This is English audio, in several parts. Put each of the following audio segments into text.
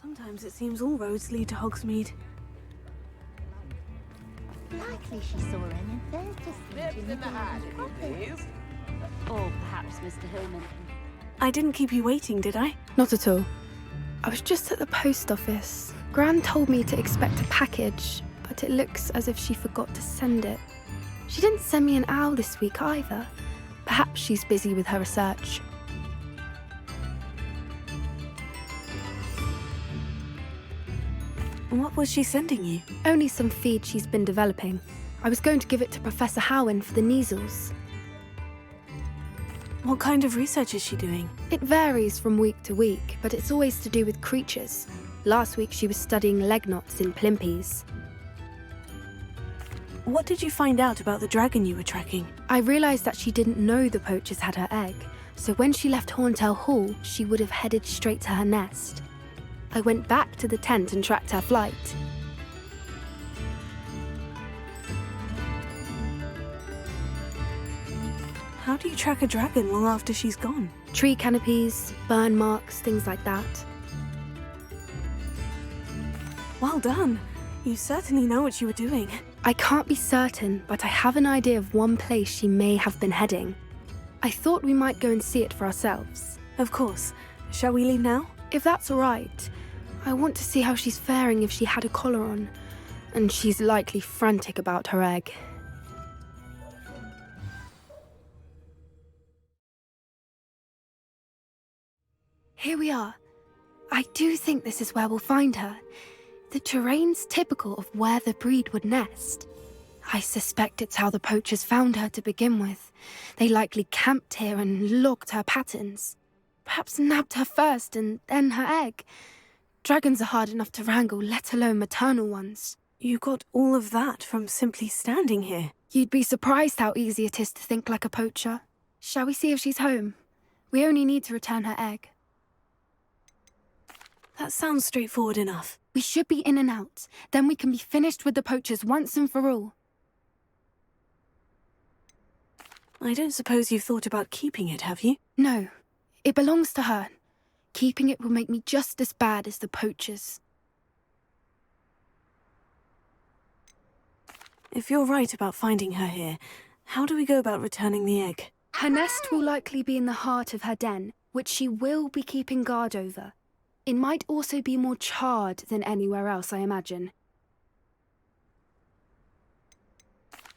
Sometimes it seems all roads lead to Hogsmeade. Likely she saw him and they're just in the office. Or perhaps Mr. Hillman. I didn't keep you waiting, did I? Not at all. I was just at the post office. Gran told me to expect a package, but it looks as if she forgot to send it. She didn't send me an owl this week either. Perhaps she's busy with her research. What was she sending you? Only some feed she's been developing. I was going to give it to Professor Howen for the measles. What kind of research is she doing? It varies from week to week, but it's always to do with creatures. Last week she was studying leg knots in plimpies. What did you find out about the dragon you were tracking? I realised that she didn't know the poachers had her egg, so when she left Horntail Hall, she would have headed straight to her nest. I went back to the tent and tracked her flight. How do you track a dragon long after she's gone? Tree canopies, burn marks, things like that. Well done. You certainly know what you were doing. I can't be certain, but I have an idea of one place she may have been heading. I thought we might go and see it for ourselves. Of course. Shall we leave now? If that's all right. I want to see how she's faring if she had a collar on. And she's likely frantic about her egg. Here we are. I do think this is where we'll find her. The terrain's typical of where the breed would nest. I suspect it's how the poachers found her to begin with. They likely camped here and logged her patterns. Perhaps nabbed her first and then her egg. Dragons are hard enough to wrangle, let alone maternal ones. You got all of that from simply standing here. You'd be surprised how easy it is to think like a poacher. Shall we see if she's home? We only need to return her egg. That sounds straightforward enough. We should be in and out. Then we can be finished with the poachers once and for all. I don't suppose you've thought about keeping it, have you? No. It belongs to her. Keeping it will make me just as bad as the poachers. If you're right about finding her here, how do we go about returning the egg? Her nest will likely be in the heart of her den, which she will be keeping guard over. It might also be more charred than anywhere else, I imagine.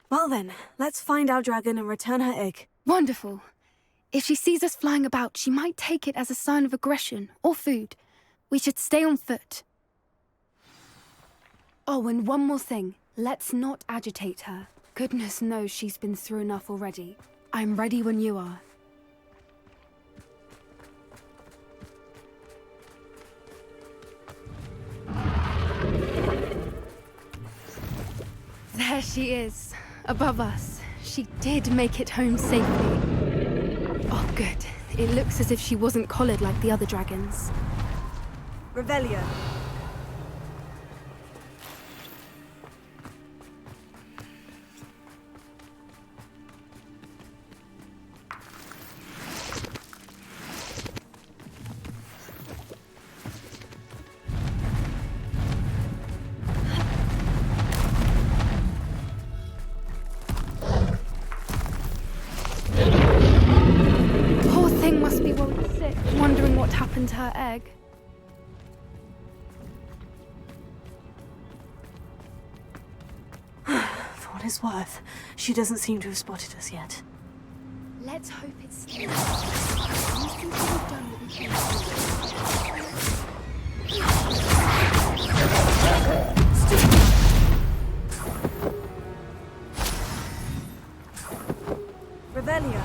Well then, let's find our dragon and return her egg. Wonderful. If she sees us flying about, she might take it as a sign of aggression or food. We should stay on foot. Oh, and one more thing. Let's not agitate her. Goodness knows she's been through enough already. I'm ready when you are. There she is, above us. She did make it home safely. Oh, good. It looks as if she wasn't collared like the other dragons. Revelio. Must be well sick, wondering what happened to her egg. For what it's worth, she doesn't seem to have spotted us yet. Let's hope it's still. You seem to have done what we came to. Revelio.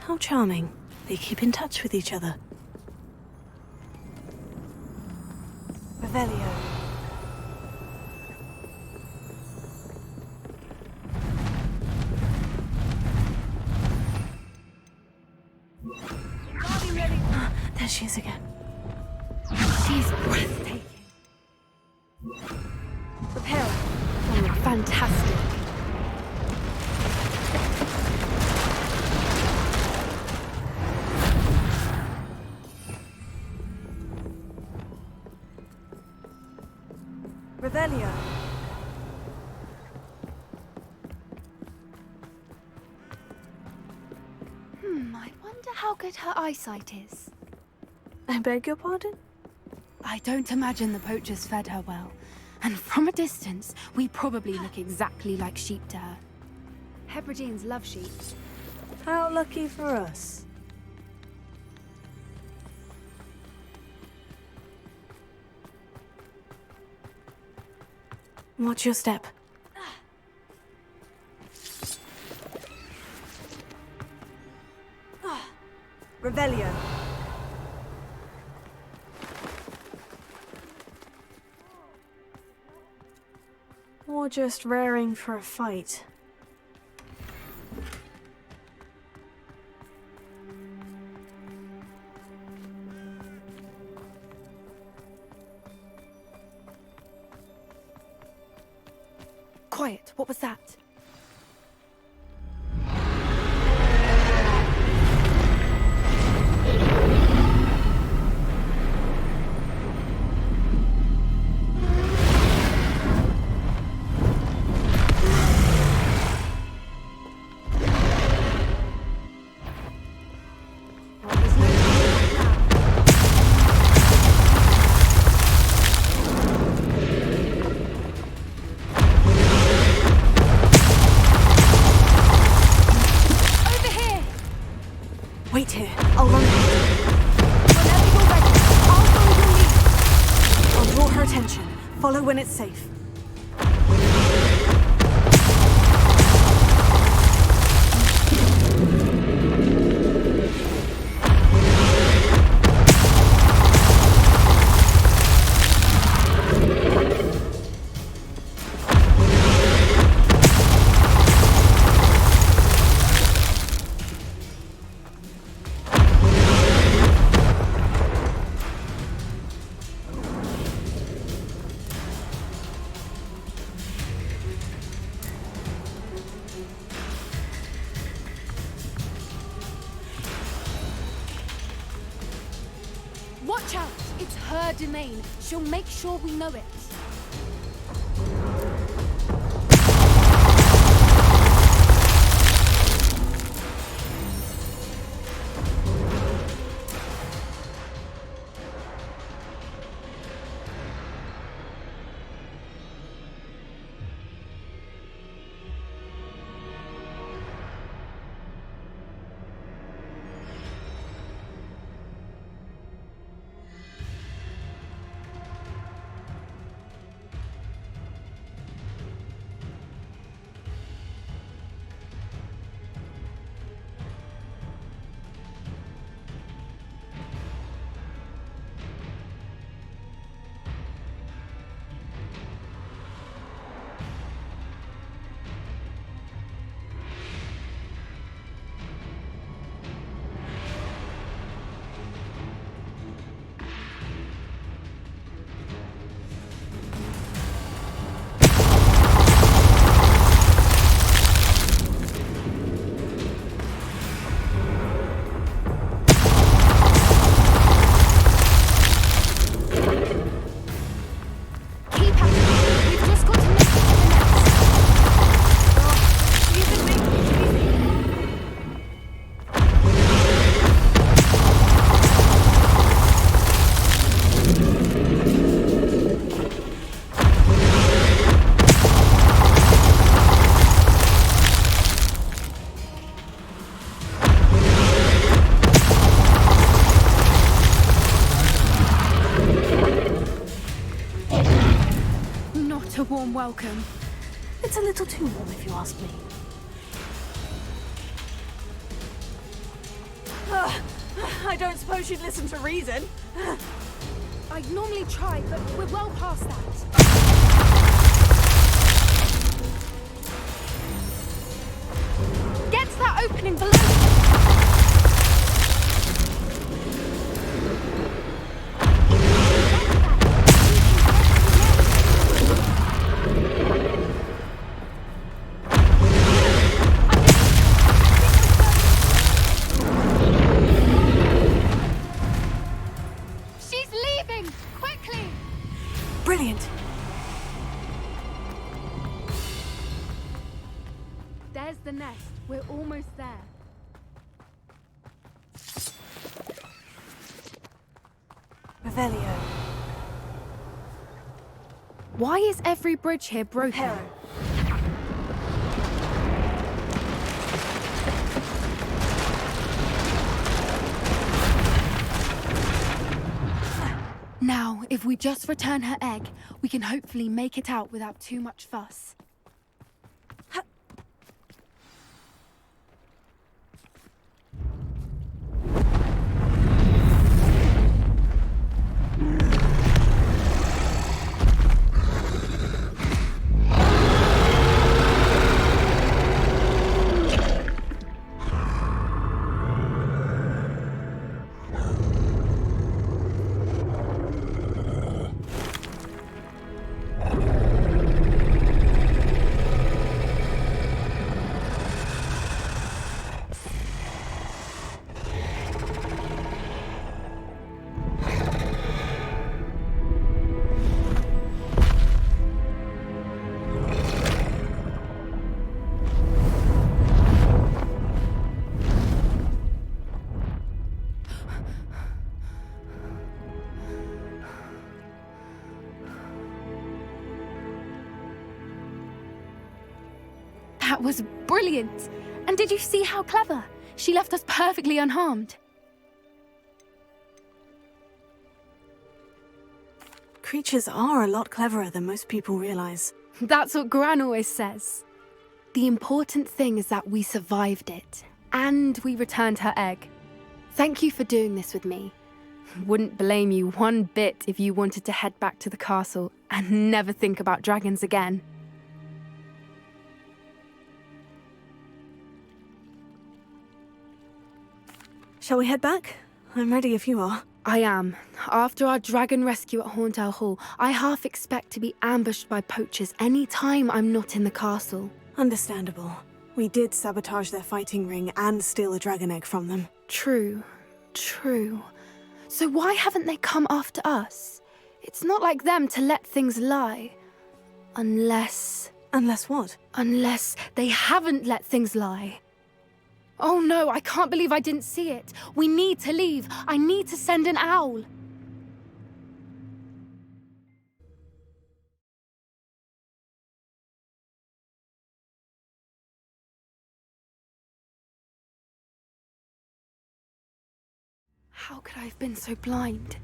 How charming. They keep in touch with each other. Revelio. There she is again. She's breathtaking. Repair. Oh, fantastic. Revelio. I wonder how good her eyesight is. I beg your pardon? I don't imagine the poachers fed her well. And from a distance, we probably look exactly like sheep to her. Hebrideans love sheep. How lucky for us. Watch your step. Revelio. Or just raring for a fight. Quiet, what was that? Wait here. I'll run ahead. Whenever you're ready, I'll follow your lead. I'll draw her attention. Follow when it's safe. Watch out! It's her domain. She'll make sure we know it. A warm welcome. It's a little too warm if you ask me. I don't suppose she'd listen to reason. I'd normally try, but we're well past that. Get to that opening below! She's leaving! Quickly! Brilliant. There's the nest. We're almost there. Revelio. Why is every bridge here broken? Hero. Now, if we just return her egg, we can hopefully make it out without too much fuss. That was brilliant! And did you see how clever? She left us perfectly unharmed. Creatures are a lot cleverer than most people realize. That's what Gran always says. The important thing is that we survived it, and we returned her egg. Thank you for doing this with me. Wouldn't blame you one bit if you wanted to head back to the castle and never think about dragons again. Shall we head back? I'm ready if you are. I am. After our dragon rescue at Horndale Hall, I half expect to be ambushed by poachers any time I'm not in the castle. Understandable. We did sabotage their fighting ring and steal a dragon egg from them. True. So why haven't they come after us? It's not like them to let things lie. Unless what? Unless they haven't let things lie. Oh no, I can't believe I didn't see it. We need to leave. I need to send an owl. How could I have been so blind?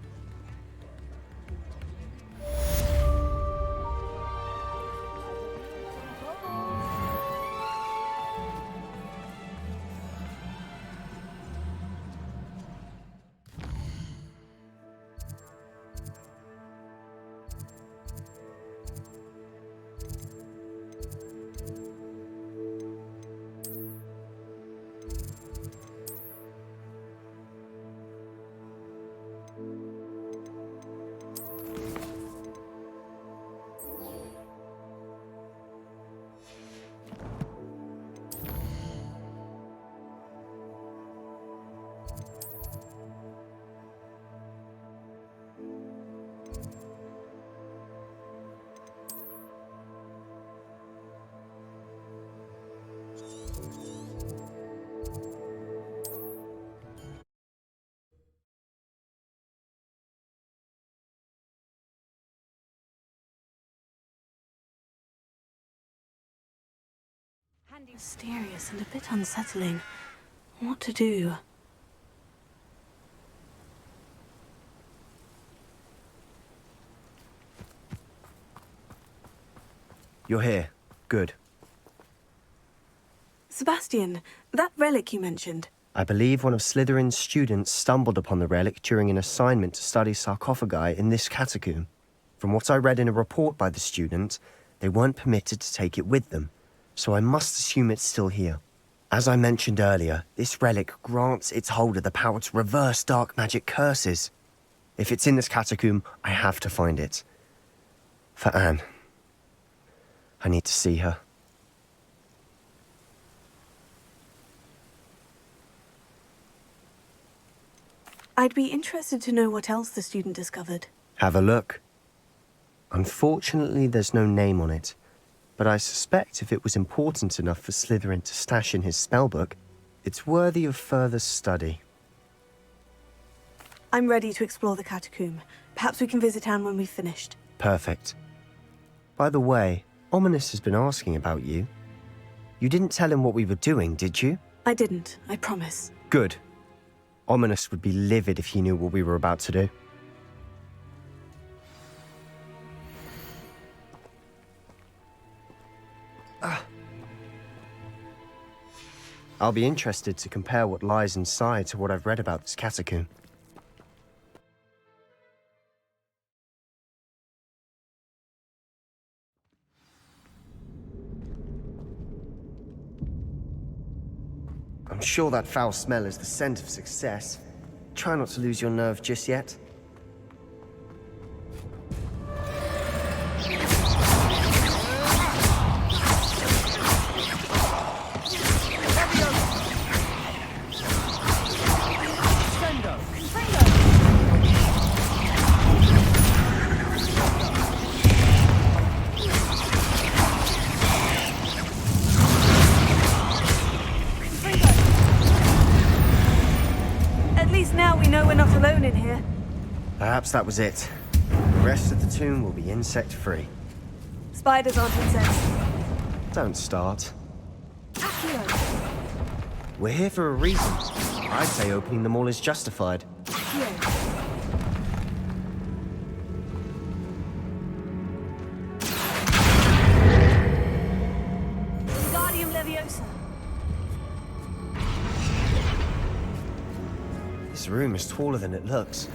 Mysterious and a bit unsettling. What to do? You're here. Good. Sebastian, that relic you mentioned. I believe one of Slytherin's students stumbled upon the relic during an assignment to study sarcophagi in this catacomb. From what I read in a report by the student, they weren't permitted to take it with them, so I must assume it's still here. As I mentioned earlier, this relic grants its holder the power to reverse dark magic curses. If it's in this catacomb, I have to find it. For Anne. I need to see her. I'd be interested to know what else the student discovered. Have a look. Unfortunately, there's no name on it, but I suspect if it was important enough for Slytherin to stash in his spellbook, it's worthy of further study. I'm ready to explore the catacomb. Perhaps we can visit Anne when we've finished. Perfect. By the way, Ominous has been asking about you. You didn't tell him what we were doing, did you? I didn't, I promise. Good. Ominous would be livid if he knew what we were about to do. I'll be interested to compare what lies inside to what I've read about this catacomb. I'm sure that foul smell is the scent of success. Try not to lose your nerve just yet. Perhaps that was it. The rest of the tomb will be insect-free. Spiders aren't insects. Don't start. We're here for a reason. I'd say opening them all is justified. Wingardium Leviosa. This room is taller than it looks.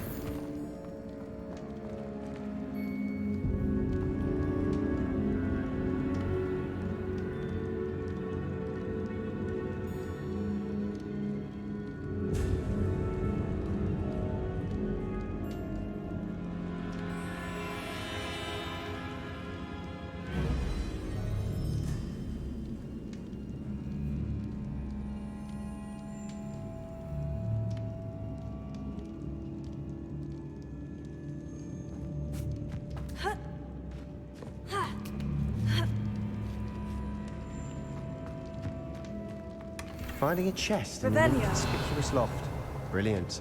Finding a chest in an inconspicuous loft. Brilliant.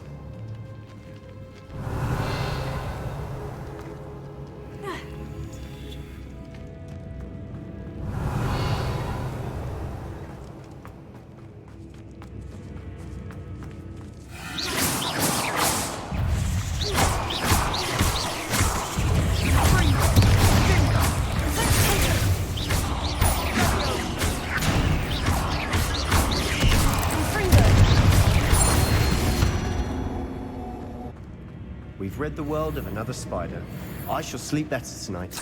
We've rid the world of another spider. I shall sleep better tonight.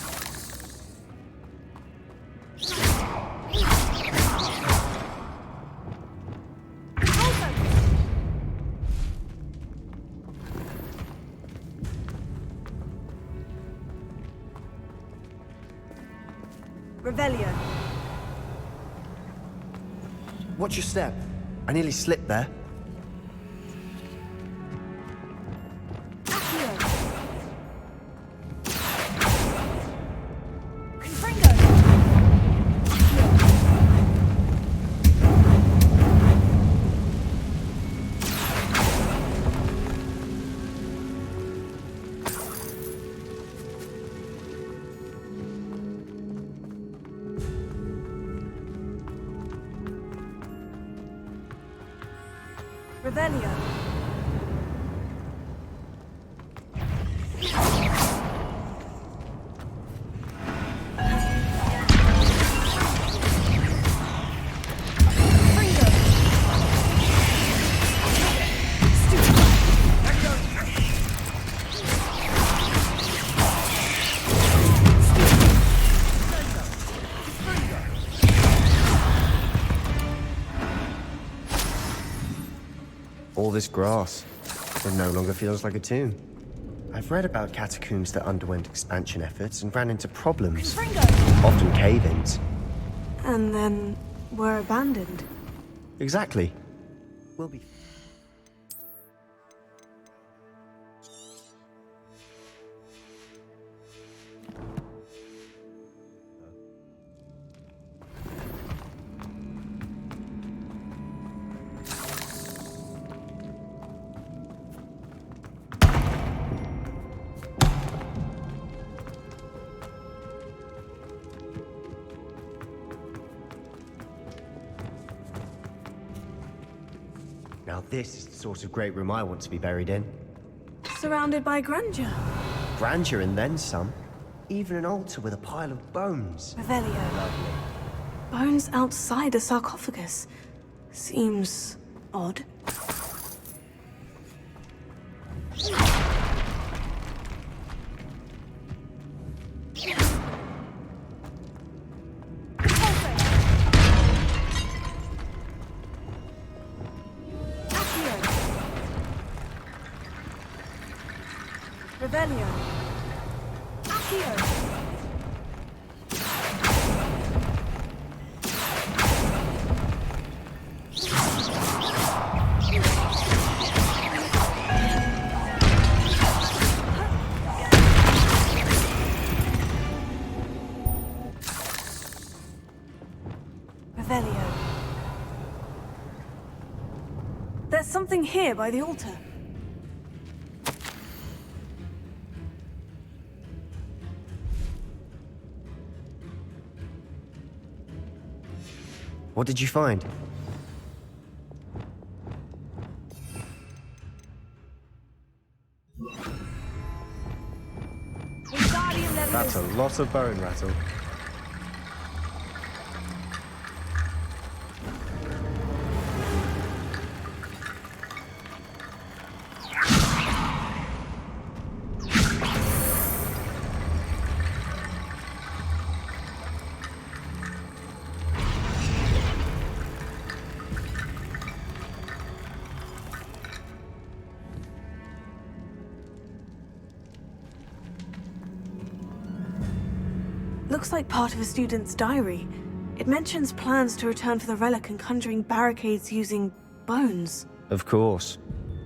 Revelio. Watch your step. I nearly slipped there. Revelio. All this grass. It no longer feels like a tomb. I've read about catacombs that underwent expansion efforts and ran into problems. Often cave-ins. And then were abandoned. Exactly. We'll be... Now this is the sort of great room I want to be buried in. Surrounded by grandeur. Grandeur and then some. Even an altar with a pile of bones. Revelio. Lovely. Bones outside a sarcophagus. Seems odd. Revelio. Accio. Revelio. There's something here by the altar. What did you find? That's a lot of bone rattle. Looks like part of a student's diary. It mentions plans to return for the relic and conjuring barricades using bones. Of course.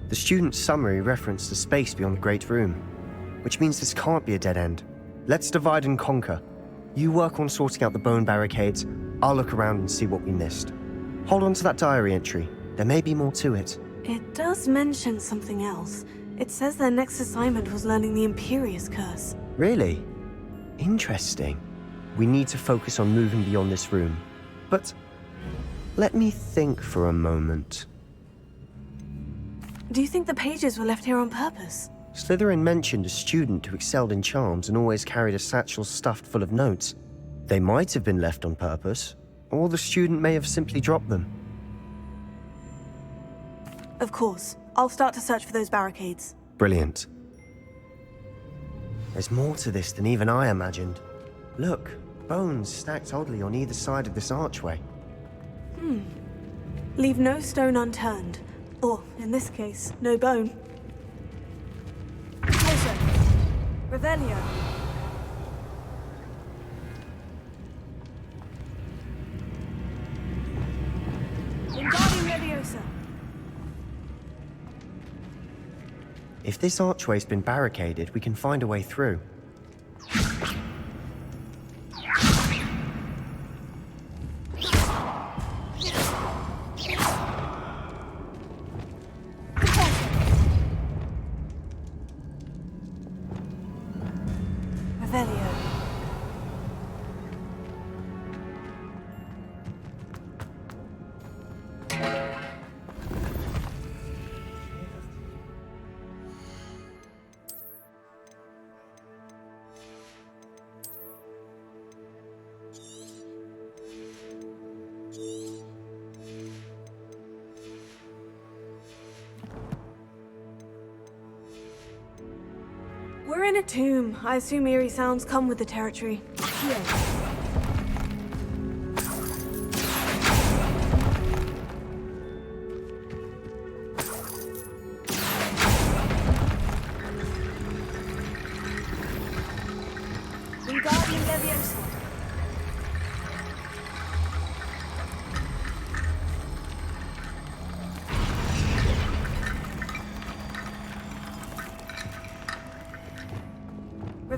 The student's summary referenced a space beyond the Great Room, which means this can't be a dead end. Let's divide and conquer. You work on sorting out the bone barricades, I'll look around and see what we missed. Hold on to that diary entry. There may be more to it. It does mention something else. It says their next assignment was learning the Imperious Curse. Really? Interesting. We need to focus on moving beyond this room. But let me think for a moment. Do you think the pages were left here on purpose? Slytherin mentioned a student who excelled in charms and always carried a satchel stuffed full of notes. They might have been left on purpose, or the student may have simply dropped them. Of course. I'll start to search for those barricades. Brilliant. There's more to this than even I imagined. Look, bones stacked oddly on either side of this archway. Leave no stone unturned. Or, in this case, no bone. Closer. Revelio. Wingardium Leviosa. If this archway's been barricaded, we can find a way through. Revelio. We're in a tomb. I assume eerie sounds come with the territory. Here.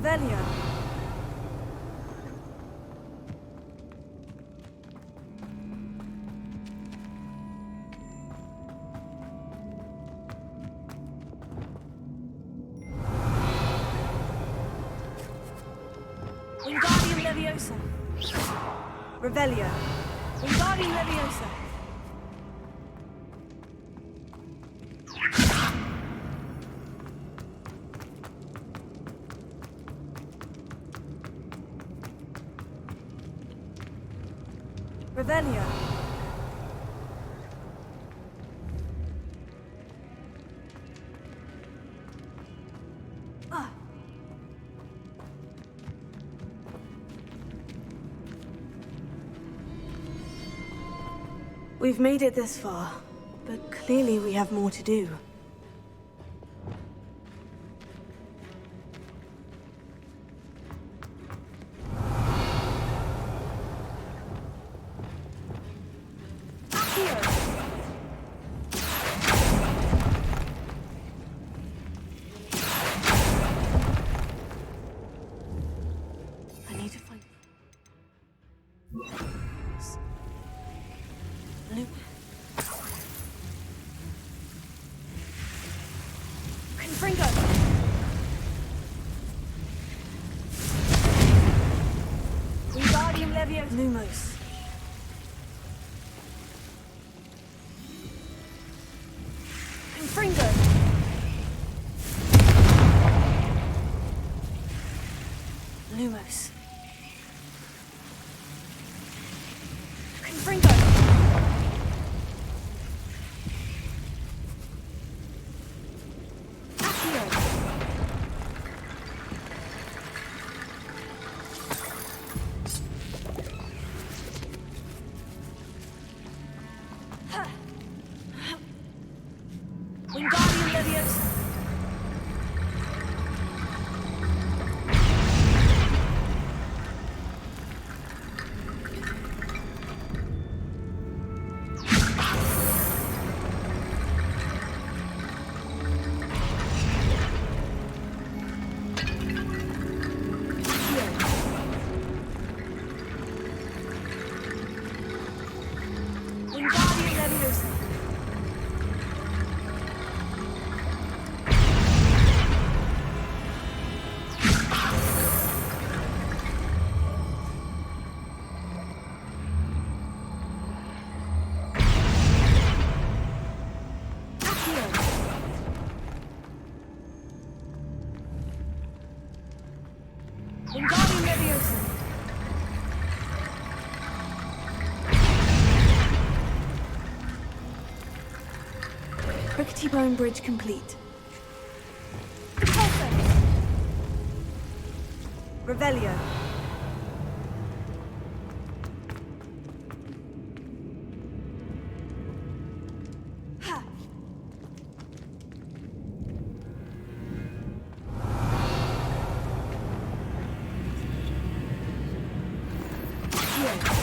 Revelio. Wingardium Leviosa. Revelio. Wingardium Leviosa. Revelio. We've made it this far, but clearly we have more to do. I need to find... Confringo! Wingardium Leviosa. Lumos. Confringo! Lumos. Confringo! Wingardium Leviosa. Wingardium Leviosa. Wingardium Leviosa. Rickety Bone Bridge complete. Repulsor. Revelio. Ha. Here.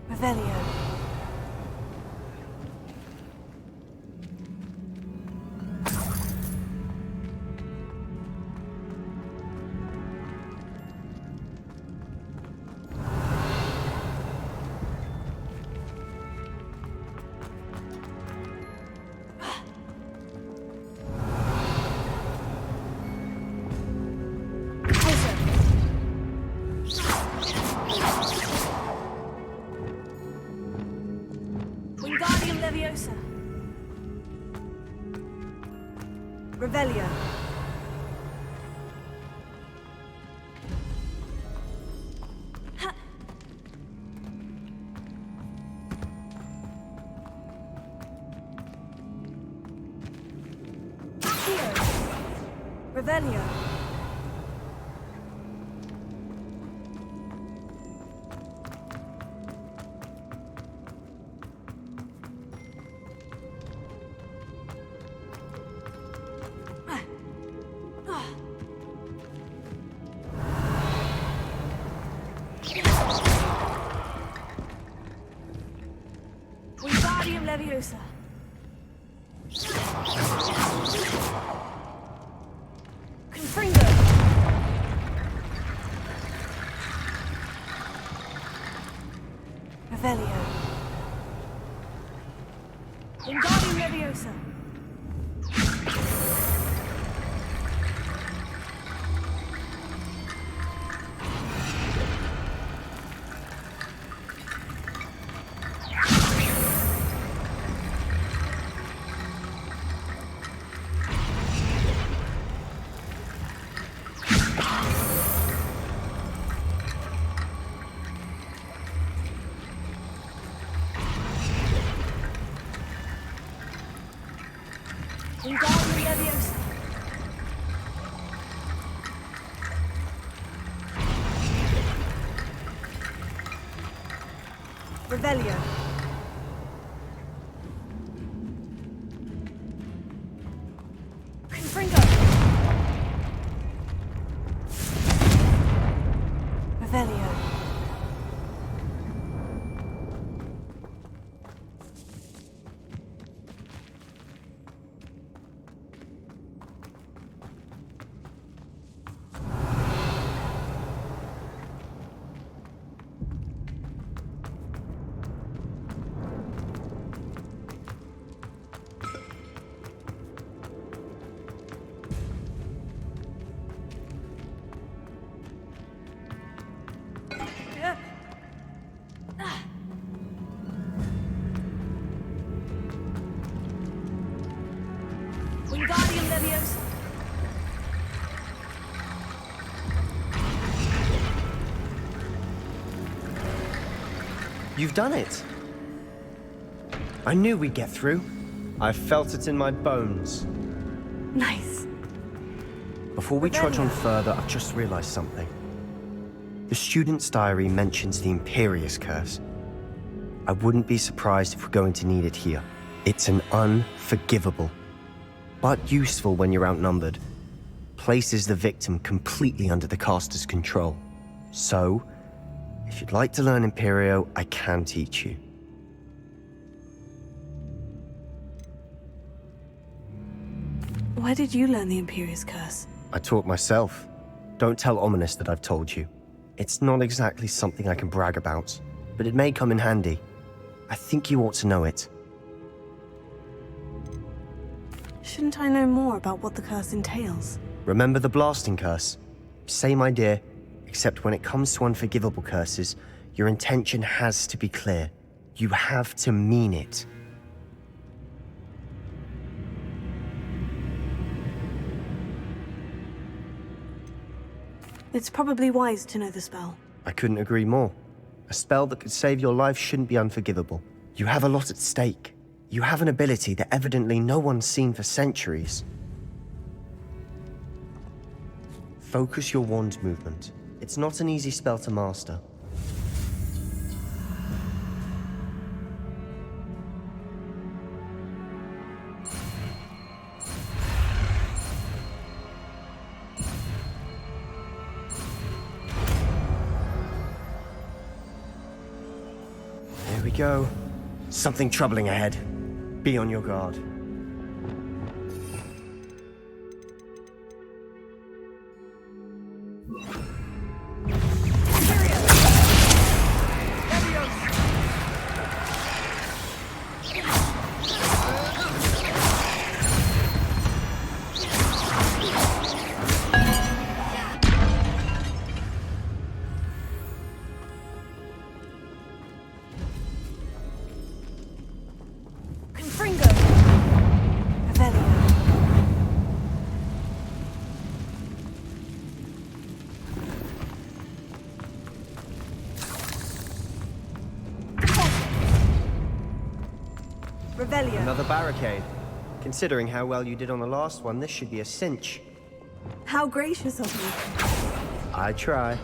Revelio. Wingardium Leviosa. Revelio. Ha. Accio. Revelio. Confringo! Revelio. Wingardium Leviosa. Wingardium Leviosa. Revelio. Confringo. Revelio. Wingardium Leviosa. You've done it! I knew we'd get through. I felt it in my bones. Nice. Before we trudge on further, I've just realized something. The student's diary mentions the Imperious Curse. I wouldn't be surprised if we're going to need it here. It's an unforgivable, but useful when you're outnumbered. Places the victim completely under the caster's control. So, if you'd like to learn Imperio, I can teach you. Where did you learn the Imperious Curse? I taught myself. Don't tell Ominous that I've told you. It's not exactly something I can brag about, but it may come in handy. I think you ought to know it. Shouldn't I know more about what the curse entails? Remember the blasting curse? Same idea, except when it comes to unforgivable curses, your intention has to be clear. You have to mean it. It's probably wise to know the spell. I couldn't agree more. A spell that could save your life shouldn't be unforgivable. You have a lot at stake. You have an ability that evidently no one's seen for centuries. Focus your wand movement. It's not an easy spell to master. There we go. Something troubling ahead. Be on your guard. Confringo. Revelio. Revelio. Another barricade. Considering how well you did on the last one, this should be a cinch. How gracious of you. I try.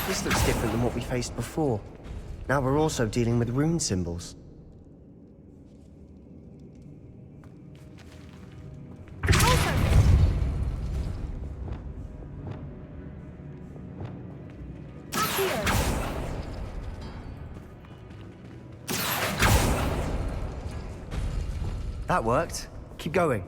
This looks different than what we faced before. Now we're also dealing with rune symbols. That worked. Keep going.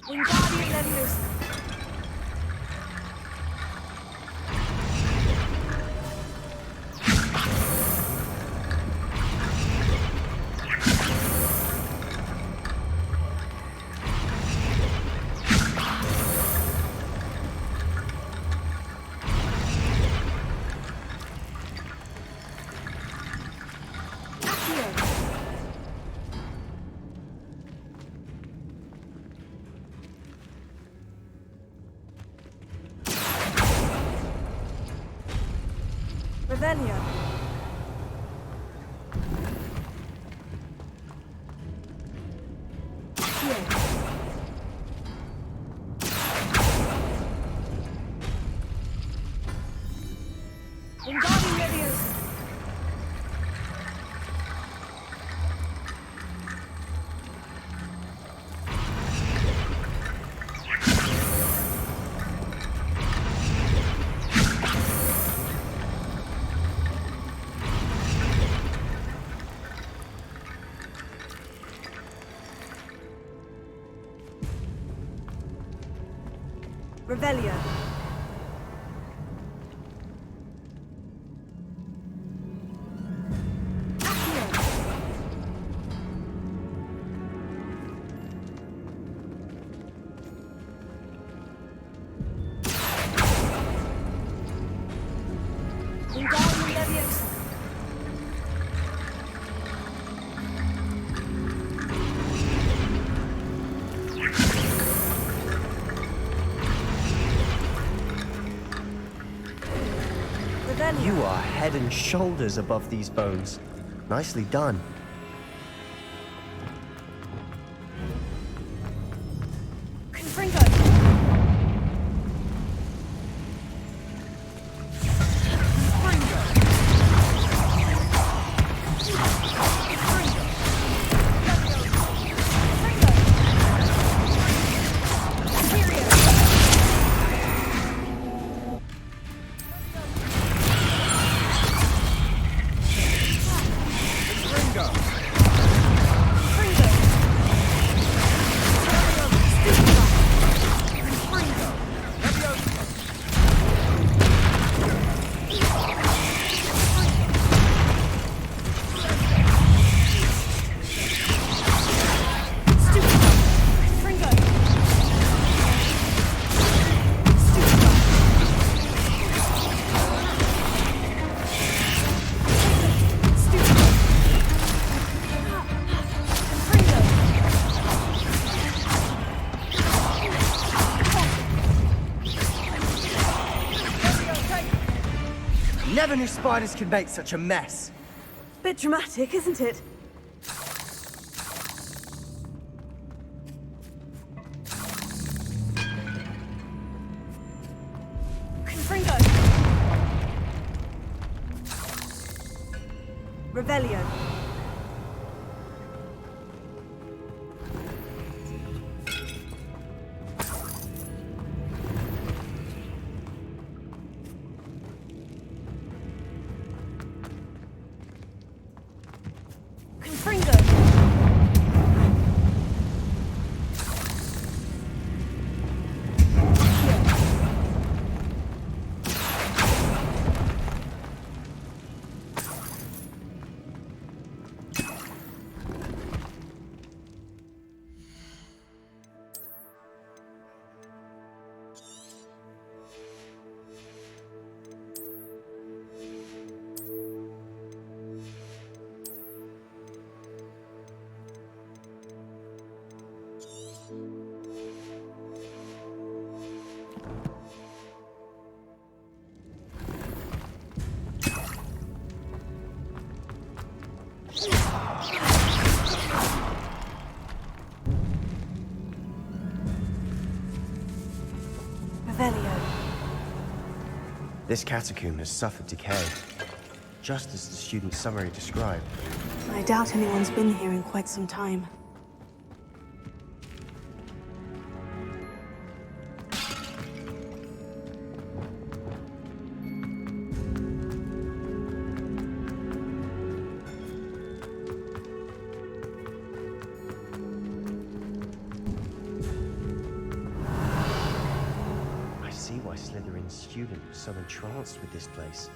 Wingardium Leviosa. Revelio. Wingardium Leviosa. Revelio. Wingardium Leviosa. You are head and shoulders above these bones. Nicely done. Confringo. Never knew spiders could make such a mess. Bit dramatic, isn't it? Confringo. Revelio. Confringo. This catacomb has suffered decay. just as the student's summary described. I doubt anyone's been here in quite some time. I see why Slytherin's student was so entranced with this place.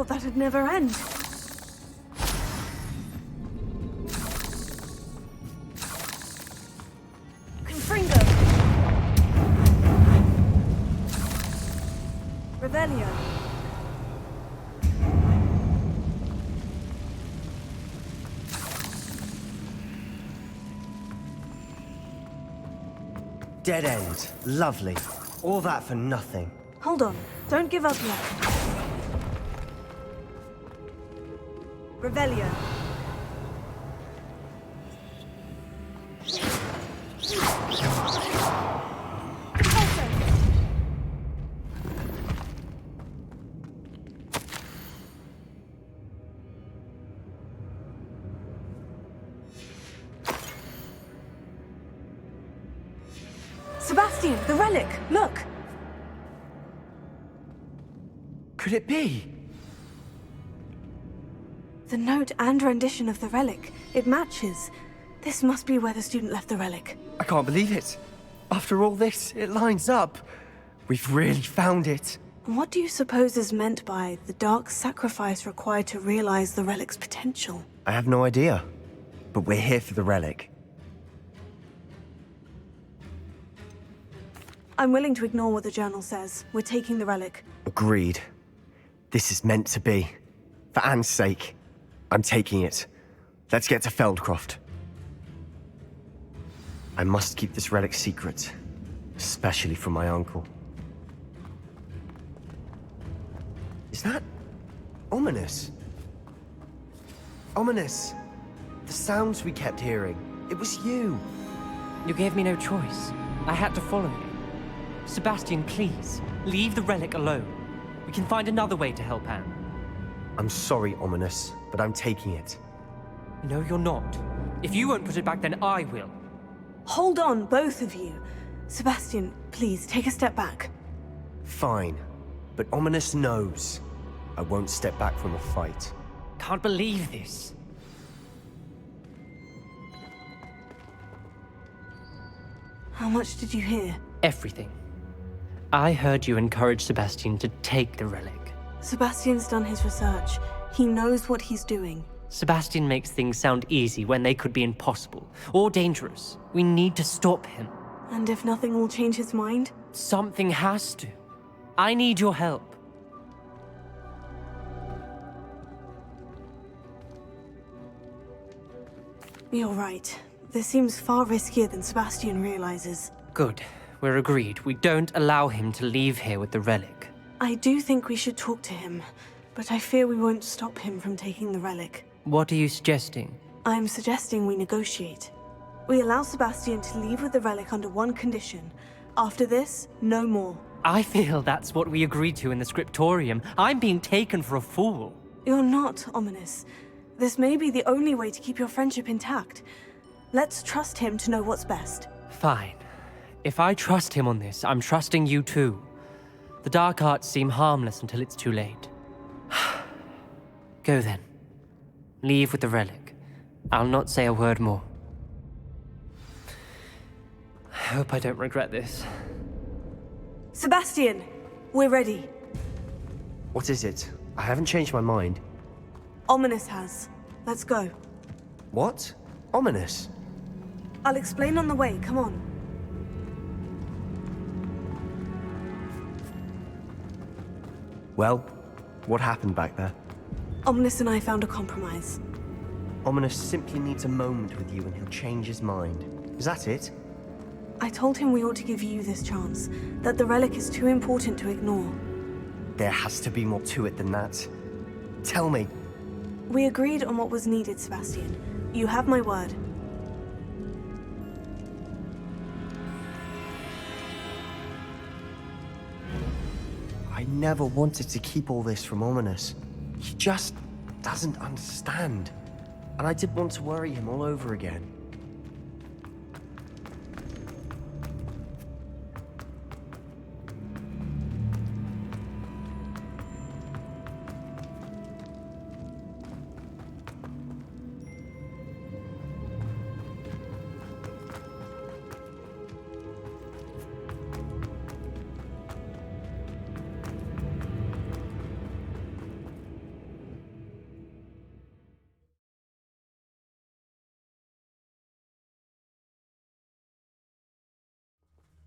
That'd never end. Confringo. Revelio. Dead end. Lovely. All that for nothing. Hold on. Don't give up yet. Revelio. Sebastian, the relic! Look! Could it be? The note and rendition of the relic. It matches. This must be where the student left the relic. I can't believe it. After all this, it lines up. We've really found it. What do you suppose is meant by the dark sacrifice required to realize the relic's potential? I have no idea. But we're here for the relic. I'm willing to ignore what the journal says. We're taking the relic. Agreed. This is meant to be. For Anne's sake. I'm taking it. Let's get to Feldcroft. I must keep this relic secret. Especially from my uncle. Is that... ominous? Ominous! The sounds we kept hearing. It was you. You gave me no choice. I had to follow you. Sebastian, please, leave the relic alone. We can find another way to help Anne. I'm sorry, Ominous, but I'm taking it. No, you're not. If you won't put it back, then I will. Hold on, both of you. Sebastian, please, take a step back. Fine. But Ominous knows. I won't step back from a fight. Can't believe this. How much did you hear? Everything. I heard you encourage Sebastian to take the relic. Sebastian's done his research. He knows what he's doing. Sebastian makes things sound easy when they could be impossible or dangerous. We need to stop him. And if nothing will change his mind? Something has to. I need your help. You're right. This seems far riskier than Sebastian realizes. Good. We're agreed. We don't allow him to leave here with the relic. I do think we should talk to him. but I fear we won't stop him from taking the relic. What are you suggesting? I'm suggesting we negotiate. We allow Sebastian to leave with the relic under one condition. After this, no more. I feel that's what we agreed to in the scriptorium. I'm being taken for a fool. You're not, Ominous. This may be the only way to keep your friendship intact. Let's trust him to know what's best. Fine. If I trust him on this, I'm trusting you too. The dark arts seem harmless until it's too late. Go then. Leave with the relic. I'll not say a word more. I hope I don't regret this. Sebastian, we're ready. What is it? I haven't changed my mind. Ominous has. Let's go. What? Ominous? I'll explain on the way, come on. Well, what happened back there? Ominous and I found a compromise. Ominous simply needs a moment with you and he'll change his mind. Is that it? I told him we ought to give you this chance, that the relic is too important to ignore. There has to be more to it than that. Tell me. We agreed on what was needed, Sebastian. You have my word. I never wanted to keep all this from Ominous. He just doesn't understand. And I did want to worry him all over again.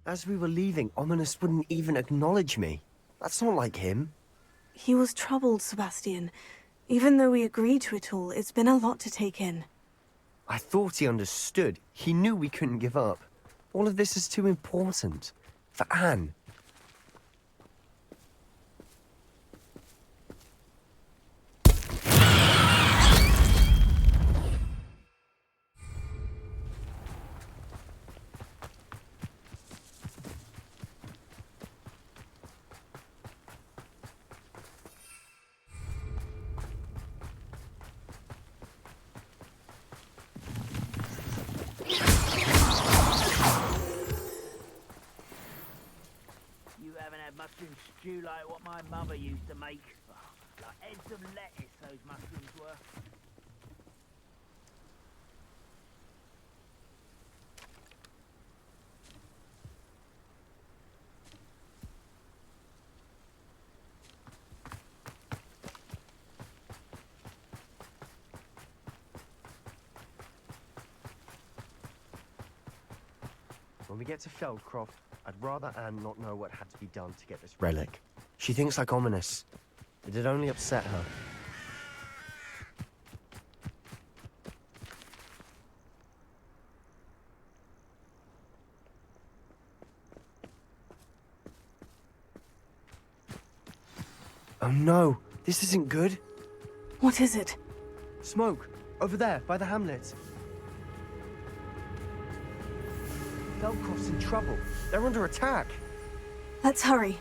As we were leaving, Ominous wouldn't even acknowledge me. That's not like him. He was troubled, Sebastian. Even though we agreed to it all, it's been a lot to take in. I thought he understood. He knew we couldn't give up. All of this is too important. For Anne. Mushroom stew like what my mother used to make. Oh, like heads of lettuce, those mushrooms were. When we get to Feldcroft, I'd rather Anne not know what had to be done to get this relic. She thinks like Ominous. It'd only upset her. Oh no, this isn't good. What is it? Smoke, over there, by the hamlet. Feldcroft's in trouble. They're under attack. Let's hurry.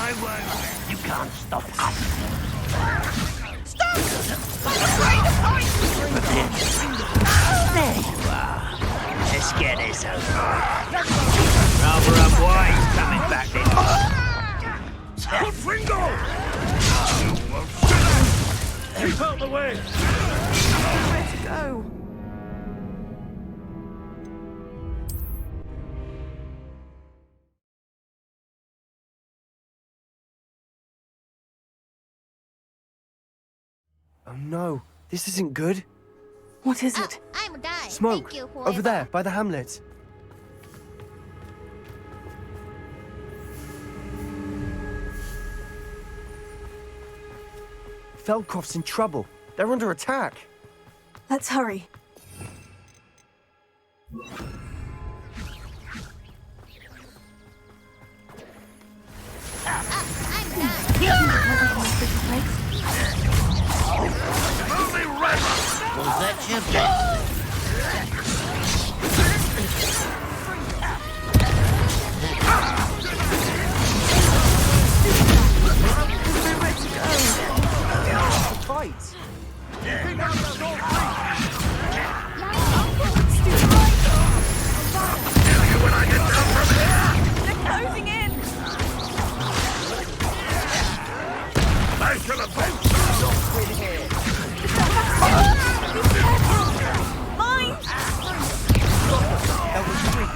I won't. You can't stop us. Stop! There you are. Let's get this over. Rather up wise coming back this time. Ringo! Keep out the way! Where to go? Oh no, this isn't good. What is it? I'm dying. Smoke! Thank you for Over there, by the hamlet. Feldcroft's in trouble. They're under attack. Let's hurry. Was that your bet? Fight! Closing in! Back to the boat! Mine! They'll retreat.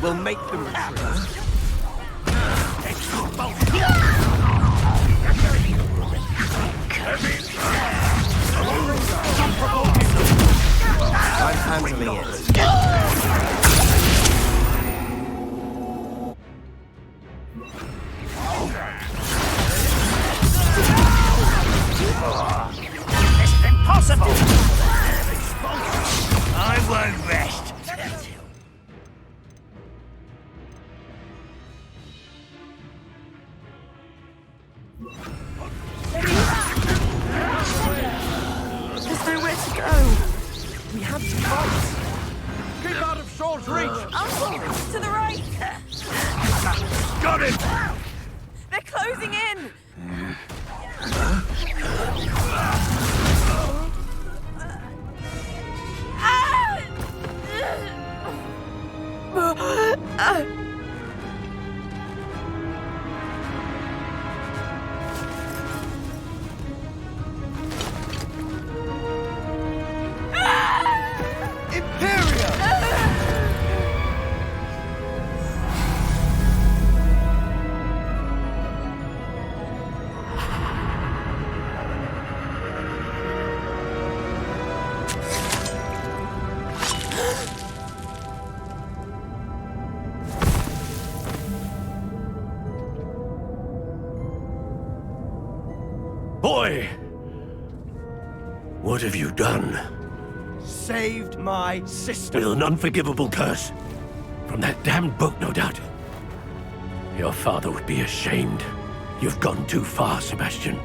We'll make them retreat. I'm handling it. It's impossible! I won't rest. There's nowhere to go. We have to fight. Keep out of Shaw's reach! Uncle, to the right! Got him! They're closing in! Boy! What have you done? Saved my sister. With an unforgivable curse. From that damned book, no doubt. Your father would be ashamed. You've gone too far, Sebastian.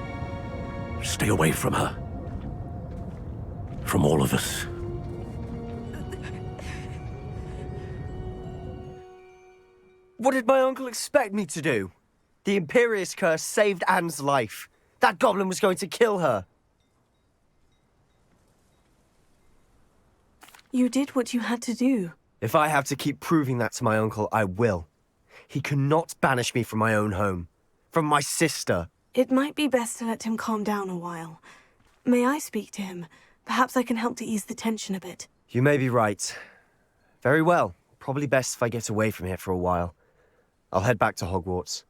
Stay away from her. From all of us. What did my uncle expect me to do? The Imperious curse saved Anne's life. That goblin was going to kill her. You did what you had to do. If I have to keep proving that to my uncle, I will. He cannot banish me from my own home. From my sister. It might be best to let him calm down a while. May I speak to him? Perhaps I can help to ease the tension a bit. You may be right. Very well. Probably best if I get away from here for a while. I'll head back to Hogwarts.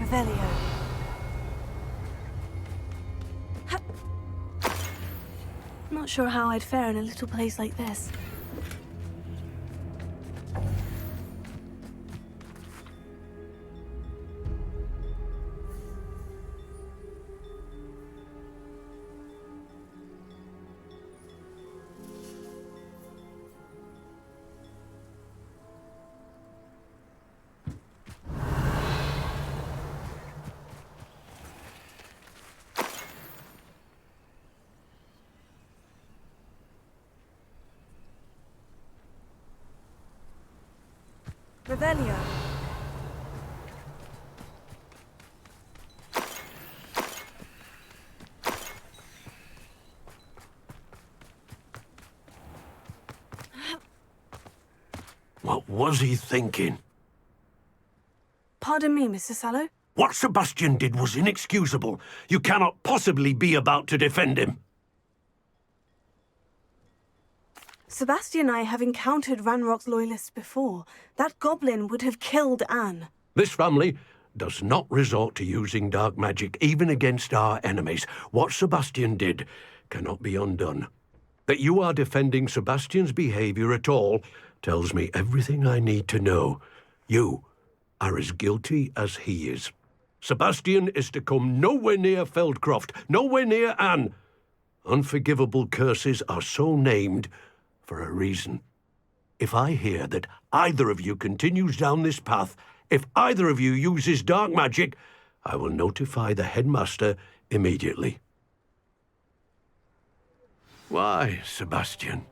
Revelio. Not sure how I'd fare in a little place like this. Revelio. What was he thinking? Pardon me, Mr. Sallow. What Sebastian did was inexcusable. You cannot possibly be about to defend him. Sebastian and I have encountered Ranrock's loyalists before. That goblin would have killed Anne. This family does not resort to using dark magic even against our enemies. What Sebastian did cannot be undone. That you are defending Sebastian's behavior at all tells me everything I need to know. You are as guilty as he is. Sebastian is to come nowhere near Feldcroft, nowhere near Anne. Unforgivable curses are so named for a reason. If I hear that either of you continues down this path, if either of you uses dark magic, I will notify the headmaster immediately. Why, Sebastian?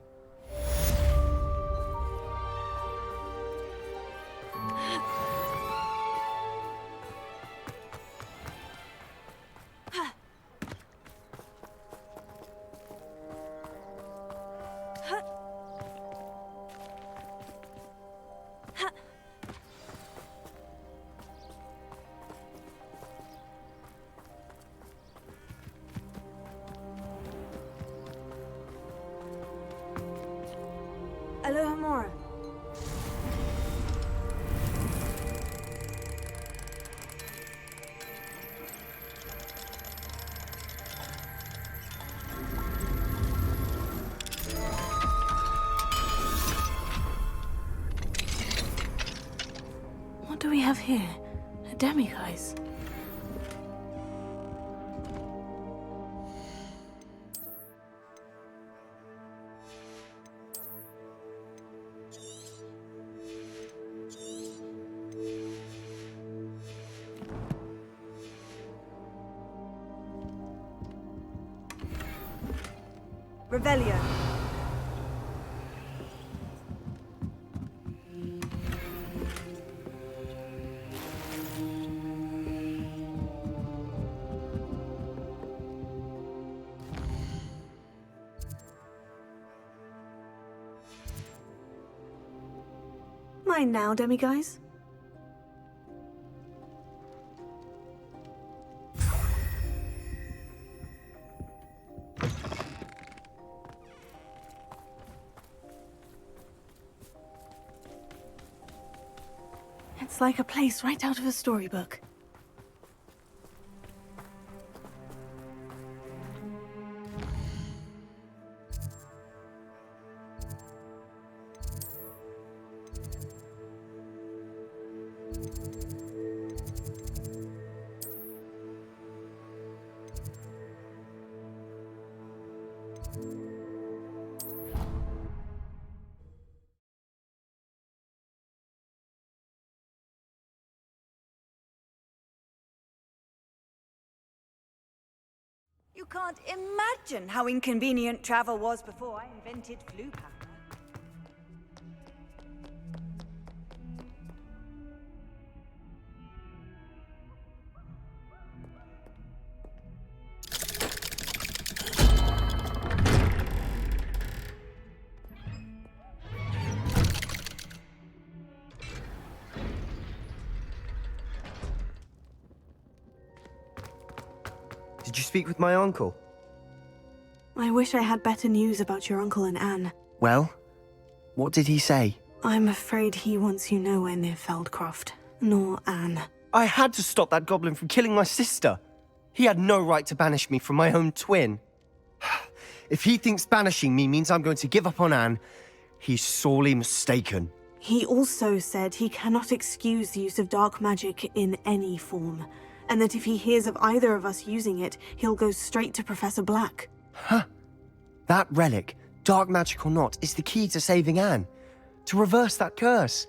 Aloha Mora. What do we have here? A demiguise. Revelio. Mine now, demiguise. It's like a place right out of a storybook. You can't imagine how inconvenient travel was before I invented flu powder. Did you speak with my uncle? I wish I had better news about your uncle and Anne. Well, what did he say? I'm afraid he wants you nowhere near Feldcroft, nor Anne. I had to stop that goblin from killing my sister. He had no right to banish me from my own twin. If he thinks banishing me means I'm going to give up on Anne, he's sorely mistaken. He also said he cannot excuse the use of dark magic in any form, and that if he hears of either of us using it, he'll go straight to Professor Black. Huh. That relic, dark magic or not, is the key to saving Anne. To reverse that curse.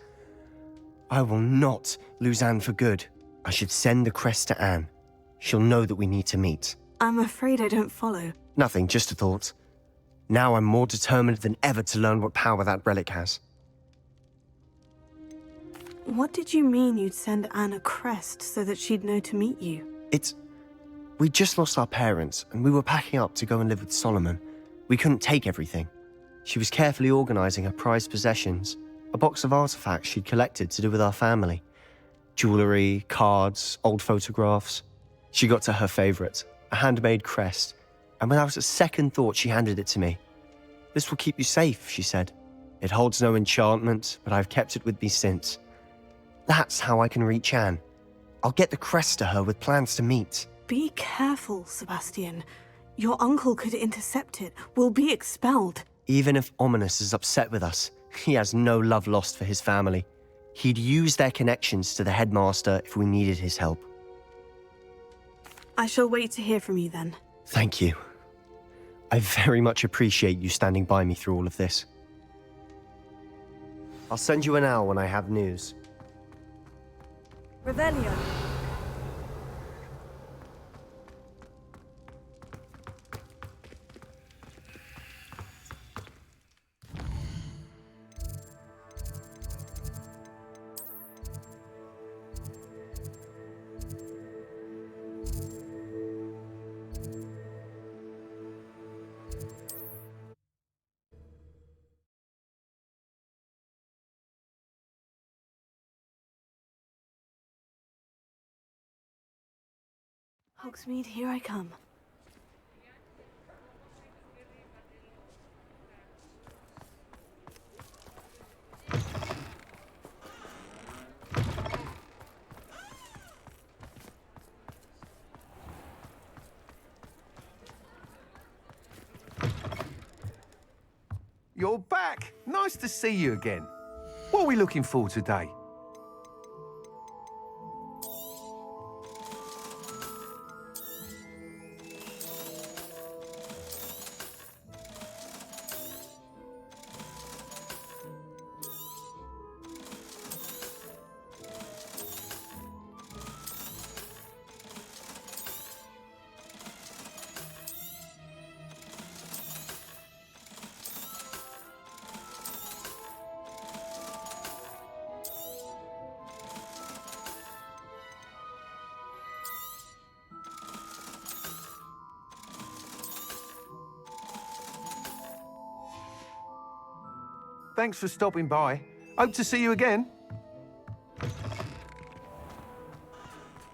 I will not lose Anne for good. I should send the crest to Anne. She'll know that we need to meet. I'm afraid I don't follow. Nothing, just a thought. Now I'm more determined than ever to learn what power that relic has. What did you mean you'd send Anne a crest so that she'd know to meet you? We'd just lost our parents, and we were packing up to go and live with Solomon. We couldn't take everything. She was carefully organising her prized possessions, a box of artifacts she'd collected to do with our family. Jewellery, cards, old photographs. She got to her favourite, a handmade crest, and without a second thought she handed it to me. "This will keep you safe," she said. "It holds no enchantment, but I've kept it with me since. That's how I can reach Anne. I'll get the crest to her with plans to meet." Be careful, Sebastian. Your uncle could intercept it. We'll be expelled. Even if Ominous is upset with us, he has no love lost for his family. He'd use their connections to the headmaster if we needed his help. I shall wait to hear from you then. Thank you. I very much appreciate you standing by me through all of this. I'll send you an owl when I have news. Revelio. Hogsmeade, here I come. You're back. Nice to see you again. What are we looking for today? Thanks for stopping by. Hope to see you again.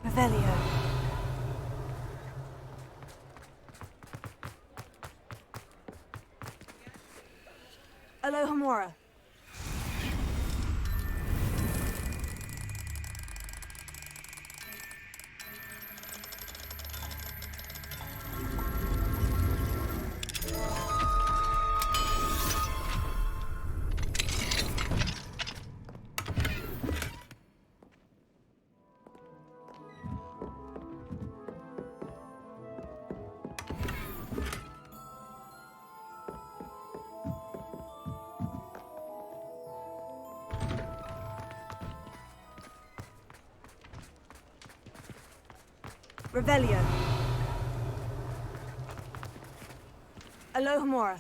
Revelio. Alohomora. Revelio. Alohomora.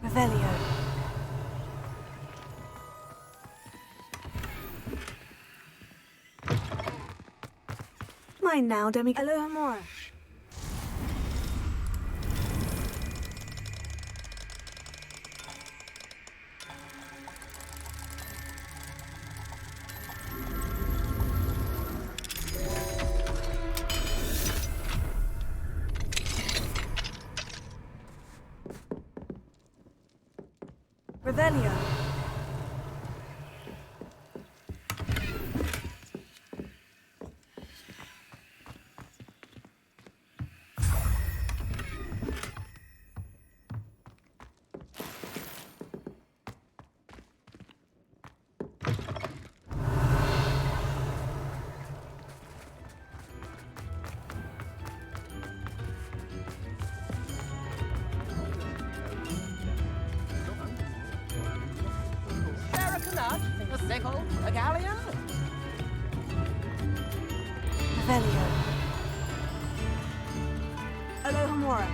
Revelio. Mine now, Demi. Alohomora. Revelio. sickle, a galleon? Revelio. Alohomora.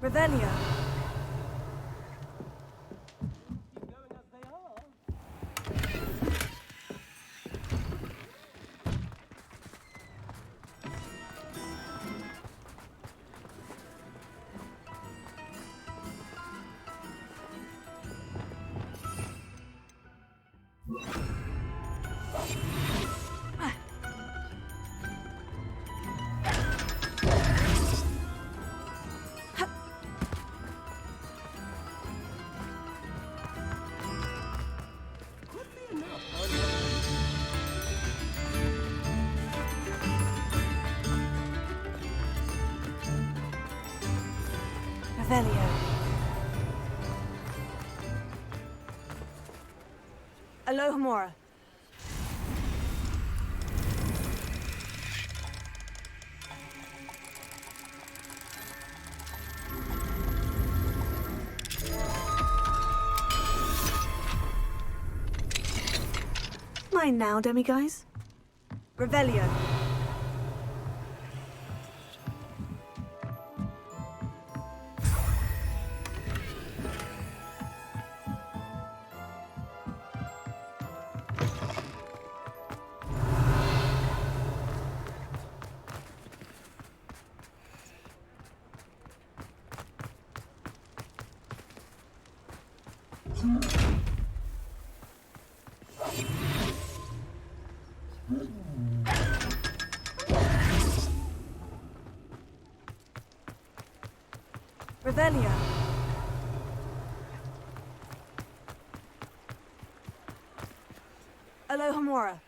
Revelio. Revelio. Alohomora. Mine now, demiguys. Revelio. Revelio. Alohomora.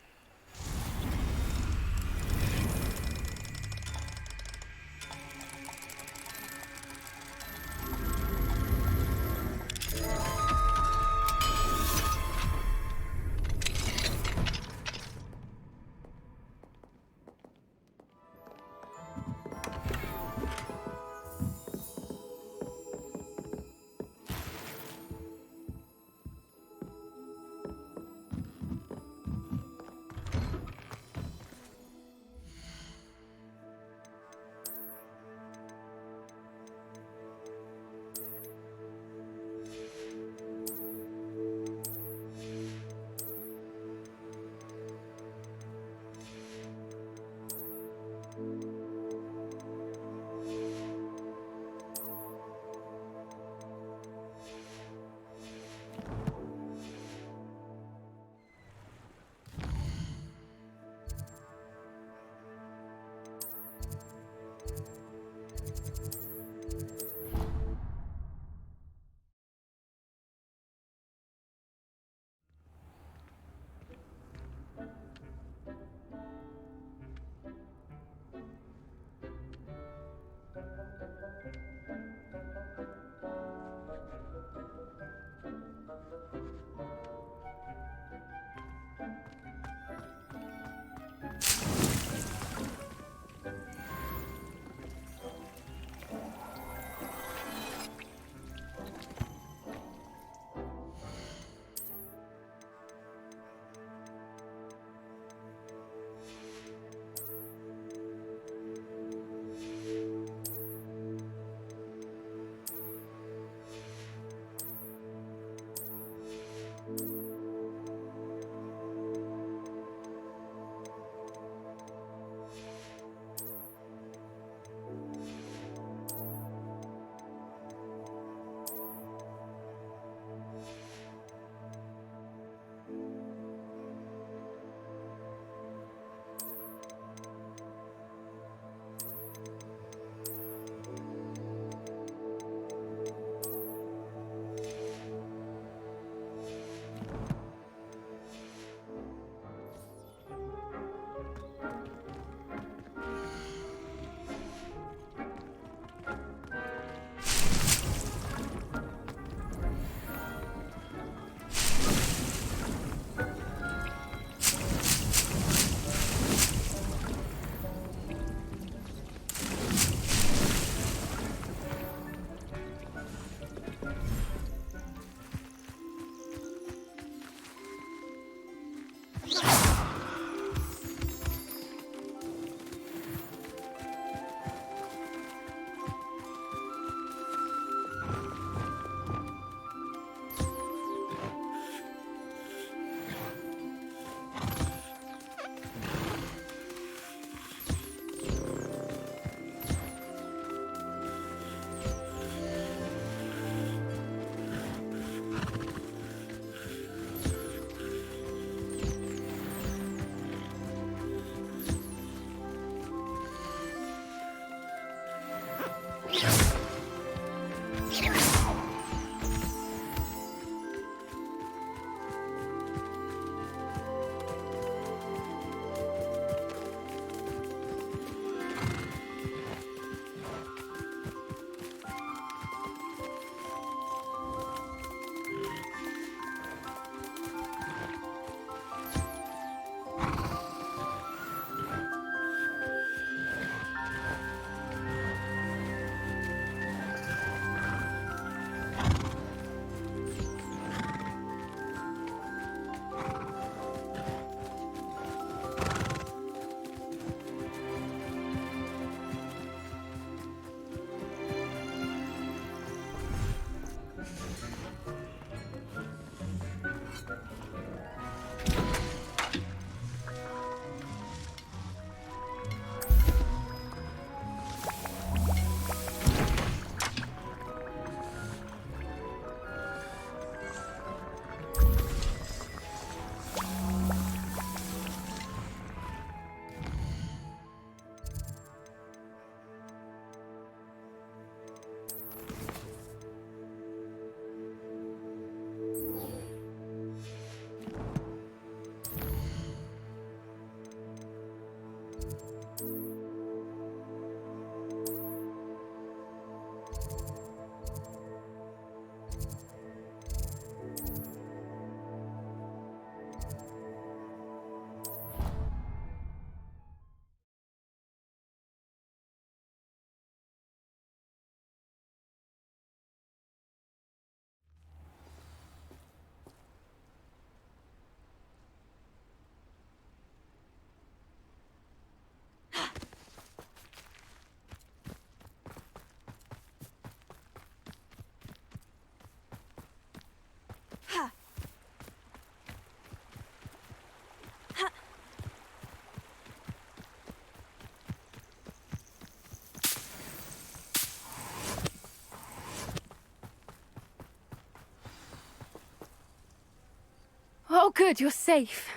Oh, good, you're safe.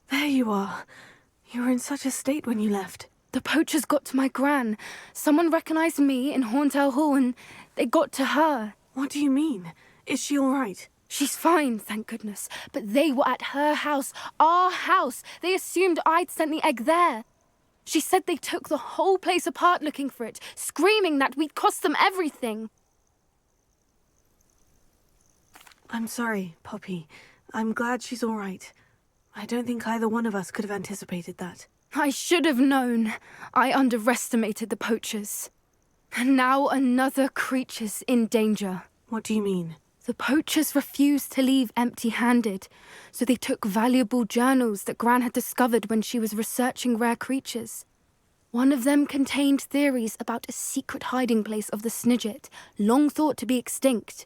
There you are. You were in such a state when you left. The poachers got to my gran. Someone recognized me in Horntail Hall and they got to her. What do you mean? Is she all right? She's fine, thank goodness. But they were at her house, our house. They assumed I'd sent the egg there. She said they took the whole place apart looking for it, screaming that we'd cost them everything. I'm sorry, Poppy. I'm glad she's all right. I don't think either one of us could have anticipated that. I should have known. I underestimated the poachers. And now another creature's in danger. What do you mean? The poachers refused to leave empty-handed, so they took valuable journals that Gran had discovered when she was researching rare creatures. One of them contained theories about a secret hiding place of the Snidget, long thought to be extinct.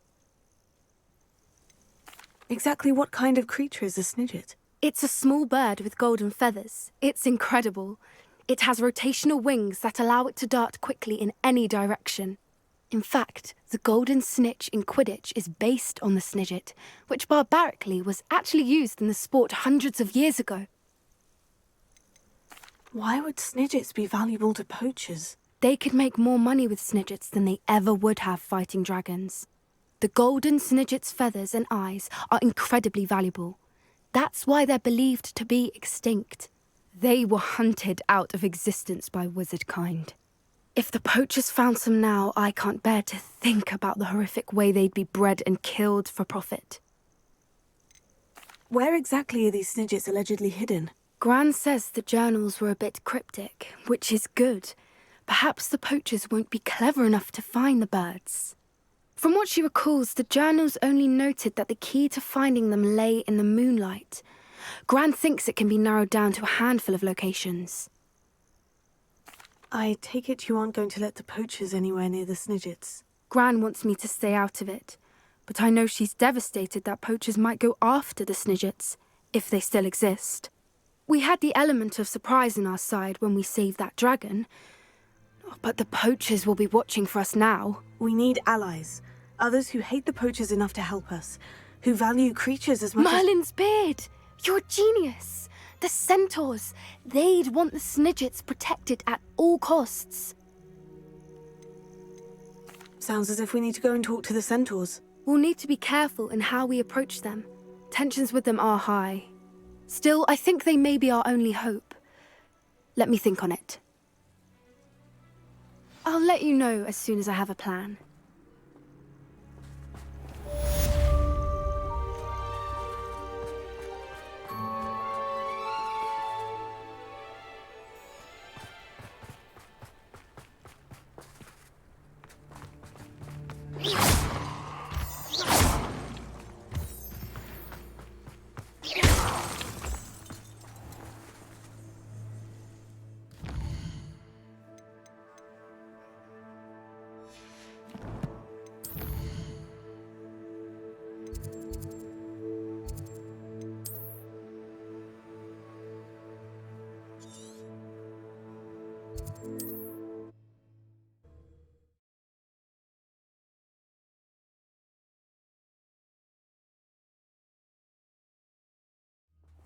Exactly what kind of creature is a Snidget? It's a small bird with golden feathers. It's incredible. It has rotational wings that allow it to dart quickly in any direction. In fact, the golden snitch in Quidditch is based on the Snidget, which barbarically was actually used in the sport hundreds of years ago. Why would Snidgets be valuable to poachers? They could make more money with Snidgets than they ever would have fighting dragons. The golden Snidget's feathers and eyes are incredibly valuable. That's why they're believed to be extinct. They were hunted out of existence by wizard kind. If the poachers found some now, I can't bear to think about the horrific way they'd be bred and killed for profit. Where exactly are these Snidgets allegedly hidden? Gran says the journals were a bit cryptic, which is good. Perhaps the poachers won't be clever enough to find the birds. From what she recalls, the journals only noted that the key to finding them lay in the moonlight. Gran thinks it can be narrowed down to a handful of locations. I take it you aren't going to let the poachers anywhere near the Snidgets. Gran wants me to stay out of it, but I know she's devastated that poachers might go after the Snidgets, if they still exist. We had the element of surprise on our side when we saved that dragon, but the poachers will be watching for us now. We need allies. Others who hate the poachers enough to help us. Who value creatures as much Merlin's beard! You're a genius! The centaurs! They'd want the Snidgets protected at all costs. Sounds as if we need to go and talk to the centaurs. We'll need to be careful in how we approach them. Tensions with them are high. Still, I think they may be our only hope. Let me think on it. I'll let you know as soon as I have a plan.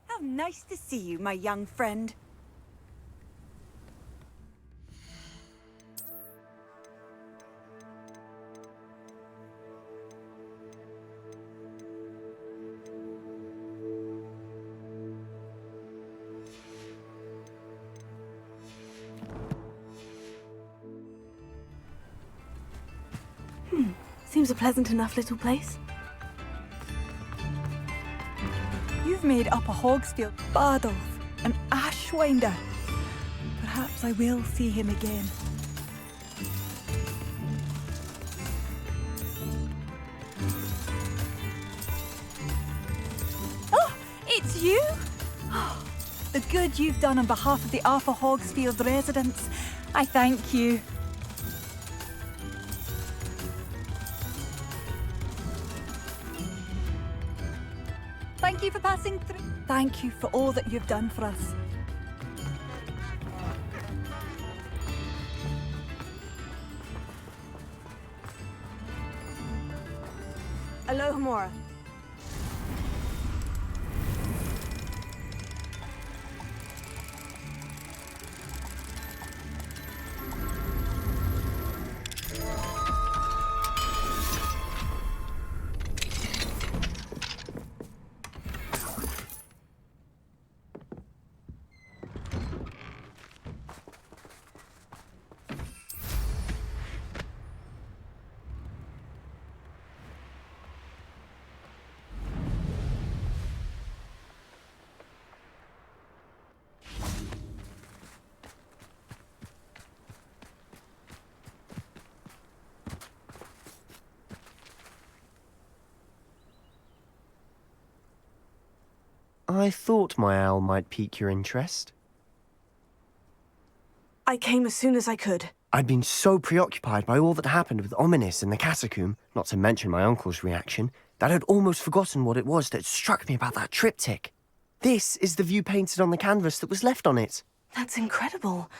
How nice to see you, my young friend. Seems a pleasant enough little place. You've made up a Hogsfield, Bardolph, an Ashwinder. Perhaps I will see him again. Oh, it's you? Oh, the good you've done on behalf of the Arthur Hogsfield residents. I thank you. Thank you for passing through. Thank you for all that you've done for us. Alohomora. I thought my owl might pique your interest. I came as soon as I could. I'd been so preoccupied by all that happened with Ominis in the catacomb, not to mention my uncle's reaction, that I'd almost forgotten what it was that struck me about that triptych. This is the view painted on the canvas that was left on it. That's incredible.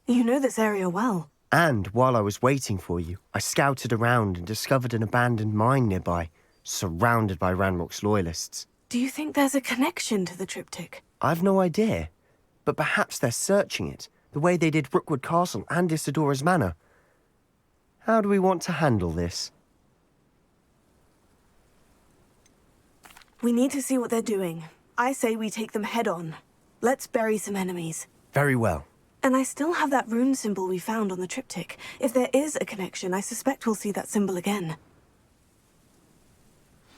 You know this area well. And while I was waiting for you, I scouted around and discovered an abandoned mine nearby, surrounded by Ranrock's loyalists. Do you think there's a connection to the triptych? I've no idea, but perhaps they're searching it, the way they did Rookwood Castle and Isidora's Manor. How do we want to handle this? We need to see what they're doing. I say we take them head on. Let's bury some enemies. Very well. And I still have that rune symbol we found on the triptych. If there is a connection, I suspect we'll see that symbol again.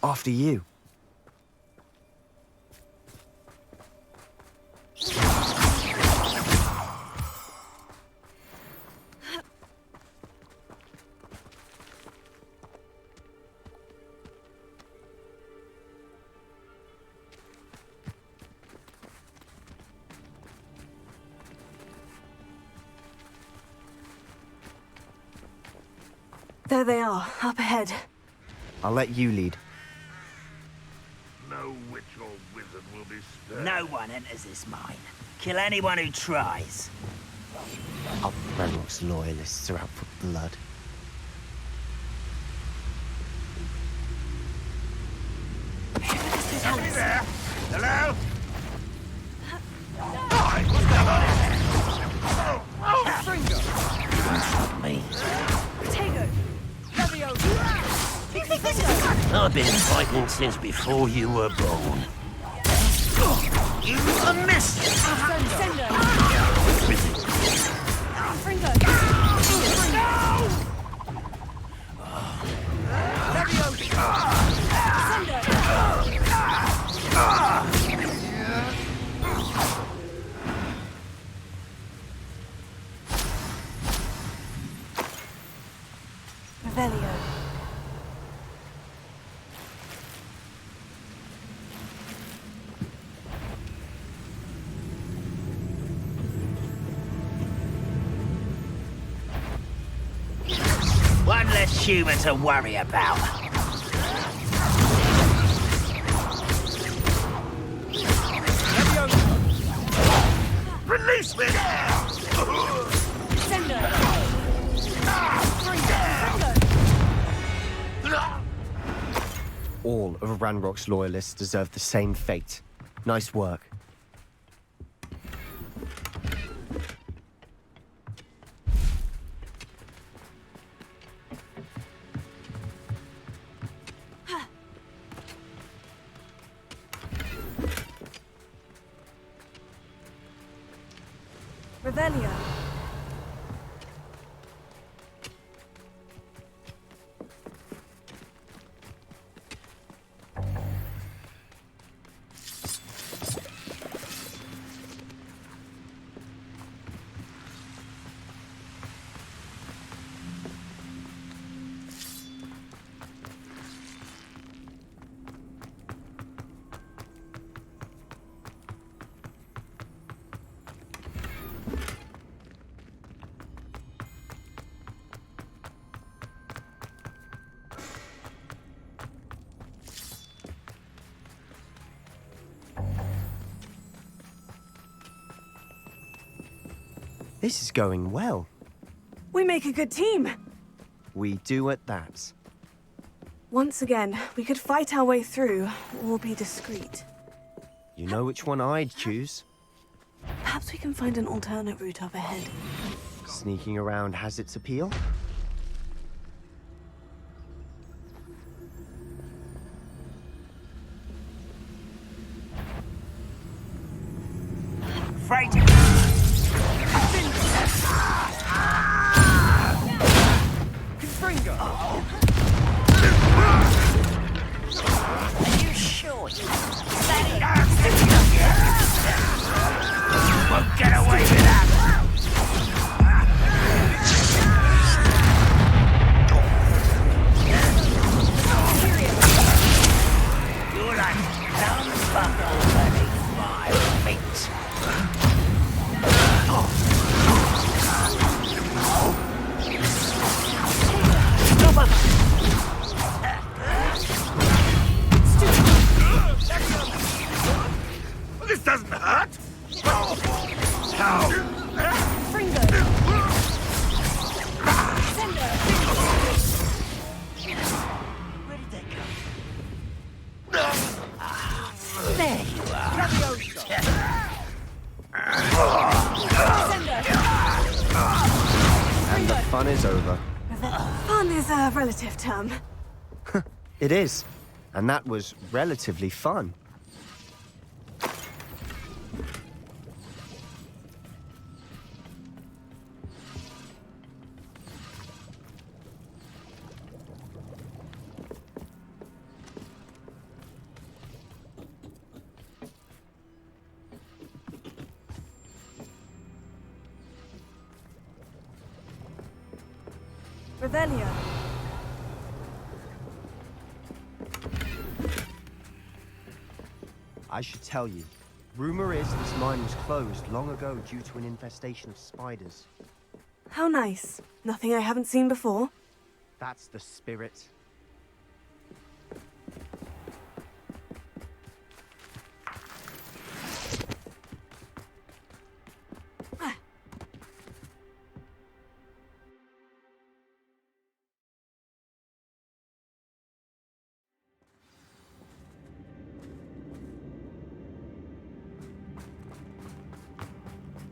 After you. There they are, up ahead. I'll let you lead. No witch or wizard will be spared. No one enters this mine. Kill anyone who tries. Oh, Ranrock's loyalists are out for blood. Somebody there? Hello? Me. I've been fighting since before you were born. You missed! Revelio. One less human to worry about. Release me! All of Ranrock's loyalists deserve the same fate. Nice work. Revelio. This is going well. We make a good team. We do at that. Once again, we could fight our way through, or be discreet. You know which one I'd choose. Perhaps we can find an alternate route up ahead. Sneaking around has its appeal. Fighting! Are you sure you won't get away with that? You're like dumb buckle beneath my feet. This doesn't hurt. How? Fringo! Sender! Where did they go? There you are. And the fun is over. Fun is a relative term. It is. And that was relatively fun. Revelio. I should tell you. Rumor is this mine was closed long ago due to an infestation of spiders. How nice. Nothing I haven't seen before. That's the spirit.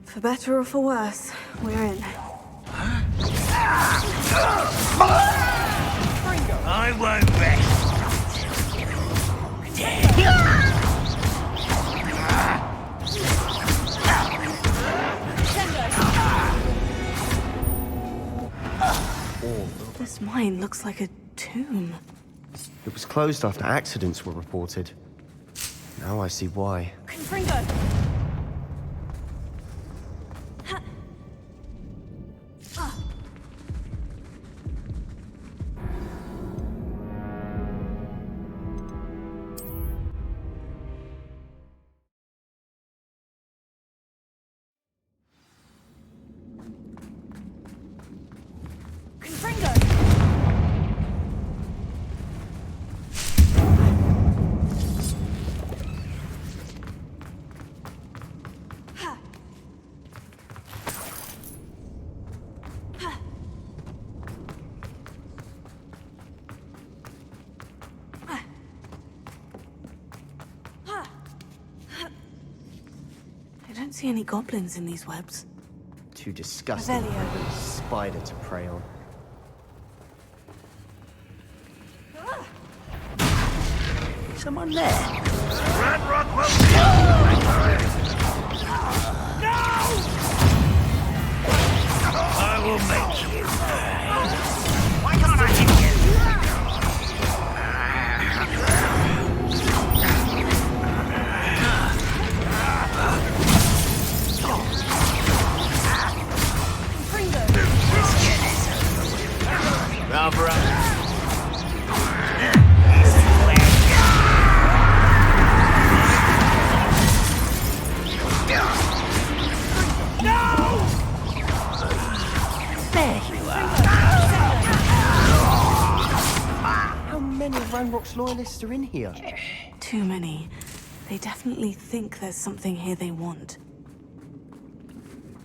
For better or for worse, we're in. I won't rest. This mine looks like a tomb. It was closed after accidents were reported. Now I see why. Fringo! I don't see any goblins in these webs. Too disgusting for Revelio. a spider to prey on. Someone there. I will make you pay. Why can't I hit you? Rubber up. How many Ranrock's loyalists are in here? Too many. They definitely think there's something here they want.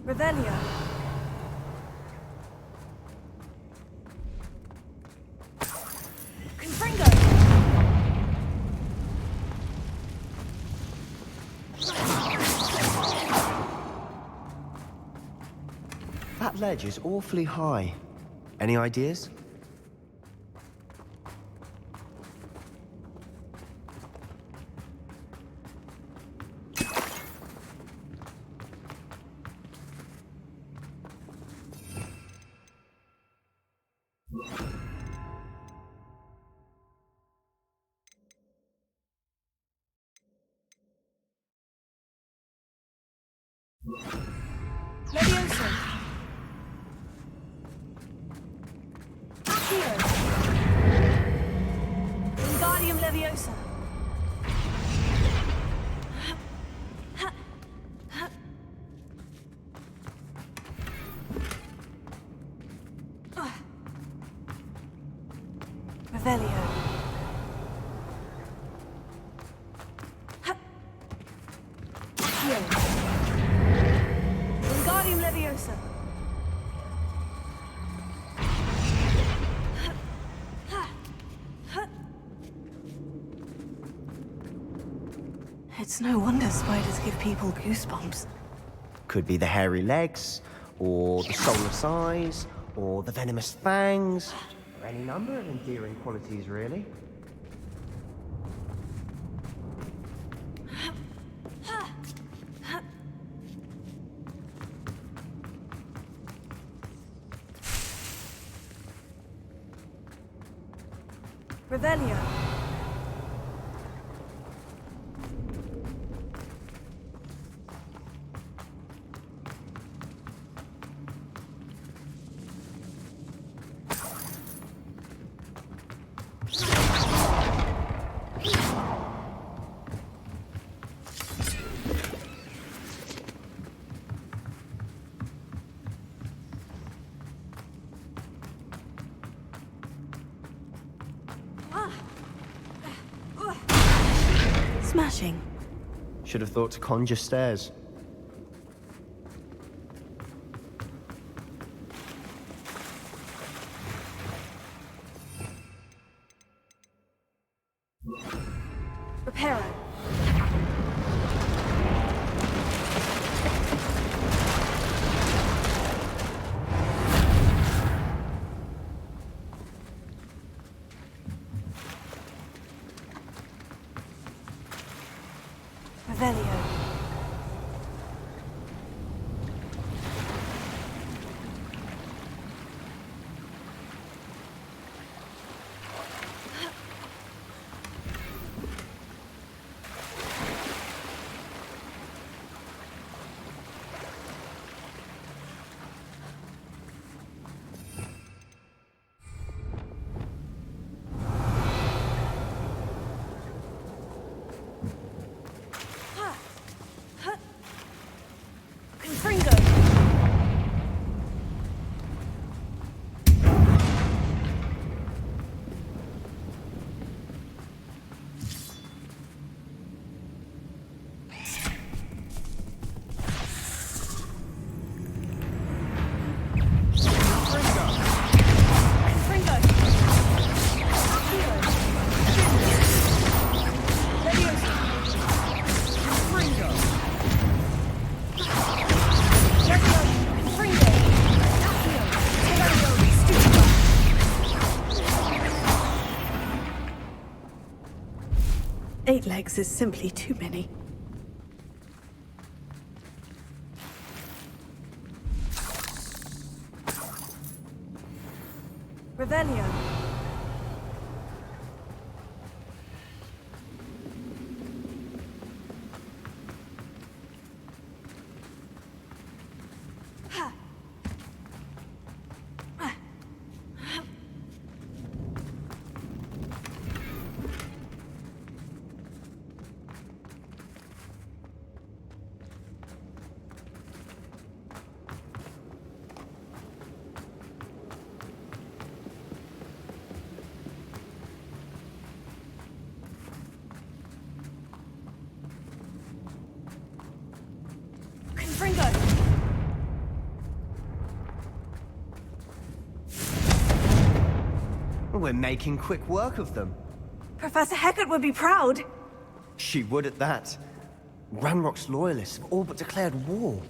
Revelio. Confringo! ledge is awfully high. Any ideas? Leviosa. Accio. Wingardium Leviosa. Revelio. Accio. Wingardium Leviosa. It's no wonder spiders give people goosebumps. Could be the hairy legs, or the soulless eyes, or the venomous fangs. Or any number of endearing qualities, really. Revelio. Smashing. Should have thought to conjure stairs. Reparo. Revelio. Confringo. Confringo. Accio. Leviosa. Confringo. Eight legs is simply too many. Revelio. Confringo. We're making quick work of them. Professor Hecat would be proud. She would at that. Ranrock's loyalists have all but declared war.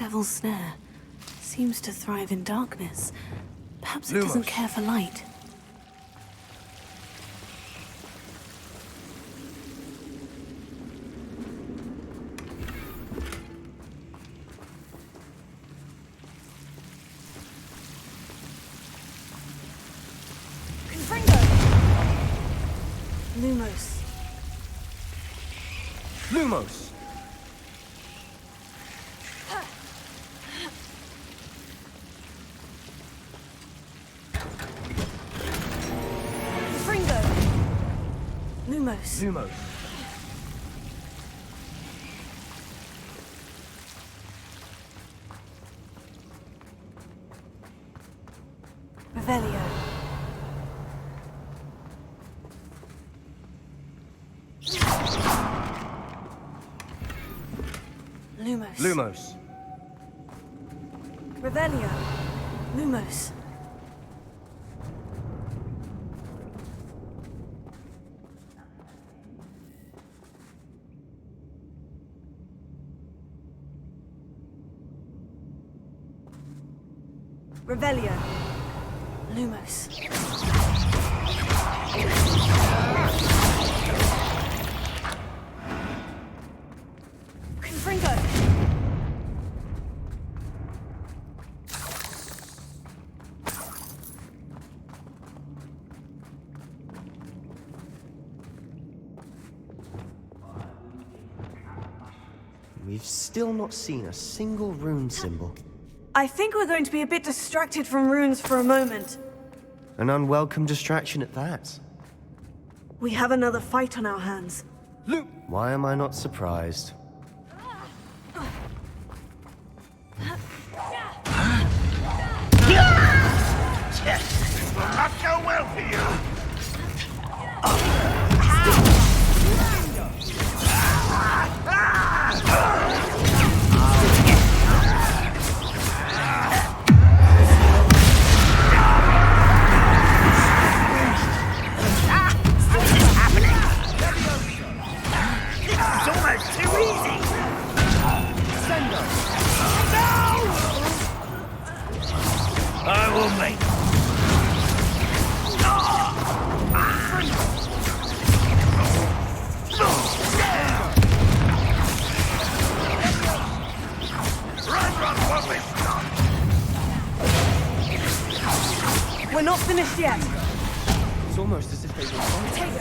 Devil's Snare seems to thrive in darkness. Perhaps it doesn't Lumos. care for light. Lumos. Lumos! Fringo. Lumos. Lumos. Revelio. Lumos. Lumos. Revelio. Lumos. Revelio. Lumos. Confringo. We've still not seen a single rune symbol. I think we're going to be a bit distracted from runes for a moment. An unwelcome distraction at that. We have another fight on our hands. Why am I not surprised? This will not go well for you. I will make. We're not finished yet. It's almost as if they were fighting.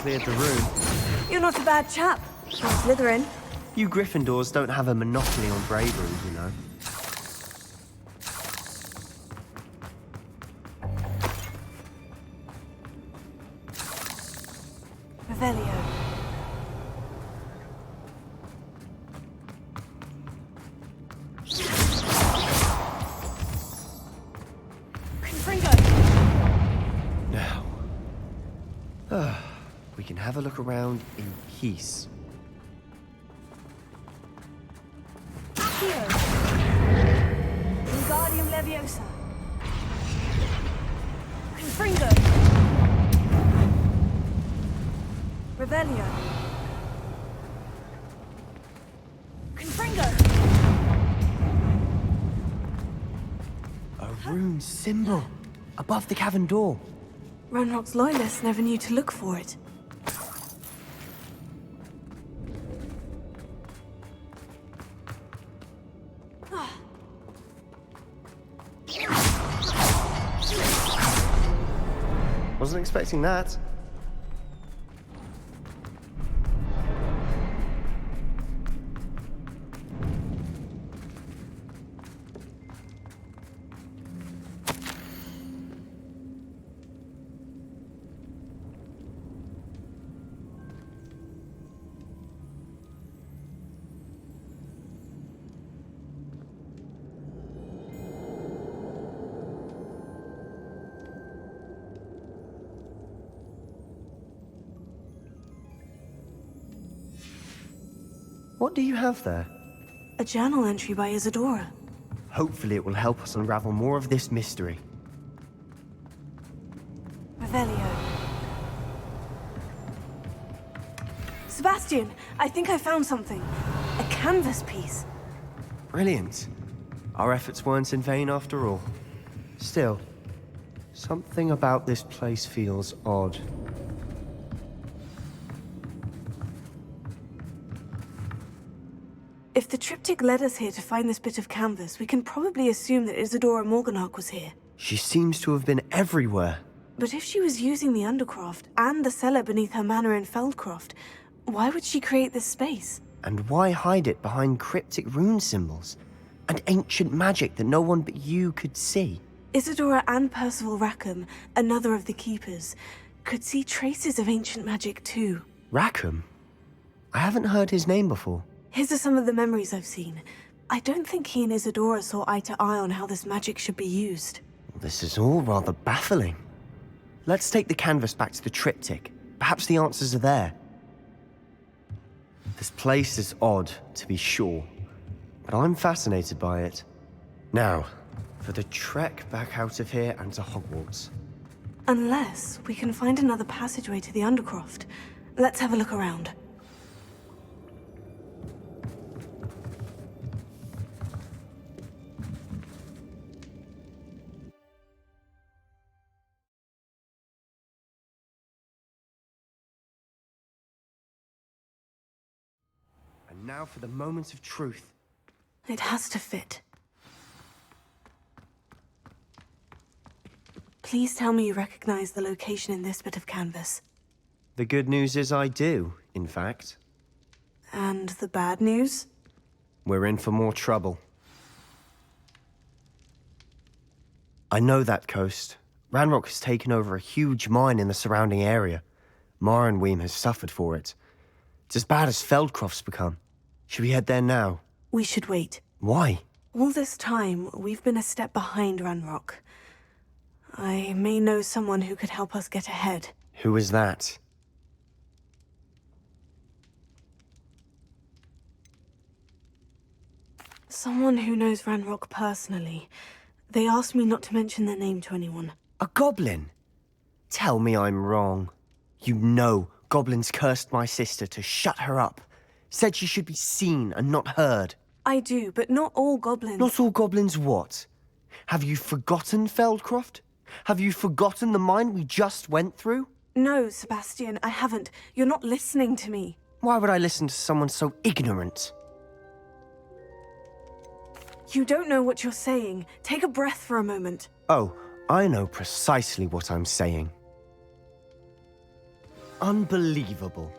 Cleared the room. You're not a bad chap. I'm Slytherin. You Gryffindors don't have a monopoly on bravery, you know. Revelio. Confringo. Now. We can have a look around in peace. Accio. Wingardium Leviosa. Confringo. Revelio. Confringo. A rune symbol above the cavern door. Ranrock's loyalists never knew to look for it. Wasn't expecting that. What do you have there? A journal entry by Isadora. Hopefully it will help us unravel more of this mystery. Revelio. Sebastian, I think I found something. A canvas piece. Brilliant. Our efforts weren't in vain after all. Still, something about this place feels odd. If the triptych led us here to find this bit of canvas, we can probably assume that Isadora Morganach was here. She seems to have been everywhere. But if she was using the Undercroft and the cellar beneath her manor in Feldcroft, why would she create this space? And why hide it behind cryptic rune symbols? And ancient magic that no one but you could see? Isadora and Percival Rackham, another of the Keepers, could see traces of ancient magic too. Rackham? I haven't heard his name before. His are some of the memories I've seen. I don't think he and Isadora saw eye to eye on how this magic should be used. This is all rather baffling. Let's take the canvas back to the triptych. Perhaps the answers are there. This place is odd, to be sure, but I'm fascinated by it. Now, for the trek back out of here and to Hogwarts. Unless we can find another passageway to the Undercroft. Let's have a look around. And now for the moment of truth. It has to fit. Please tell me you recognize the location in this bit of canvas. The good news is I do, in fact. And the bad news? We're in for more trouble. I know that coast. Ranrock has taken over a huge mine in the surrounding area. Marrenweem has suffered for it. It's as bad as Feldcroft's become. Should we head there now? We should wait. Why? All this time, we've been a step behind Ranrock. I may know someone who could help us get ahead. Who is that? Someone who knows Ranrock personally. They asked me not to mention their name to anyone. A goblin? Tell me I'm wrong. You know goblins cursed my sister to shut her up. Said she should be seen and not heard. I do, but not all goblins. Not all goblins what? Have you forgotten Feldcroft? Have you forgotten the mine we just went through? No, Sebastian, I haven't. You're not listening to me. Why would I listen to someone so ignorant? You don't know what you're saying. Take a breath for a moment. Oh, I know precisely what I'm saying. Unbelievable.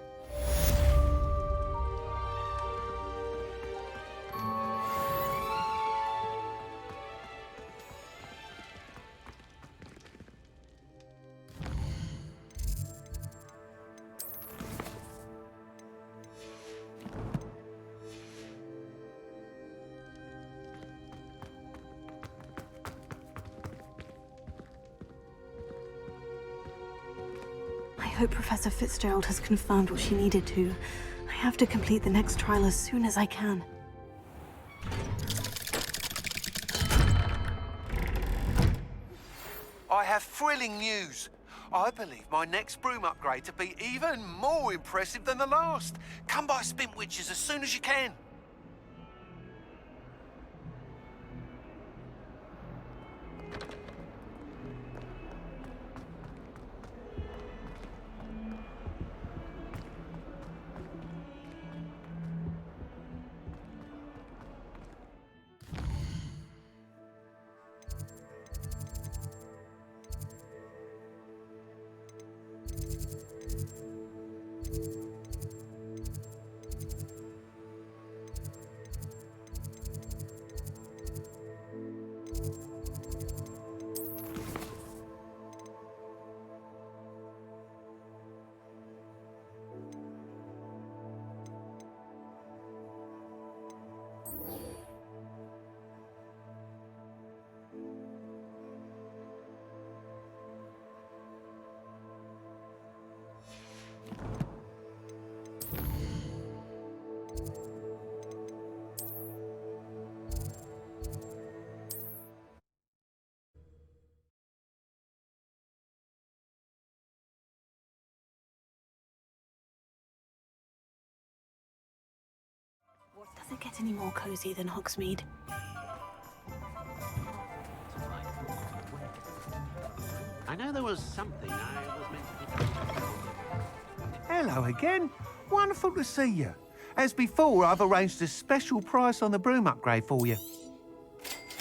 I hope Professor Fitzgerald has confirmed what she needed to. I have to complete the next trial as soon as I can. I have thrilling news. I believe my next broom upgrade to be even more impressive than the last. Come by Spintwitches as soon as you can. not get any more cozy than Hogsmeade. I know there was something I was meant to be... Hello again. Wonderful to see you. As before, I've arranged a special price on the broom upgrade for you.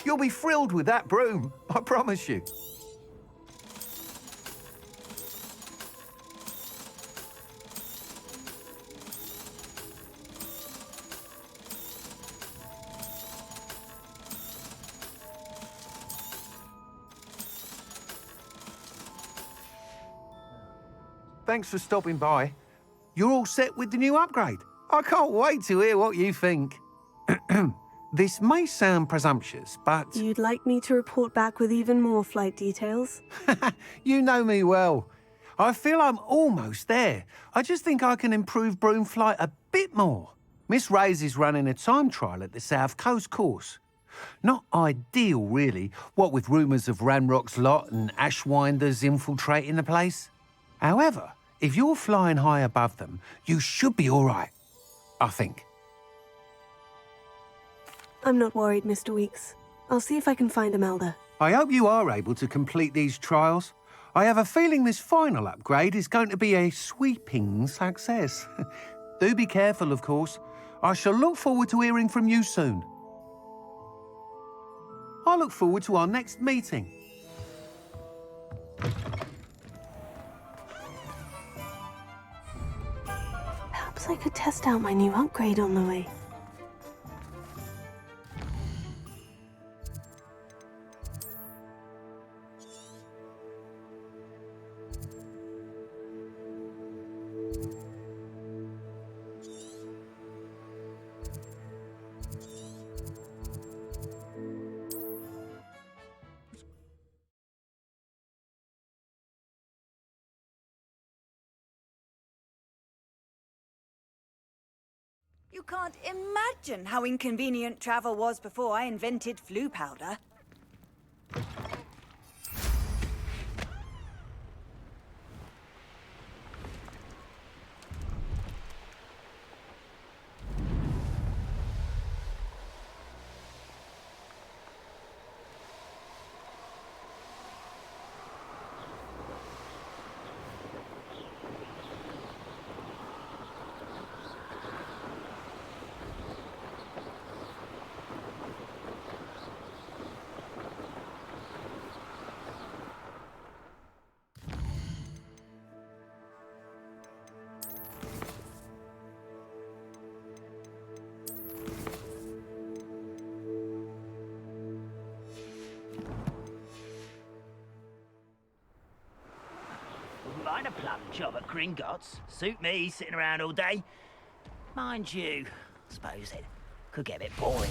You'll be thrilled with that broom, I promise you. Thanks for stopping by. You're all set with the new upgrade. I can't wait to hear what you think. This may sound presumptuous, but... You'd like me to report back with even more flight details? You know me well. I feel I'm almost there. I just think I can improve broom flight a bit more. Miss Ray's is running a time trial at the South Coast course. Not ideal, really, what with rumours of Ranrock's lot and Ashwinders infiltrating the place. However, if you're flying high above them, you should be all right, I think. I'm not worried, Mr. Weeks. I'll see if I can find Imelda. I hope you are able to complete these trials. I have a feeling this final upgrade is going to be a sweeping success. Do be careful, of course. I shall look forward to hearing from you soon. I look forward to our next meeting. Perhaps I could test out my new upgrade on the way. You can't imagine how inconvenient travel was before I invented flu powder. Mind a plum job at Gringotts. Suit me, sitting around all day. Mind you, I suppose it could get a bit boring.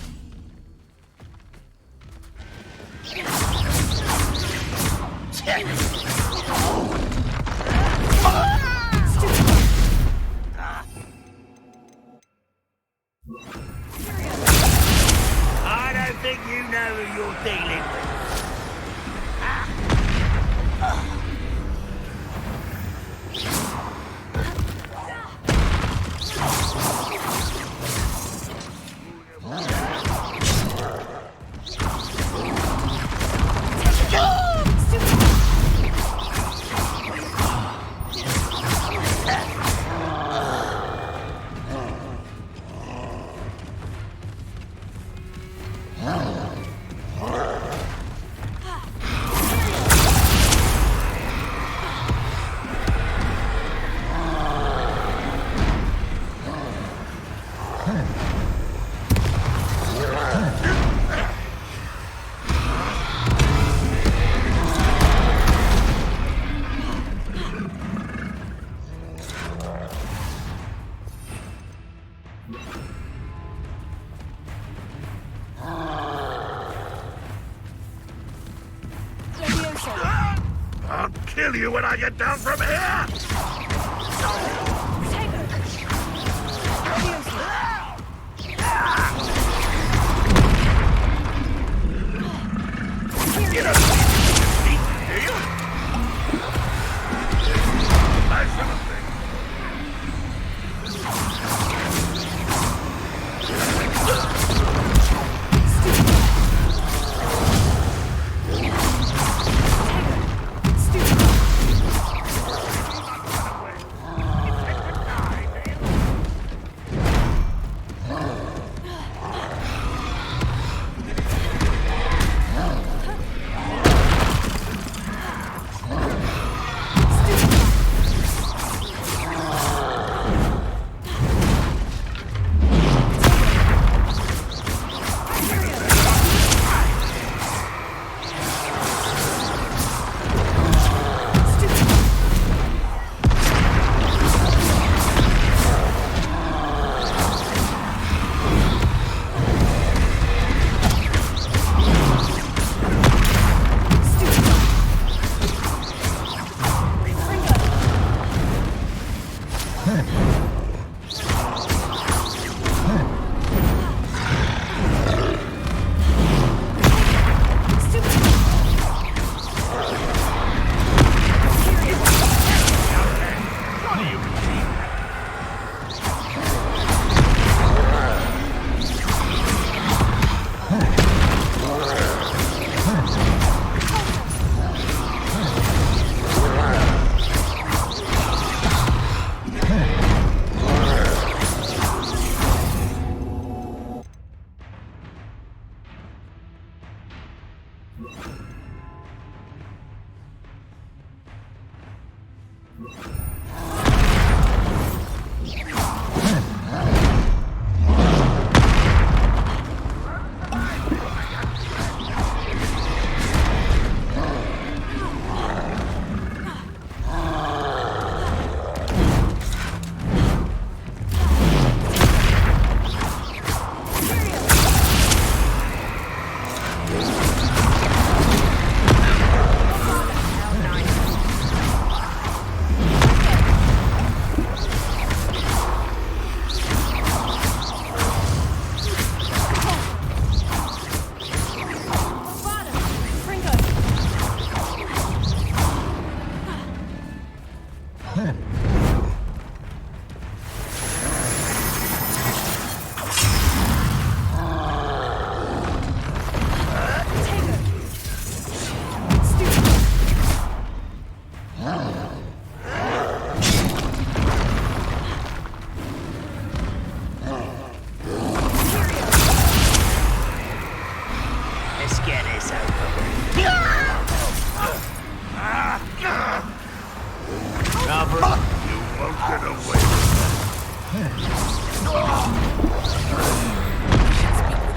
I don't think you know who you're dealing with. I'll kill you when I get down from here! Get up! Do you? Nice little thing.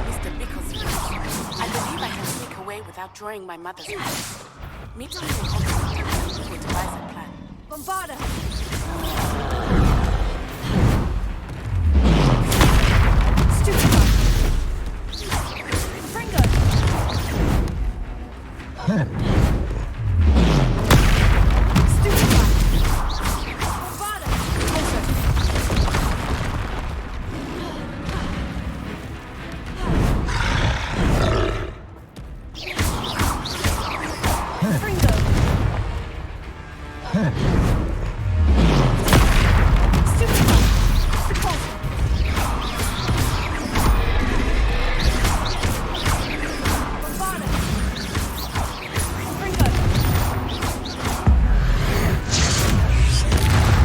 Mr. Bicklesfield. I believe I can sneak away without drawing my mother's house. Meet me in Oxford before devise a plan. Bombarda! Stupefy! Fringo! Stupefy! Bombarda! Closer! Fringo! Stupefy! Repulsor! Bombarda! Fringo!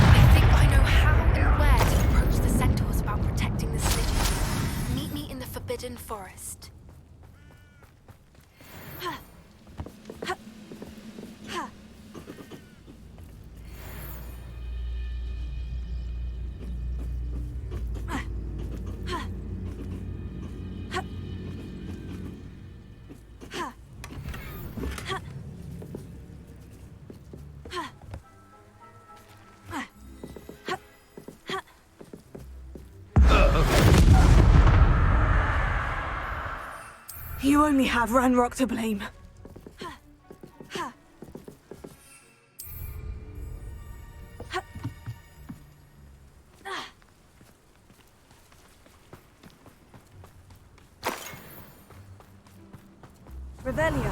I think I know how and where to approach the centaurs about protecting the city. Meet me in the Forbidden Forest. You only have Ranrock to blame. Revelio.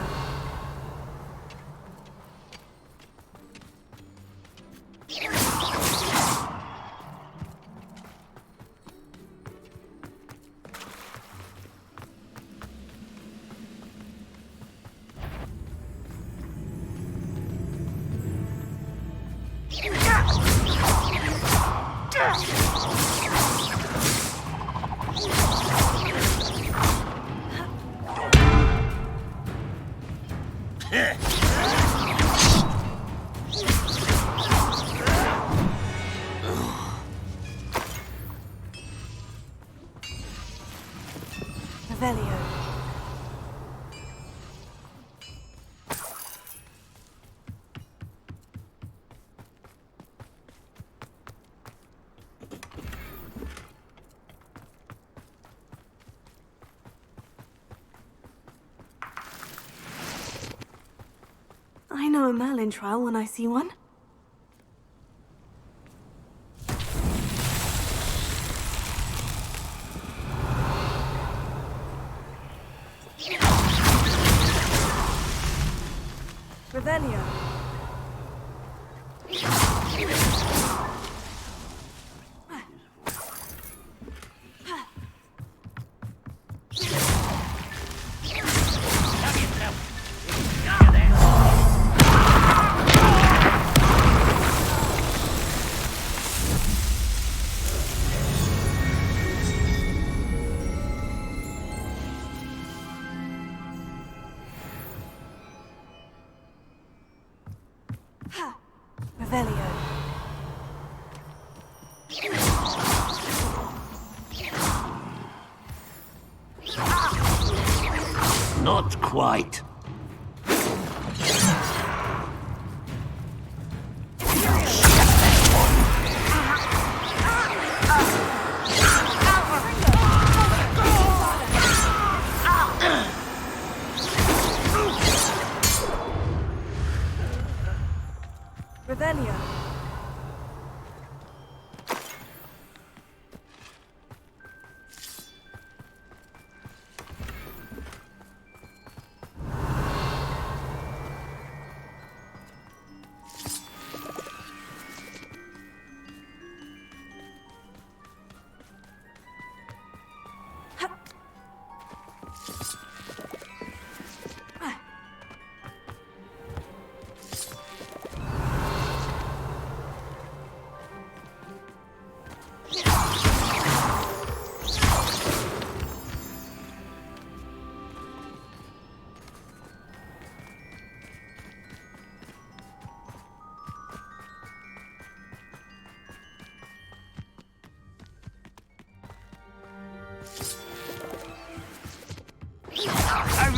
Revelio. I know a Merlin trial when I see one. Revelio. Revelio. Not quite. Revelio.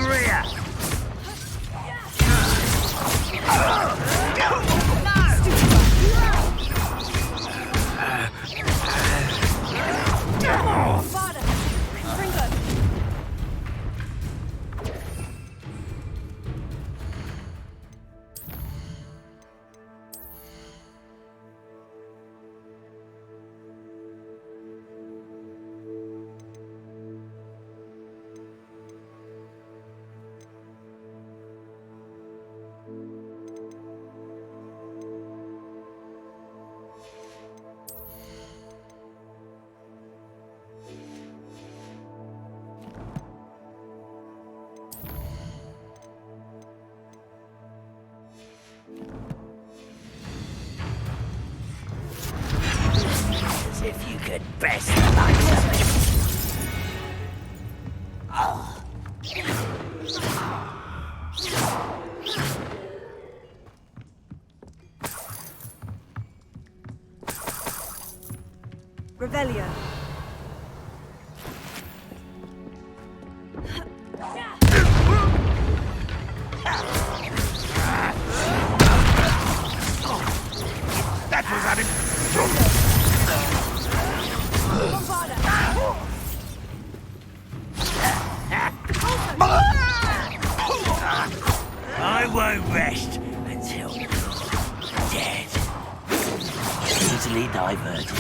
over here! As if you could best the likes of me. Revelio. That was at him. I won't rest until you're dead. Easily diverted.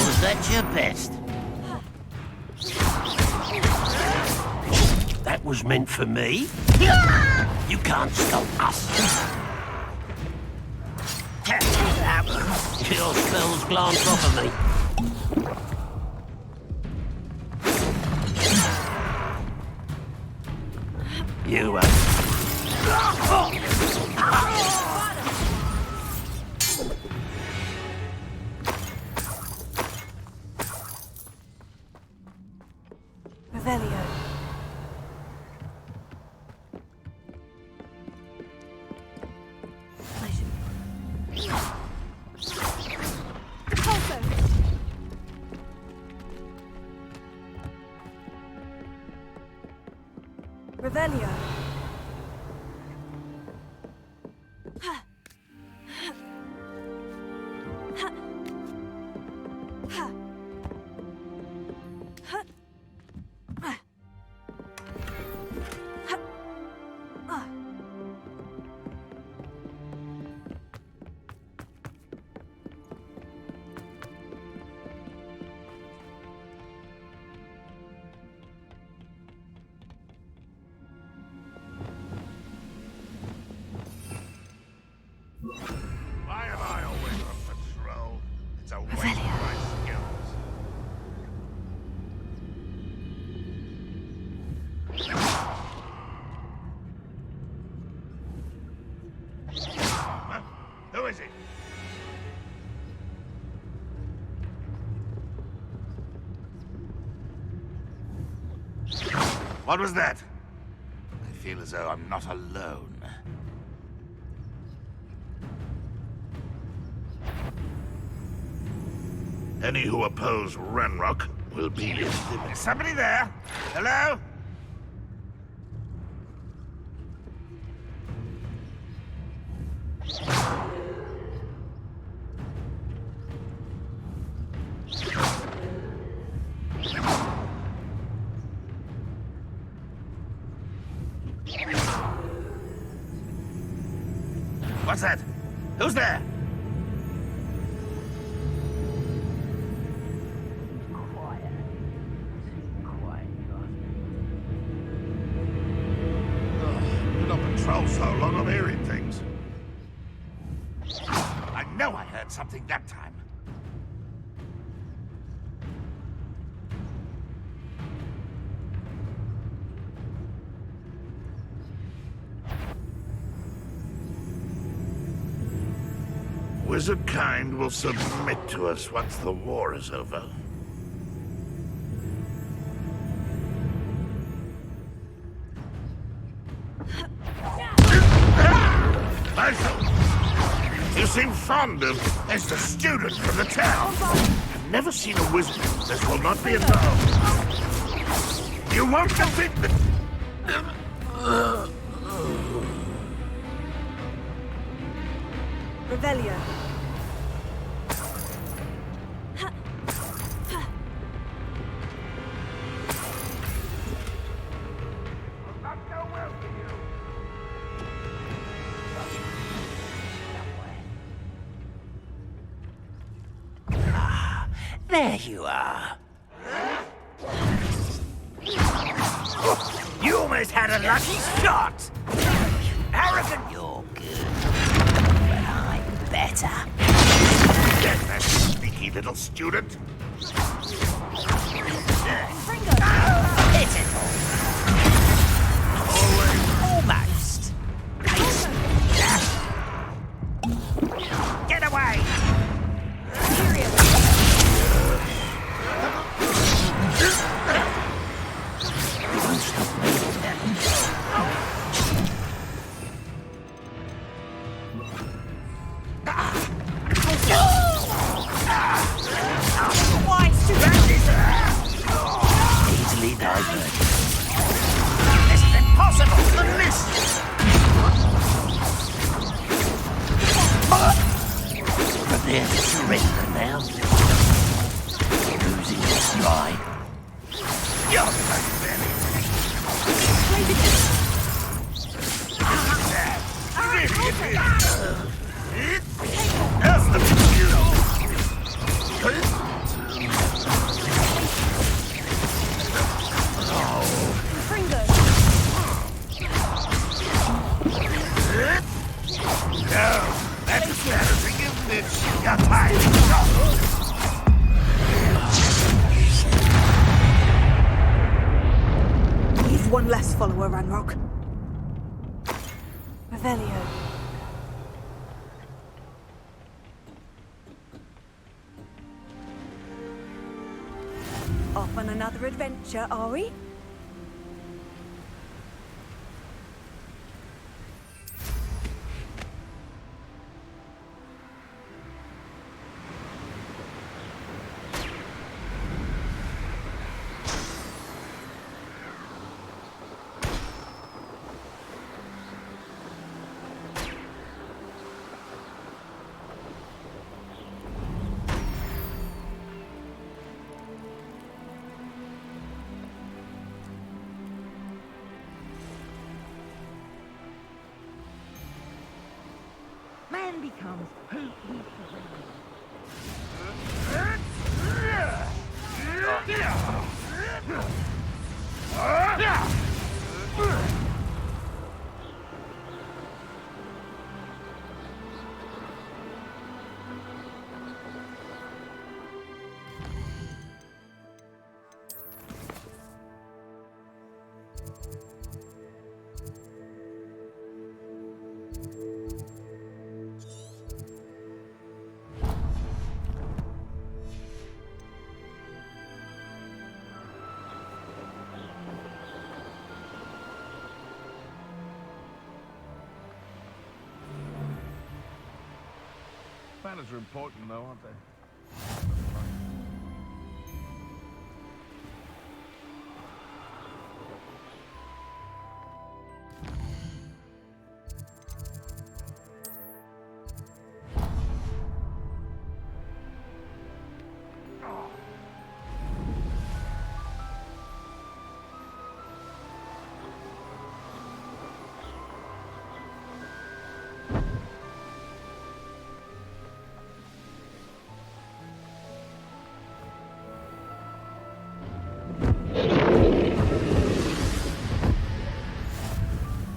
Was that your best? That was meant for me? You can't stop us. Your spells glance off of me. You Revelio. Revelio. Why am I always on patrol? It's a waste of my skills. Huh? Who is it? What was that? I feel as though I'm not alone. Any who oppose Ranrock will be listed. Is somebody there? Hello? What's that? Who's there? So long I'm hearing things. I know I heard something that time. Wizard kind will submit to us once the war is over. You seem fond of as the student from the town. I've never seen a wizard. This will not be involved. You won't defeat me! Revelio. There you are. You almost had a lucky shot! Arrogant, you're good. But I'm better. Get that sneaky little student! Hit it all. Almost. Get away! Easily diverted. This is impossible! The mist! Prepare to surrender now. Losing your stride. You're pathetic. That's the computer. No, that's better for you, bitch. You're tired. You've one less follower, Ranrock. Revelio. Off on another adventure, are we? Man becomes who he Manners are important, though, aren't they?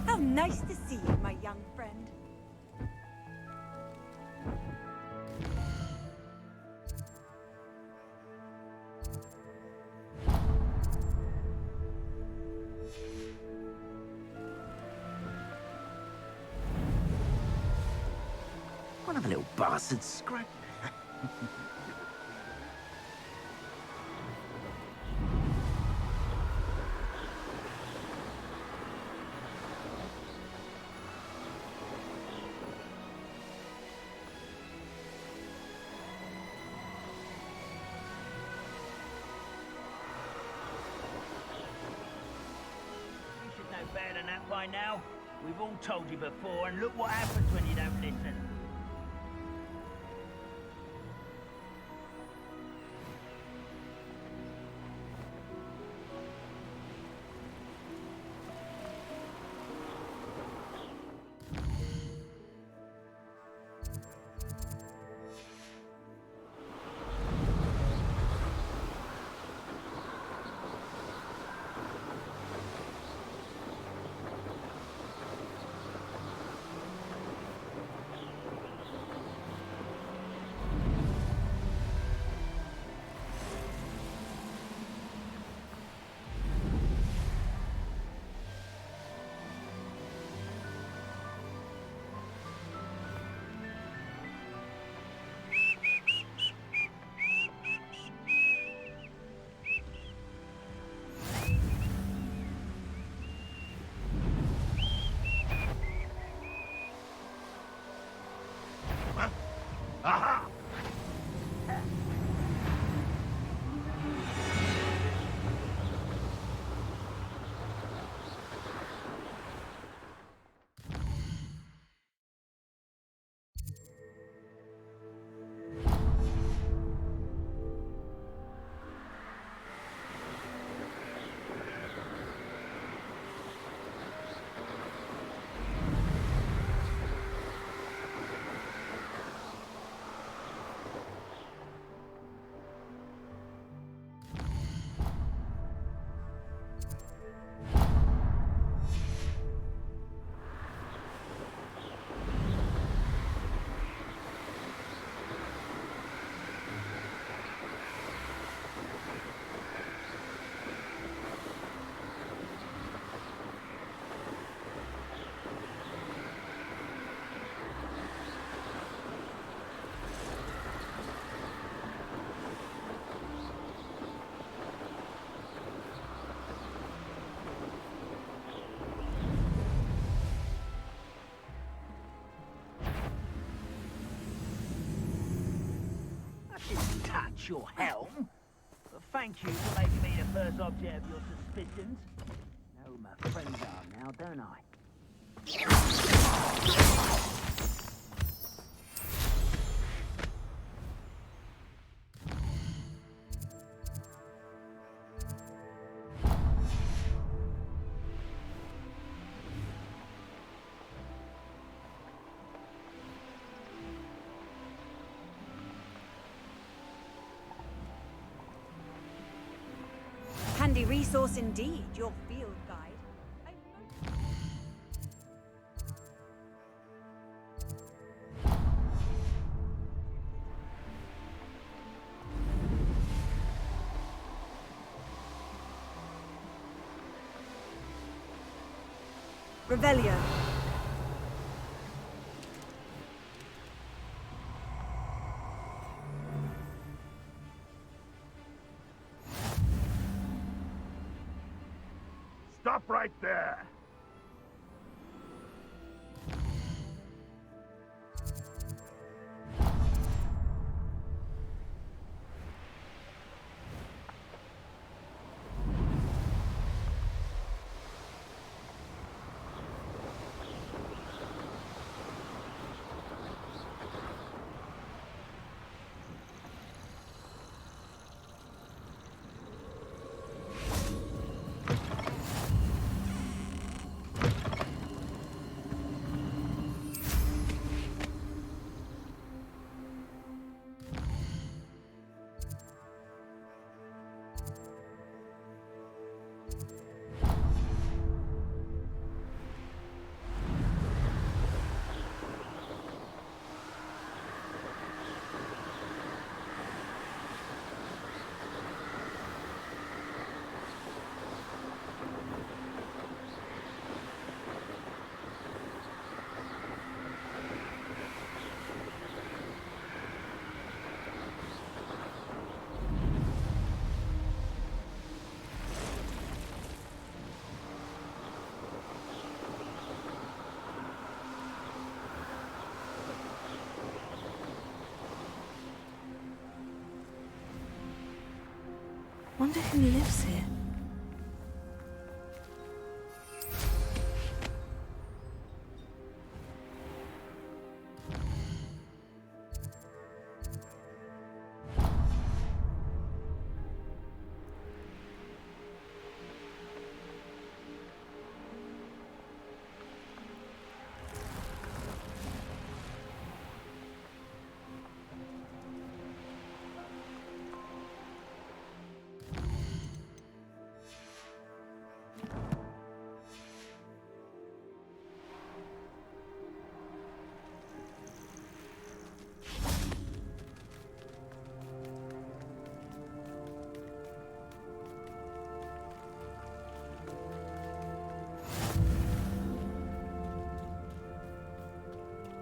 How nice to see you, my young friend. One of the little bastards scratched. better than that by now. We've all told you before, and look what happens when you don't listen. Aha! Touch your helm. But thank you for making me the first object of your suspicions. Know who my friends are now, don't I? Handy resource indeed, your field guide. Revelio. Stop right there! Wonder who lives here.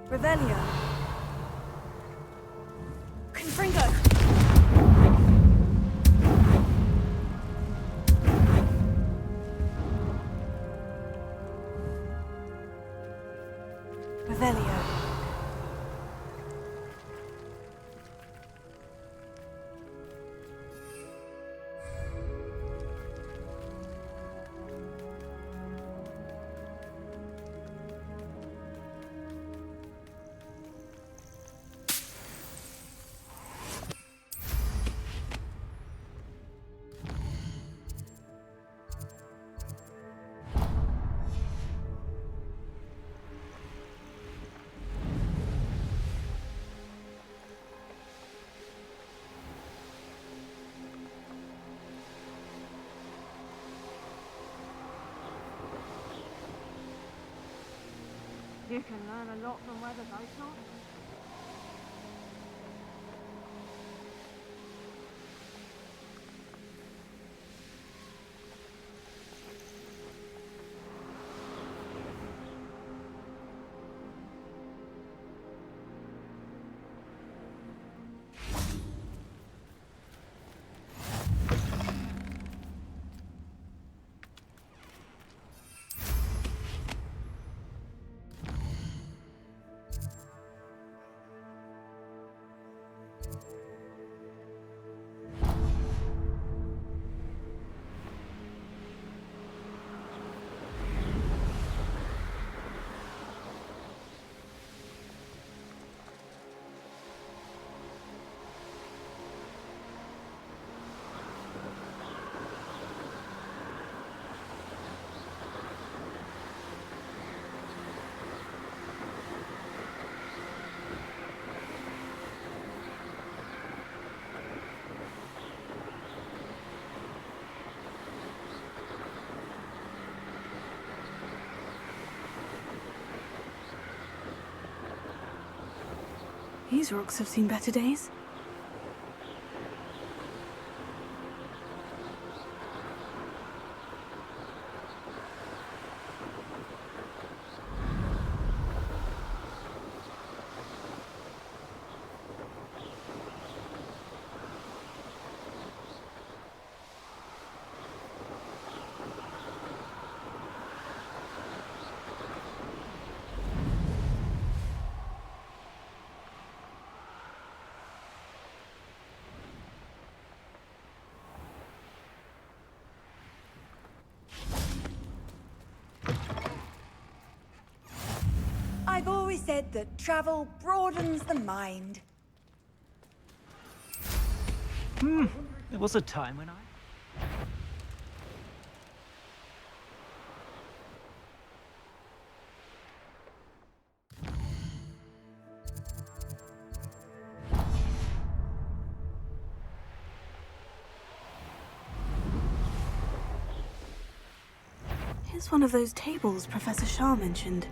Revelio. Confringo. Revelio. You can learn a lot from where the dice are. These rocks have seen better days. I've always said that travel broadens the mind. There was a time when I... Here's one of those tables Professor Shah mentioned.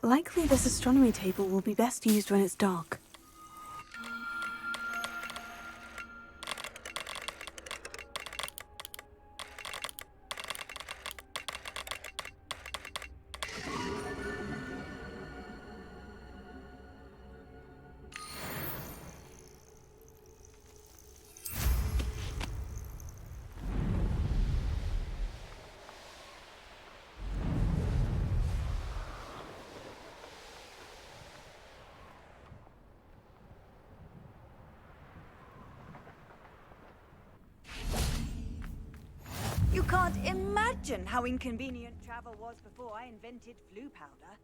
Likely this astronomy table will be best used when it's dark. You can't imagine how inconvenient travel was before I invented flu powder.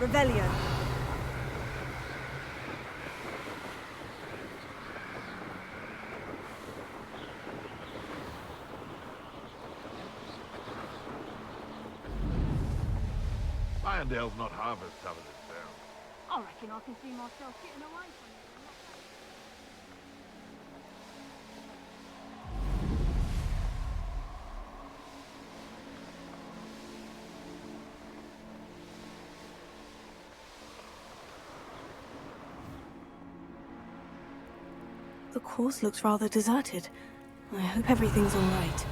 Revelio. Irondale's not half as tough as it sounds. I reckon I can see myself getting away from it. The course looks rather deserted. I hope everything's all right.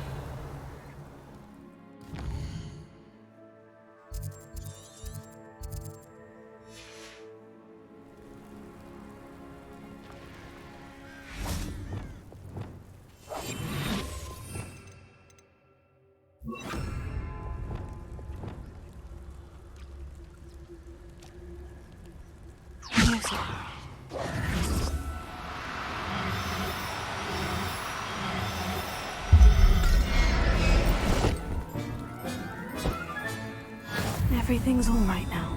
Everything's all right now.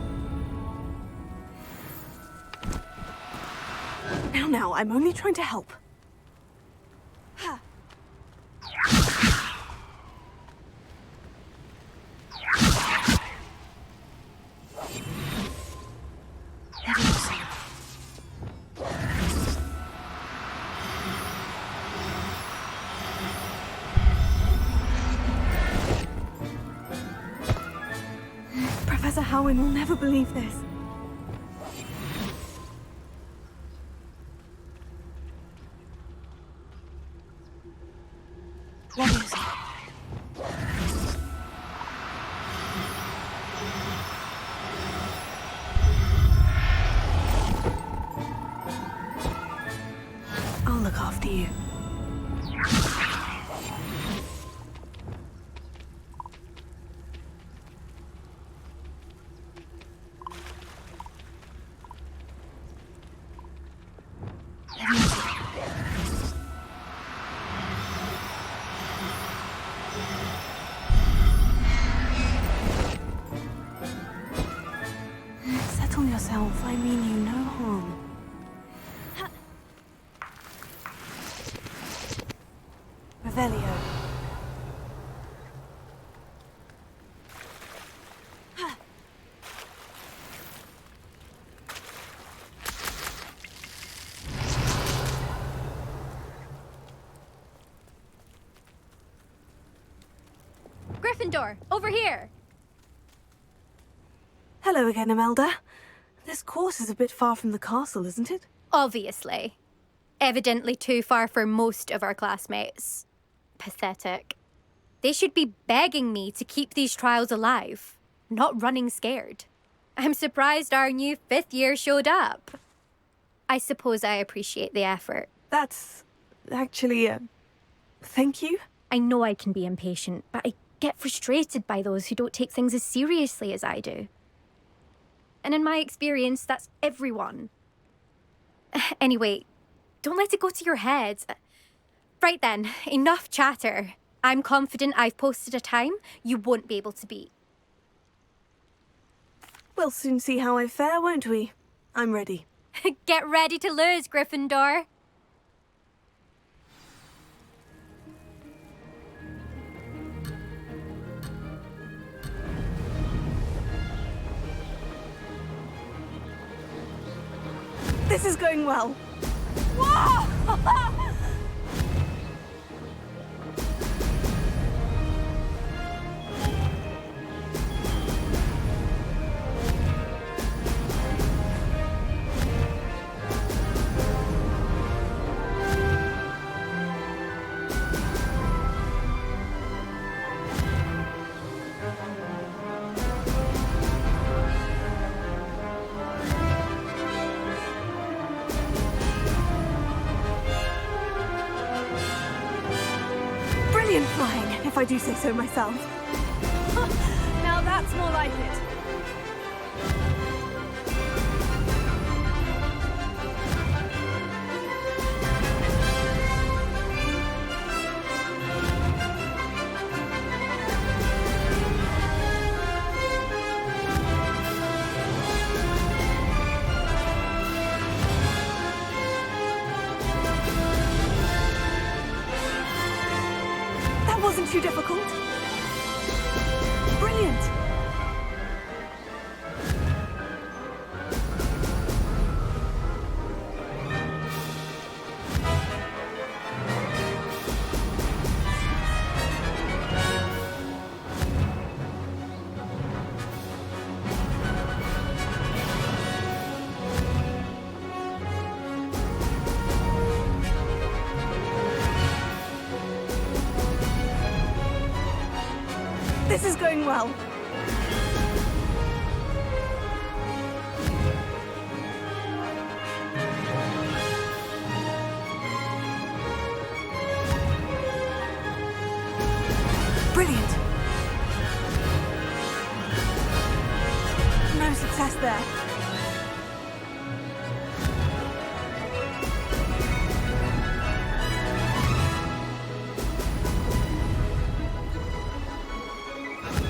Now, I'm only trying to help. Professor Howin will never believe this. I'll look after you. Settle yourself. I mean you no harm. Revelio. Gryffindor, over here! Hello again, Imelda. This course is a bit far from the castle, isn't it? Obviously. Evidently too far for most of our classmates. Pathetic. They should be begging me to keep these trials alive, not running scared. I'm surprised our new 5th year showed up. I suppose I appreciate the effort. That's actually, thank you. I know I can be impatient, but I get frustrated by those who don't take things as seriously as I do. And in my experience, that's everyone. Anyway, don't let it go to your head. Right then, enough chatter. I'm confident I've posted a time you won't be able to beat. We'll soon see how I fare, won't we? I'm ready. Get ready to lose, Gryffindor. This is going well. Whoa! Brilliant flying, if I do say so myself. Now that's more like it. That wasn't too difficult. Brilliant. This is going well. Brilliant. No success there.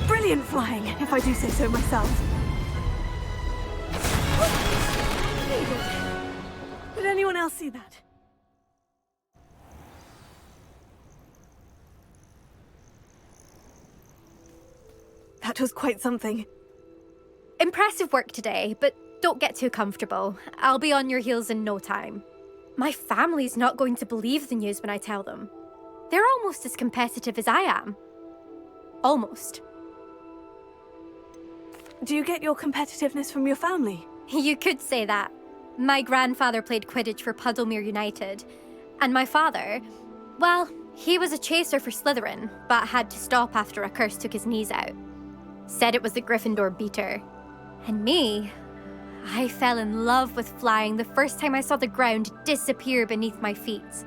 Brilliant flying, if I do say so myself. Did anyone else see that? That was quite something. Impressive work today, but don't get too comfortable. I'll be on your heels in no time. My family's not going to believe the news when I tell them. They're almost as competitive as I am. Almost. Do you get your competitiveness from your family? You could say that. My grandfather played Quidditch for Puddlemere United. And my father, well, he was a chaser for Slytherin, but had to stop after a curse took his knees out. Said it was the Gryffindor beater. And me, I fell in love with flying the first time I saw the ground disappear beneath my feet.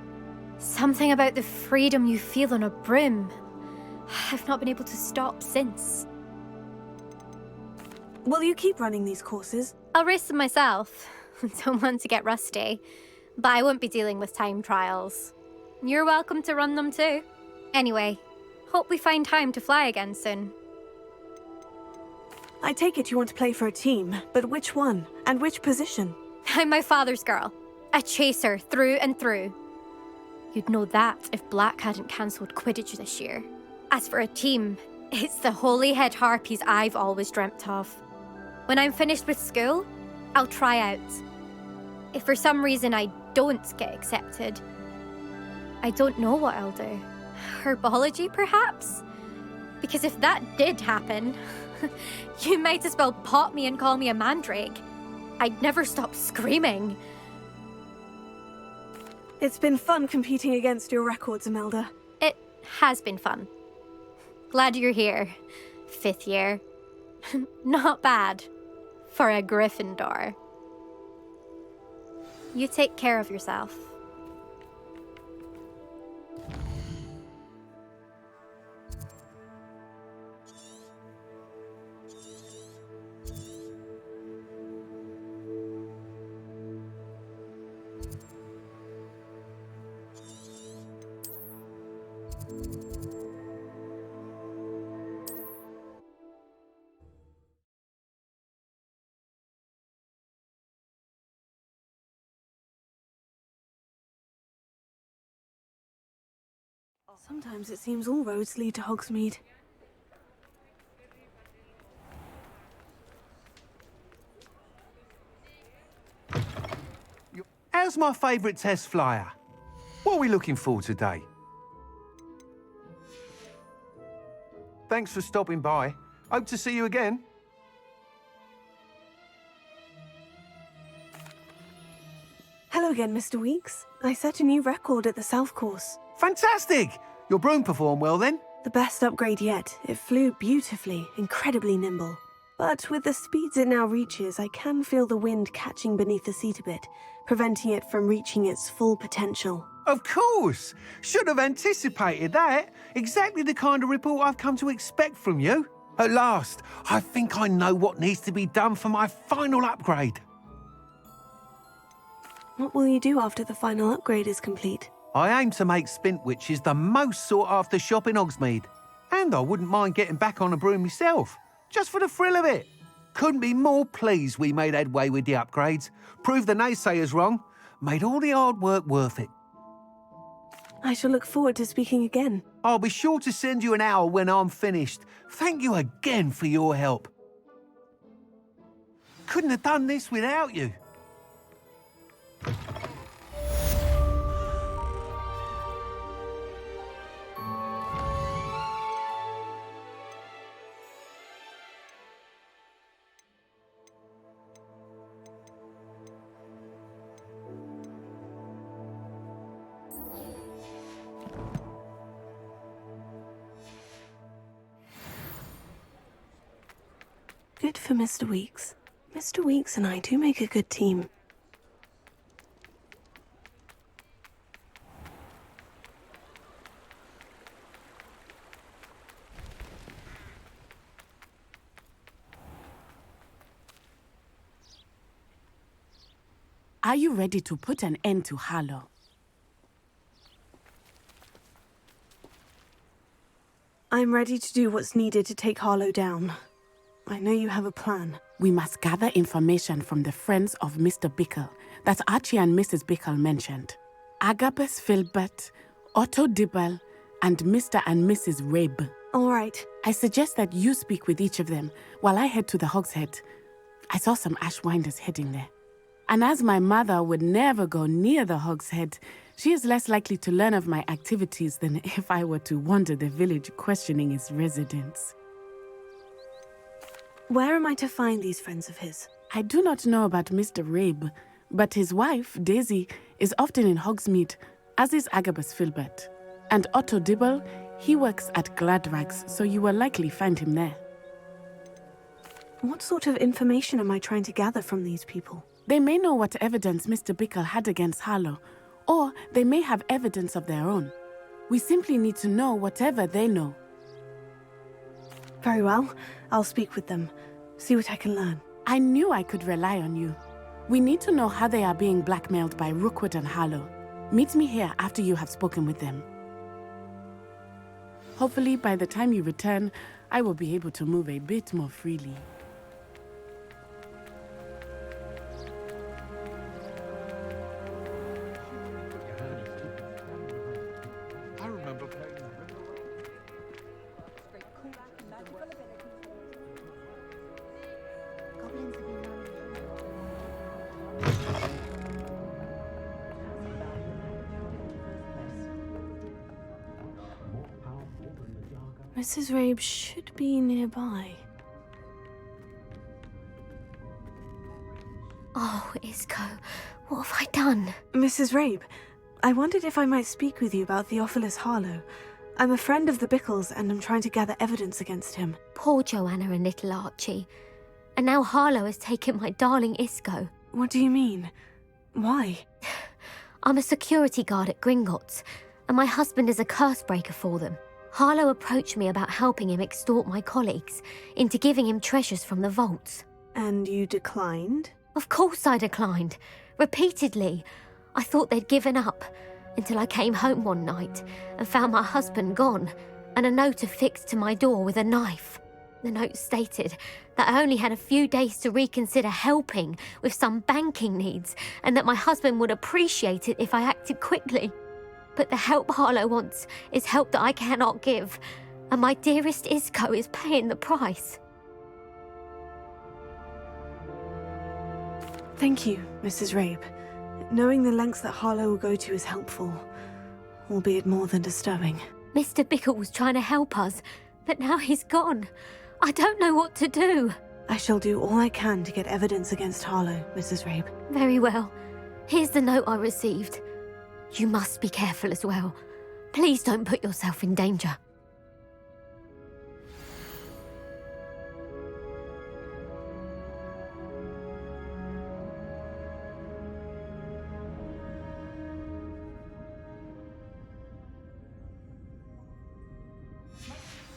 Something about the freedom you feel on a broom. I've not been able to stop since. Will you keep running these courses? I'll race them myself. Don't want to get rusty. But I won't be dealing with time trials. You're welcome to run them too. Anyway, hope we find time to fly again soon. I take it you want to play for a team, but which one? And which position? I'm my father's girl. A chaser through and through. You'd know that if Black hadn't cancelled Quidditch this year. As for a team, it's the Holyhead Harpies I've always dreamt of. When I'm finished with school, I'll try out. If for some reason I don't get accepted, I don't know what I'll do. Herbology, perhaps? Because if that did happen, you might as well pop me and call me a mandrake. I'd never stop screaming. It's been fun competing against your records, Imelda. It has been fun. Glad you're here. 5th year. Not bad. For a Gryffindor. You take care of yourself. Sometimes it seems all roads lead to Hogsmeade. How's my favourite test flyer? What are we looking for today? Thanks for stopping by. Hope to see you again. Hello again, Mr. Weeks. I set a new record at the South Course. Fantastic! Your broom performed well then? The best upgrade yet. It flew beautifully, incredibly nimble. But with the speeds it now reaches, I can feel the wind catching beneath the seat a bit, preventing it from reaching its full potential. Of course! Should have anticipated that. Exactly the kind of report I've come to expect from you. At last, I think I know what needs to be done for my final upgrade. What will you do after the final upgrade is complete? I aim to make Spintwitches the most sought-after shop in Hogsmeade. And I wouldn't mind getting back on a broom myself, just for the thrill of it. Couldn't be more pleased we made headway with the upgrades, proved the naysayers wrong, made all the hard work worth it. I shall look forward to speaking again. I'll be sure to send you an hour when I'm finished. Thank you again for your help. Couldn't have done this without you. Good for Mr. Weeks. Mr. Weeks and I do make a good team. Are you ready to put an end to Harlow? I'm ready to do what's needed to take Harlow down. I know you have a plan. We must gather information from the friends of Mr. Bickle that Archie and Mrs. Bickle mentioned. Agabus Filbert, Otto Dibble, and Mr. and Mrs. Rabe. All right. I suggest that you speak with each of them while I head to the Hogshead. I saw some Ashwinders heading there. And as my mother would never go near the Hogshead, she is less likely to learn of my activities than if I were to wander the village questioning its residents. Where am I to find these friends of his? I do not know about Mr. Rabe, but his wife, Daisy, is often in Hogsmeade, as is Agabus Filbert. And Otto Dibble, he works at Gladrags, so you will likely find him there. What sort of information am I trying to gather from these people? They may know what evidence Mr. Bickle had against Harlow, or they may have evidence of their own. We simply need to know whatever they know. Very well. I'll speak with them. See what I can learn. I knew I could rely on you. We need to know how they are being blackmailed by Rookwood and Harlow. Meet me here after you have spoken with them. Hopefully, by the time you return, I will be able to move a bit more freely. I remember playing. Mrs. Rabe should be nearby. Oh, Isco, what have I done? Mrs. Rabe, I wondered if I might speak with you about Theophilus Harlow. I'm a friend of the Bickles and I'm trying to gather evidence against him. Poor Joanna and little Archie. And now Harlow has taken my darling Isco. What do you mean? Why? I'm a security guard at Gringotts, and my husband is a curse breaker for them. Harlow approached me about helping him extort my colleagues into giving him treasures from the vaults. And you declined? Of course I declined. Repeatedly. I thought they'd given up, until I came home one night and found my husband gone, and a note affixed to my door with a knife. The note stated that I only had a few days to reconsider helping with some banking needs, and that my husband would appreciate it if I acted quickly. But the help Harlow wants is help that I cannot give. And my dearest Isco is paying the price. Thank you, Mrs. Rabe. Knowing the lengths that Harlow will go to is helpful, albeit more than disturbing. Mr. Bickle was trying to help us, but now he's gone. I don't know what to do. I shall do all I can to get evidence against Harlow, Mrs. Rabe. Very well. Here's the note I received. You must be careful as well. Please don't put yourself in danger.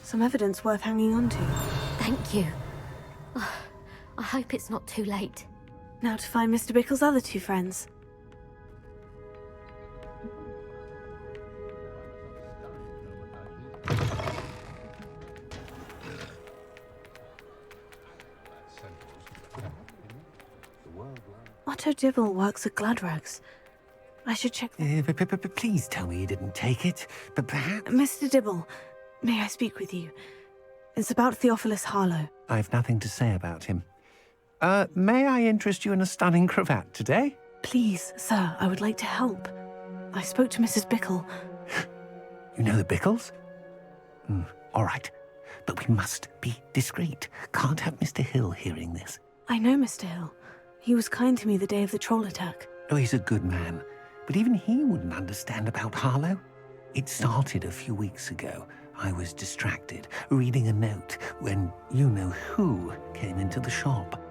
Some evidence worth hanging on to. Thank you. I hope it's not too late. Now to find Mr. Bickle's other two friends. Otto Dibble works at Gladrags. I should check that. Please tell me you didn't take it, but perhaps... Mr. Dibble, may I speak with you? It's about Theophilus Harlow. I've nothing to say about him. May I interest you in a stunning cravat today? Please, sir, I would like to help. I spoke to Mrs. Bickle. You know the Bickles? All right, but we must be discreet. Can't have Mr. Hill hearing this. I know Mr. Hill. He was kind to me the day of the troll attack. Oh, he's a good man, but even he wouldn't understand about Harlow. It started a few weeks ago. I was distracted, reading a note, when you-know-who came into the shop.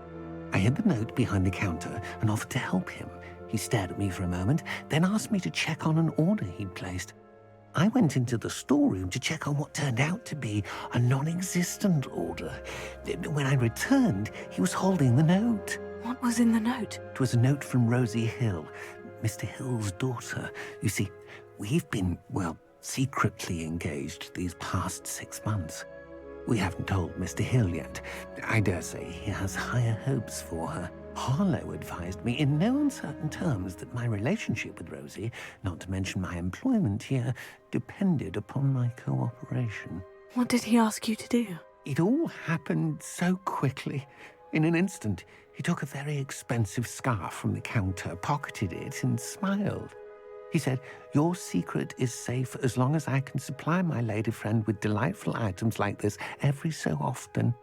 I hid the note behind the counter and offered to help him. He stared at me for a moment, then asked me to check on an order he'd placed. I went into the storeroom to check on what turned out to be a non-existent order. When I returned, he was holding the note. What was in the note? It was a note from Rosie Hill, Mr. Hill's daughter. You see, we've been, well, secretly engaged these past 6 months. We haven't told Mr. Hill yet. I dare say he has higher hopes for her. Harlow advised me in no uncertain terms that my relationship with Rosie, not to mention my employment here, depended upon my cooperation. What did he ask you to do? It all happened so quickly. In an instant, he took a very expensive scarf from the counter, pocketed it, and smiled. He said, "Your secret is safe as long as I can supply my lady friend with delightful items like this every so often."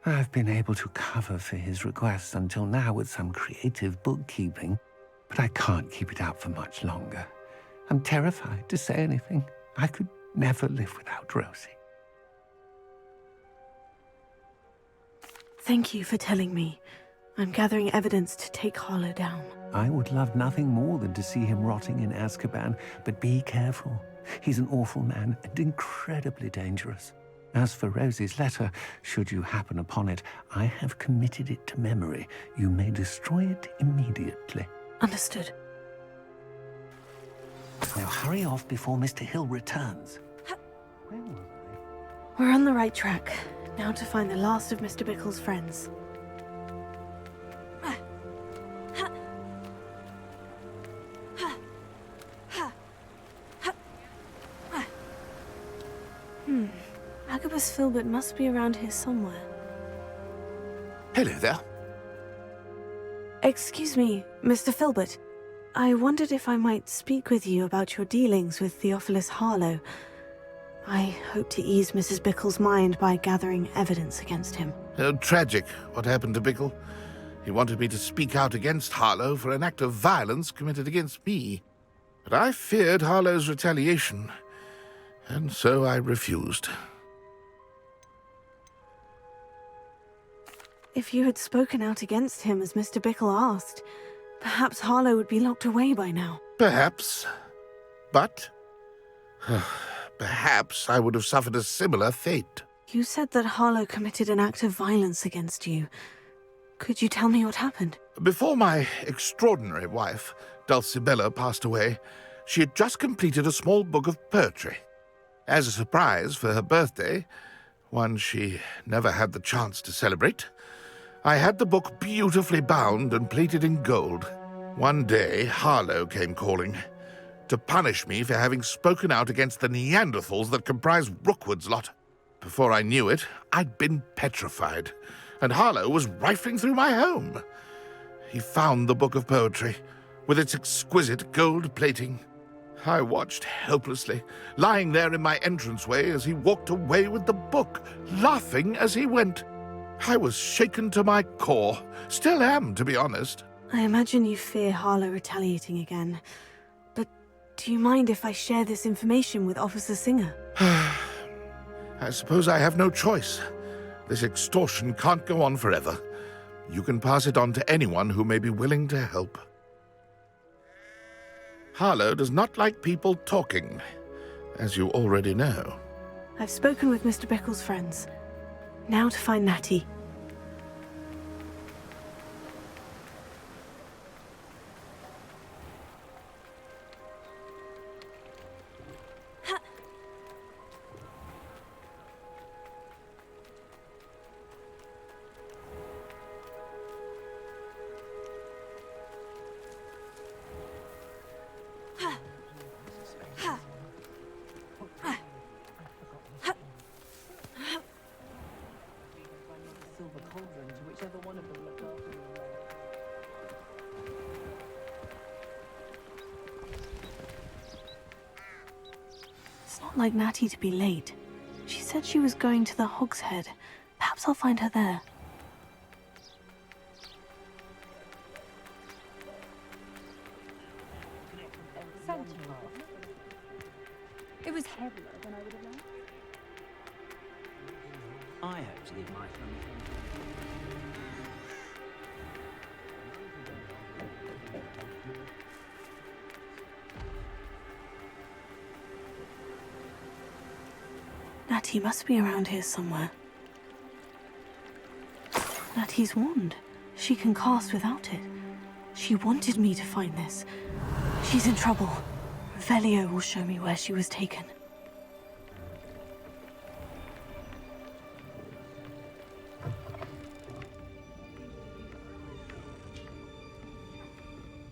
I've been able to cover for his requests until now with some creative bookkeeping, but I can't keep it up for much longer. I'm terrified to say anything. I could never live without Rosie. Thank you for telling me. I'm gathering evidence to take Harlow down. I would love nothing more than to see him rotting in Azkaban, but be careful. He's an awful man and incredibly dangerous. As for Rosie's letter, should you happen upon it, I have committed it to memory. You may destroy it immediately. Understood. Now hurry off before Mr. Hill returns. Where was I? We're on the right track. Now to find the last of Mr. Bickle's friends. Agabus Filbert must be around here somewhere. Hello there. Excuse me, Mr. Filbert. I wondered if I might speak with you about your dealings with Theophilus Harlow. I hope to ease Mrs. Bickle's mind by gathering evidence against him. Oh, tragic, what happened to Bickle. He wanted me to speak out against Harlow for an act of violence committed against me. But I feared Harlow's retaliation, and so I refused. If you had spoken out against him as Mr. Bickle asked, perhaps Harlow would be locked away by now. Perhaps. But perhaps I would have suffered a similar fate. You said that Harlow committed an act of violence against you. Could you tell me what happened? Before my extraordinary wife, Dulcibella, passed away, she had just completed a small book of poetry. As a surprise for her birthday, one she never had the chance to celebrate, I had the book beautifully bound and plated in gold. One day, Harlow came calling. to punish me for having spoken out against the Neanderthals that comprise Rookwood's lot. Before I knew it, I'd been petrified, and Harlow was rifling through my home. He found the book of poetry, with its exquisite gold plating. I watched helplessly, lying there in my entranceway as he walked away with the book, laughing as he went. I was shaken to my core. Still am, to be honest. I imagine you fear Harlow retaliating again. But do you mind if I share this information with Officer Singer? I suppose I have no choice. This extortion can't go on forever. You can pass it on to anyone who may be willing to help. Harlow does not like people talking, as you already know. I've spoken with Mr. Bickle's friends. Now to find Natty. It's not like Natty to be late. She said she was going to the Hog's Head. Perhaps I'll find her there. It was heavier than I would have liked. I hope to give my family. Natty must be around here somewhere. Natty's wand. She can cast without it. She wanted me to find this. She's in trouble. Velio will show me where she was taken.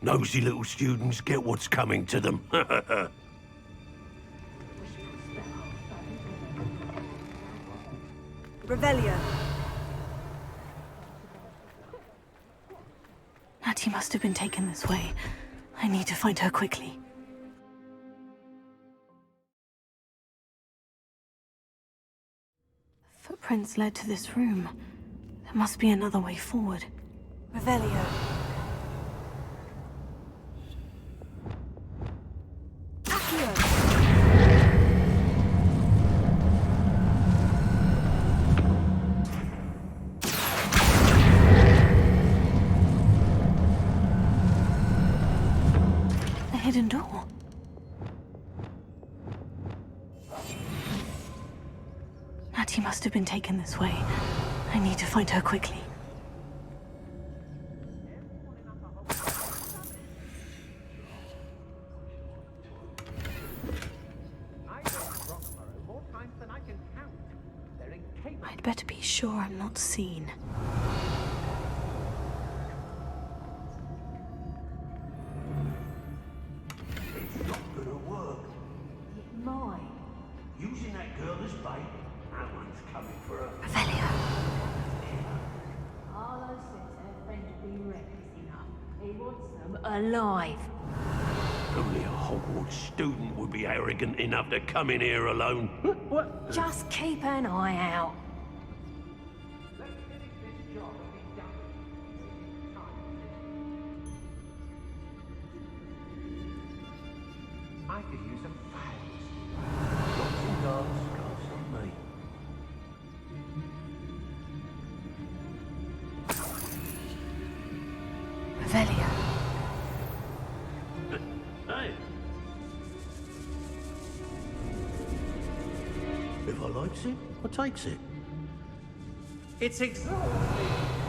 Nosy little students get what's coming to them. Revelio. Natty must have been taken this way. I need to find her quickly. Footprints led to this room. There must be another way forward. Revelio. Hidden door. Natty must have been taken this way. I need to find her quickly. I'd better be sure I'm not seen. Using that girl as bait, no one's coming for her. Revelio. Harlow says her friend will be reckless enough. He wants them alive. Only a Hogwarts student would be arrogant enough to come in here alone. What? Just keep an eye out. I could use a phase. Lots of guards, guards on me. Revelio. Hey. If I likes it, I takes it. It's exhausting.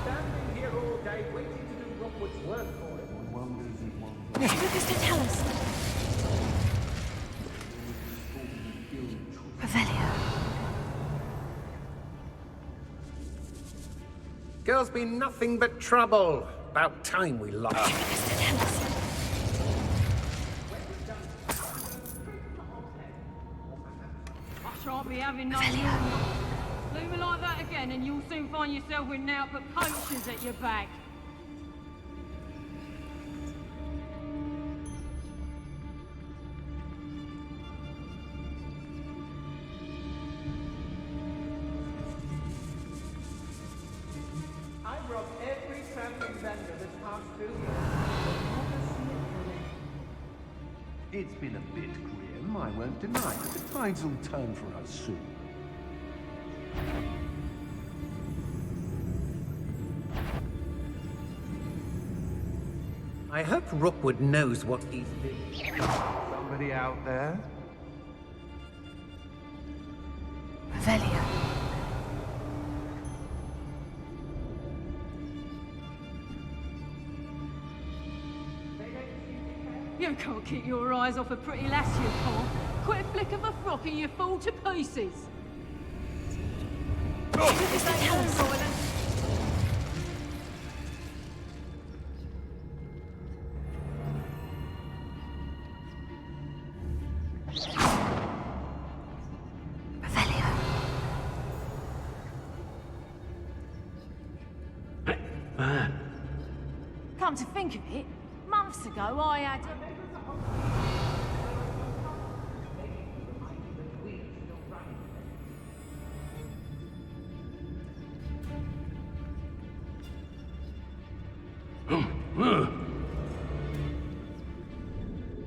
Standing here all day waiting to do Rookwood's work for him. One wonders and one. Lucas, don't tell us. Revelio. Girl's been nothing but trouble. About time we lost. shan't be having no more. Leave me like that again and you'll soon find yourself with now but poachers at your back. I robbed every traveling vendor that's passed through here. It's been a bit grim, I won't deny, but the tides will turn for us soon. I hope Rookwood knows what he's doing. Somebody out there? Revelio. You can't keep your eyes off a pretty lass, you can't. Quit a flick of a frock and you fall to pieces. Is that you, Royland? Come to think of it, months ago I had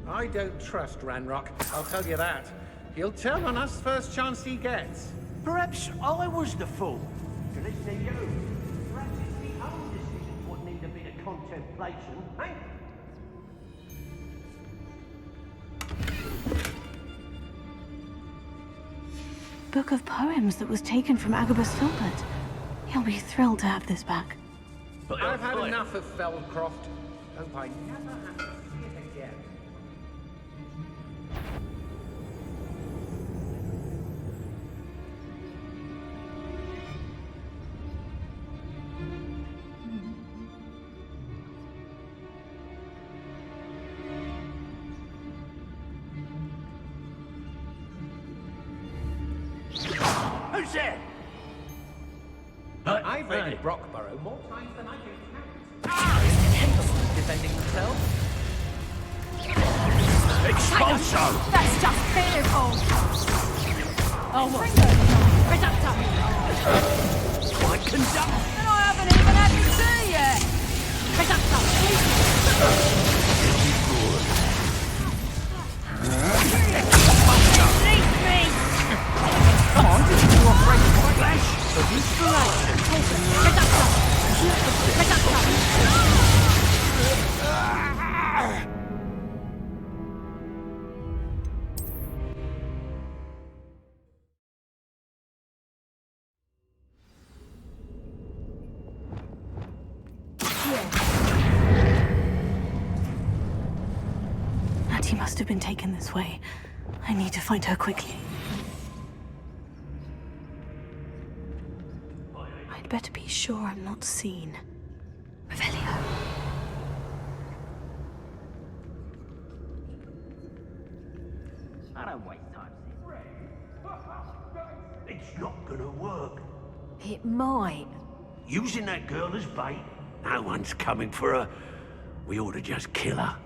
I don't trust Ranrock, I'll tell you that. He'll turn on us first chance he gets. Perhaps I was the fool. To listen to you. Perhaps it's the own decision what need a bit of contemplation, eh? Book of poems that was taken from Agabus Filbert. He'll be thrilled to have this back. I've had enough of Feldcroft. Hope I never have to see it again. Who's there? I've raided Brockborough more times than I can Defending themselves? Expulso! That's just pitiful! Oh, what? Reducto! I conduct! And I haven't even had the tea yet! Reducto! Release me! Come on, did you operate my flesh? The useful action. Reducto! Reducto! Natty must have been taken this way. I need to find her quickly. I'd better be sure I'm not seen. Revelio. I don't waste time. It's not gonna work. It might. Using that girl as bait? No one's coming for her. We ought to just kill her.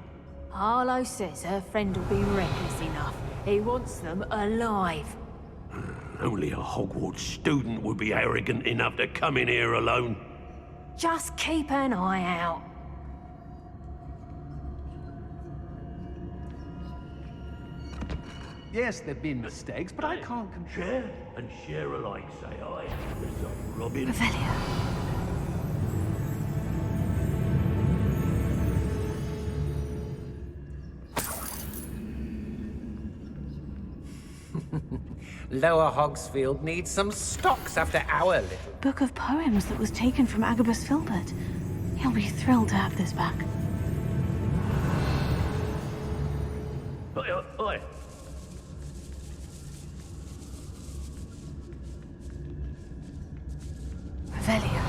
Harlow says her friend will be reckless enough. He wants them alive. Only a Hogwarts student would be arrogant enough to come in here alone. Just keep an eye out. Yes, there've been mistakes, but I can't control. Share and share alike, say I. There's a Robin. Revelio. Lower Hogsfield needs some stocks after our little... Book of poems that was taken from Agabus Filbert. He'll be thrilled to have this back. Oi, oi. Revelio.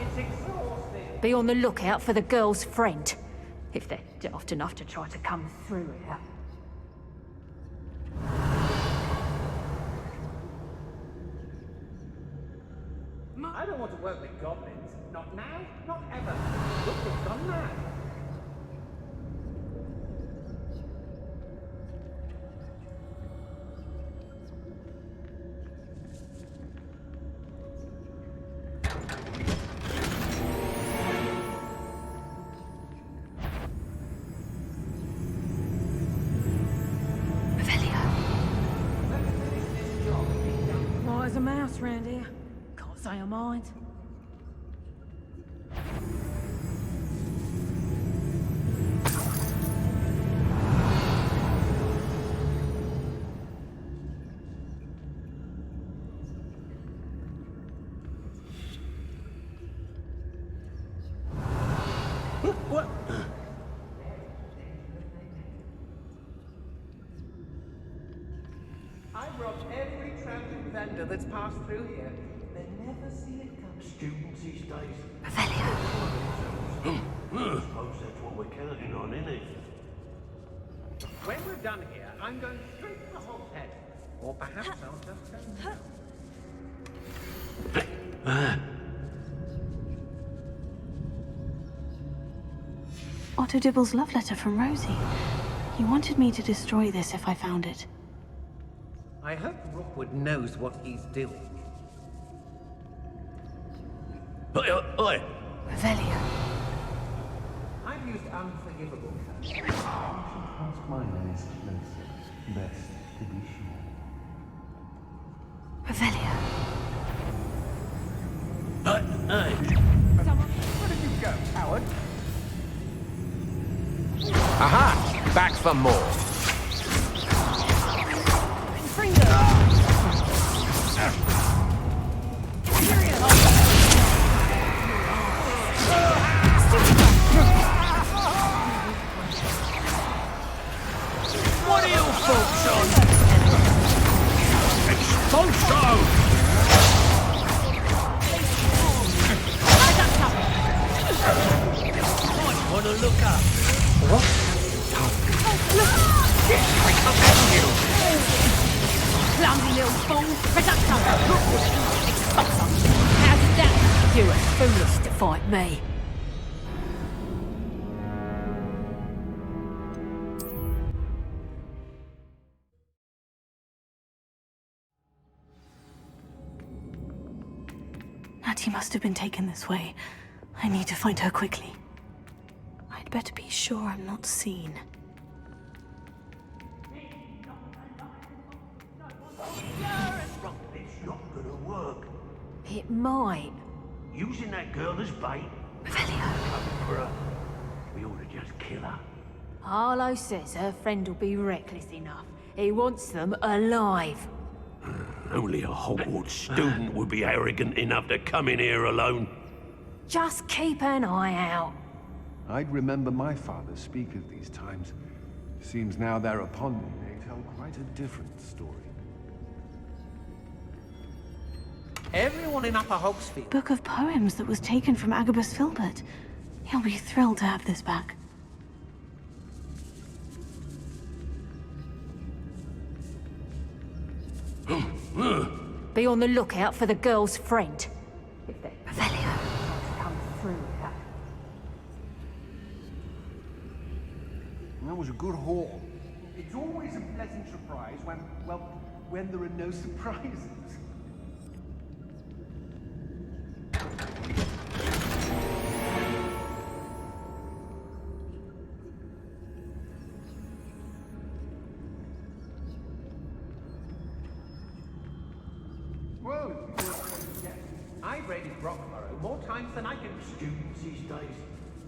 It's exhausting. Be on the lookout for the girl's friend. If they're daft enough to try to come through here. I don't want to work with goblins. Not now, not ever. Look, they've gone mad. Why as a mouse round here? Can't say I mind. What? I've robbed every traveling vendor that's passed through here. They never see it come. Students these days. Revelio. I suppose that's what we're counting on, isn't it? When we're done here, I'm going straight to the Hogshead. Or perhaps I'll just go now. Otto Dibble's love letter from Rosie. He wanted me to destroy this if I found it. I hope Rookwood knows what he's doing. Oi! Revelio. I've used unforgivable curses. Past mine is closer. Best to be sure. Revelio. Where did you go, coward? Aha! Back for more. What are you folks on? Expulso! Might want to look up. I come at you! Clumsy little fool! Reducto! Expulso! How did that? You were foolish to fight me. Natty must have been taken this way. I need to find her quickly. I'd better be sure I'm not seen. It's not gonna work. It might. Using that girl as bait. Revelio. Coming for her. We ought to just kill her. Harlow says her friend will be reckless enough. He wants them alive. Only a Hogwarts student would be arrogant enough to come in here alone. Just keep an eye out. I'd remember my father speak of these times. Seems now they're upon me, they tell quite a different story. Everyone in Upper Hogsfield. Book of poems that was taken from Agabus Filbert. He'll be thrilled to have this back. Be on the lookout for the girl's friend. If they Revelio. come through here. That was a good haul. It's always a pleasant surprise when there are no surprises. Whoa! I've raided Rockborough more times than I can. Students these days,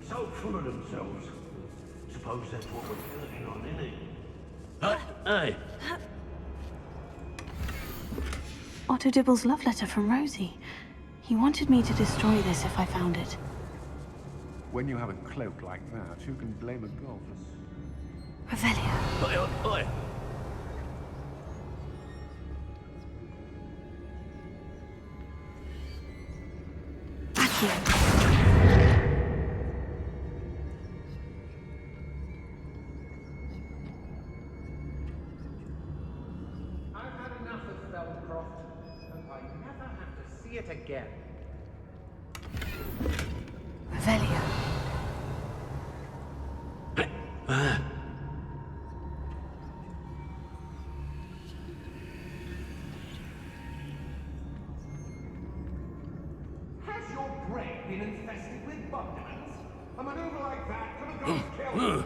so full of themselves. Suppose that's what we're counting on, isn't it? Hey! Otto Dibble's love letter from Rosie. He wanted me to destroy this if I found it. When you have a cloak like that, you can blame a god for... Revelio. Oi! Accio. I've had enough of Felcroft, and I never have to see it again. grave been infested with bugdans? A maneuver like that could have gone to kill.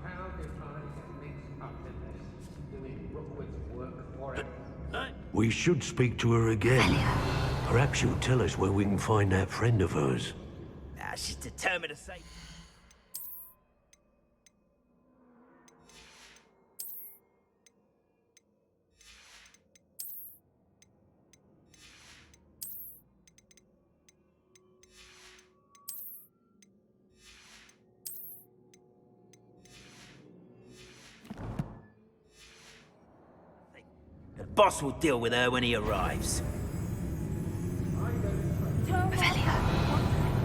How did I get mixed up in this? Doing Rookwood's work for it? We should speak to her again. Perhaps she'll tell us where we can find that friend of hers. She's determined to say. The boss will deal with her when he arrives.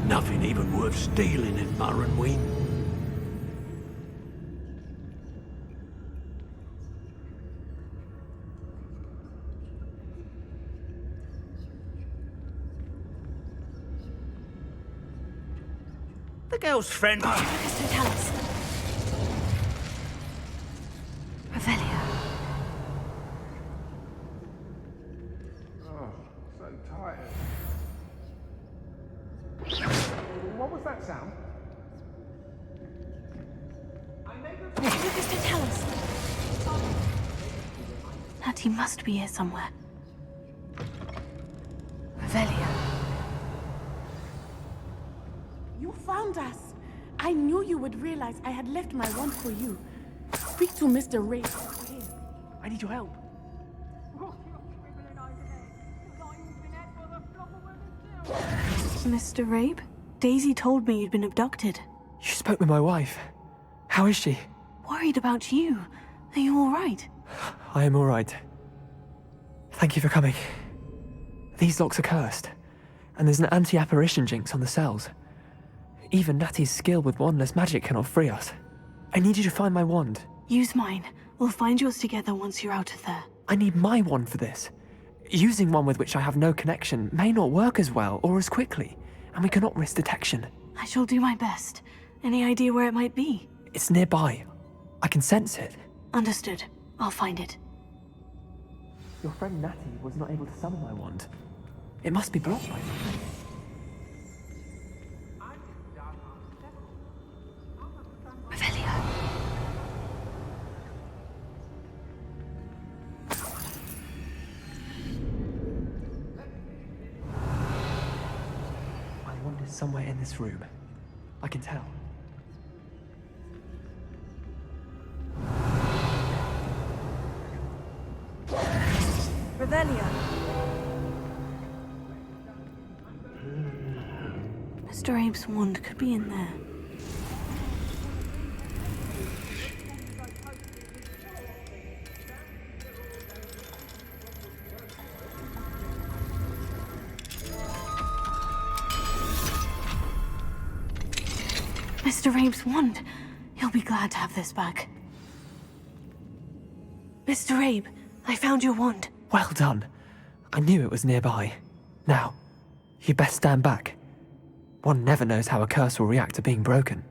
Nothing even worth stealing in Murrenween. The girl's friend. Tell us. Revelio. Oh, so tired. What was that sound? Lucas, tell us. Natty must be here somewhere. Revelio. You found us. I knew you would realize I had left my wand for you. Speak to Mr. Ray. I need your help. Mr. Rabe? Daisy told me you'd been abducted. You spoke with my wife. How is she? Worried about you. Are you all right? I am all right. Thank you for coming. These locks are cursed, and there's an anti-apparition jinx on the cells. Even Natty's skill with wandless magic cannot free us. I need you to find my wand. Use mine. We'll find yours together once you're out of there. I need my wand for this. Using one with which I have no connection may not work as well or as quickly, and we cannot risk detection. I shall do my best. Any idea where it might be? It's nearby. I can sense it. Understood. I'll find it. Your friend Natty was not able to summon my wand. It must be blocked by something. Revelio. My wand is somewhere in this room. I can tell. Revelio. Mr. Abe's wand could be in there. Mr. Abe's wand. He'll be glad to have this back. Mr. Abe, I found your wand. Well done. I knew it was nearby. Now, you best stand back. One never knows how a curse will react to being broken.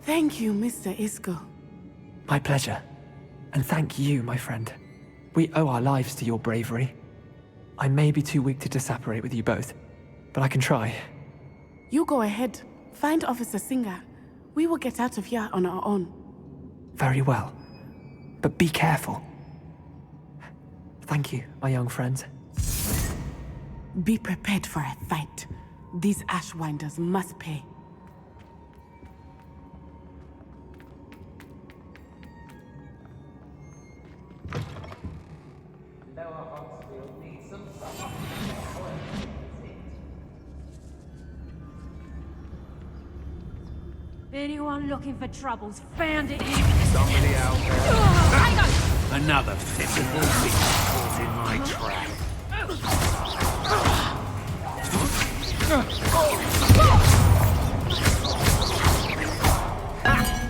Thank you, Mr. Isco. My pleasure. And thank you, my friend. We owe our lives to your bravery. I may be too weak to disapparate with you both, but I can try. You go ahead. Find Officer Singer. We will get out of here on our own. Very well. But be careful. Thank you, my young friends. Be prepared for a fight. These Ashwinders must pay. Anyone looking for troubles found it here. Somebody out there. Hang on! Another physical beast caught in my trap.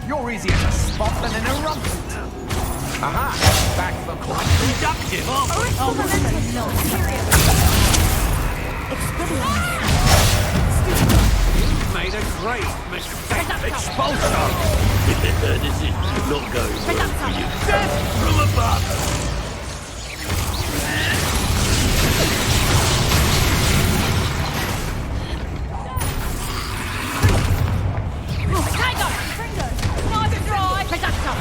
You're easier to spot than an eruptant. Aha! Back for quite productive, aren't we? You've made a great mistake. Expulsor! This is not going well for you. Death from above! Tango! Nice and dry! Productor!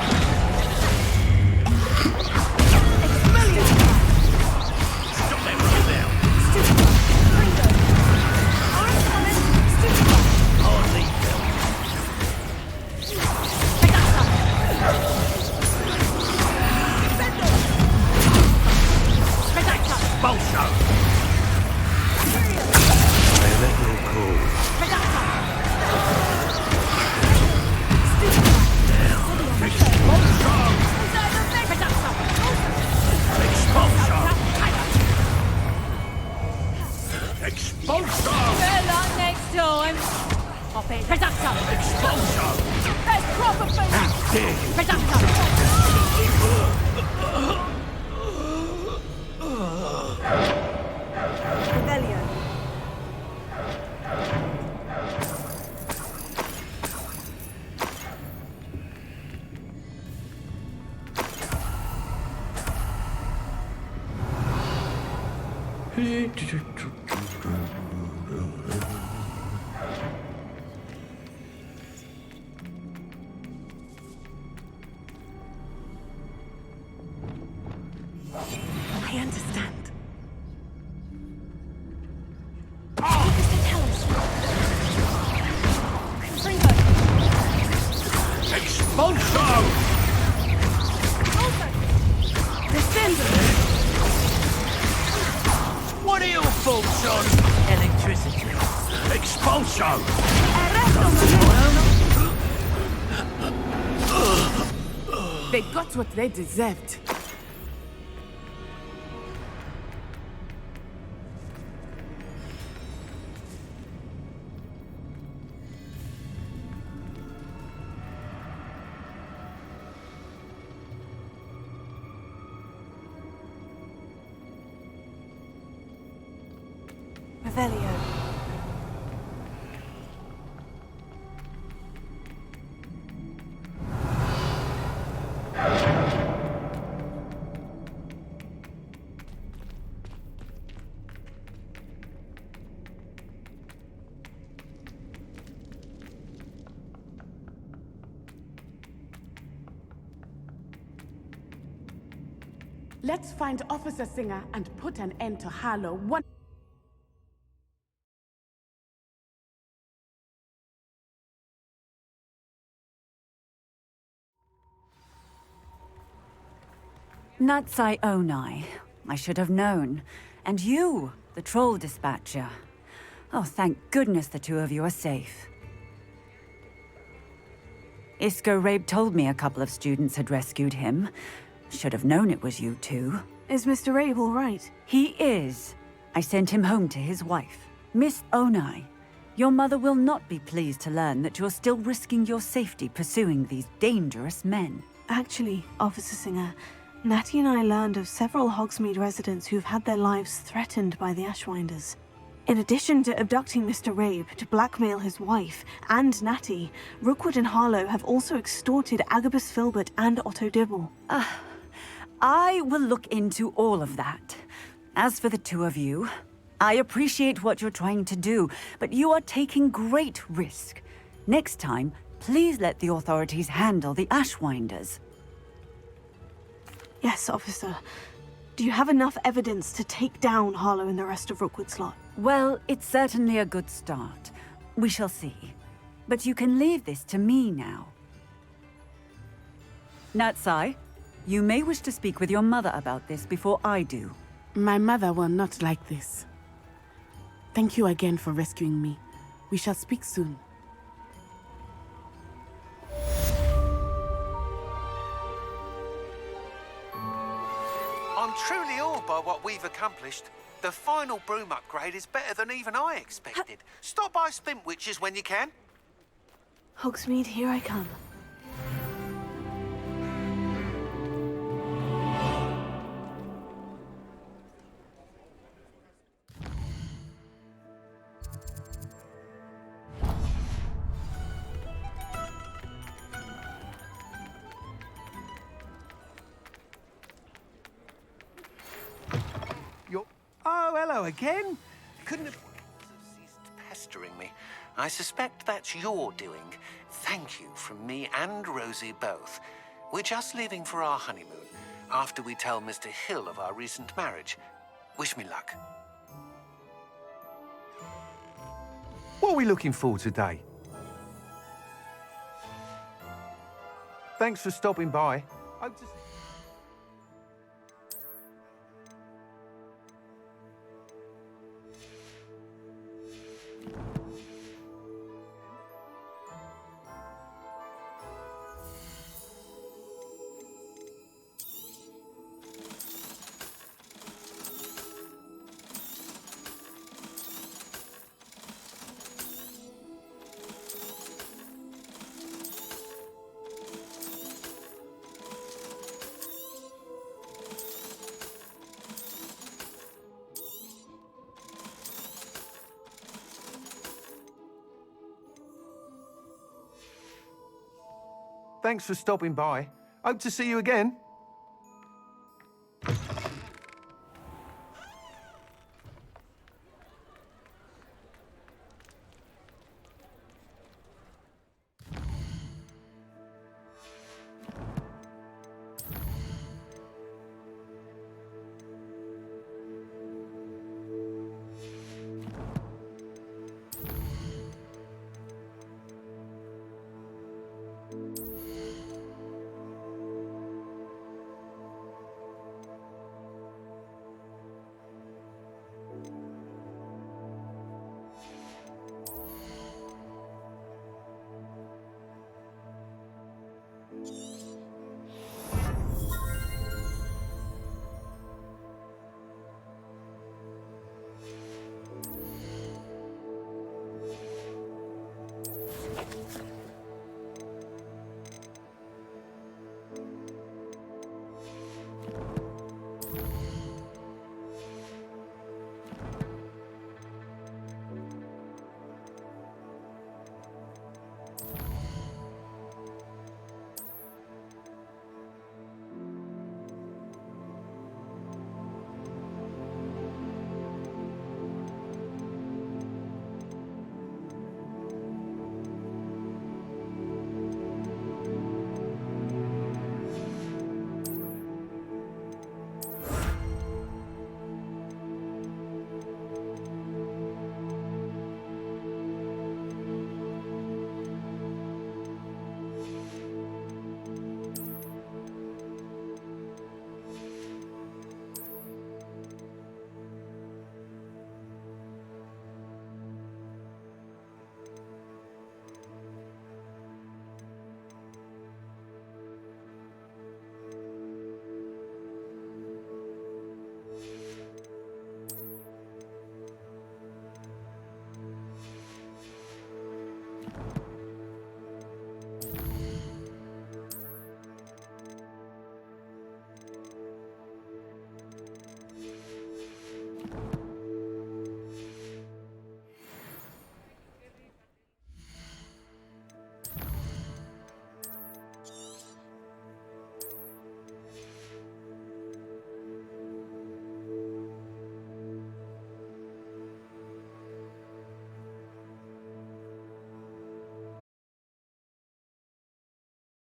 Stop them right now! Hardly felt. Expulso! Bayonet will call. Expulso! Better luck next time! Hop it! Productor! Expulso! That's proper food! How dare you! Productor! Rebellion. I understand. Expulso! What are your thoughts on electricity? Expulso! They got what they deserved. Revelio. Let's find Officer Singer and put an end to Harlow one. Natsai Onai. I should have known. And you, the troll dispatcher. Oh, thank goodness the two of you are safe. Isco Rabe told me a couple of students had rescued him. Should have known it was you two. Is Mr. Rabe all right? He is. I sent him home to his wife. Miss Onai, your mother will not be pleased to learn that you're still risking your safety pursuing these dangerous men. Actually, Officer Singer, Natty and I learned of several Hogsmeade residents who've had their lives threatened by the Ashwinders. In addition to abducting Mr. Rabe to blackmail his wife and Natty, Rookwood and Harlow have also extorted Agabus Filbert and Otto Dibble. I will look into all of that. As for the two of you, I appreciate what you're trying to do, but you are taking great risk. Next time, please let the authorities handle the Ashwinders. Yes, officer. Do you have enough evidence to take down Harlow and the rest of Rookwood's lot? Well, it's certainly a good start. We shall see. But you can leave this to me now. Natsai, you may wish to speak with your mother about this before I do. My mother will not like this. Thank you again for rescuing me. We shall speak soon. I'm truly awed by what we've accomplished. The final broom upgrade is better than even I expected. Stop by Spintwitches when you can. Hogsmeade, here I come. Oh, hello again. Couldn't have ceased pestering me. I suspect that's your doing. Thank you from me and Rosie both. We're just leaving for our honeymoon after we tell Mr. Hill of our recent marriage. Wish me luck. What are we looking for today? Thanks for stopping by. Hope to... Thanks for stopping by. Hope to see you again.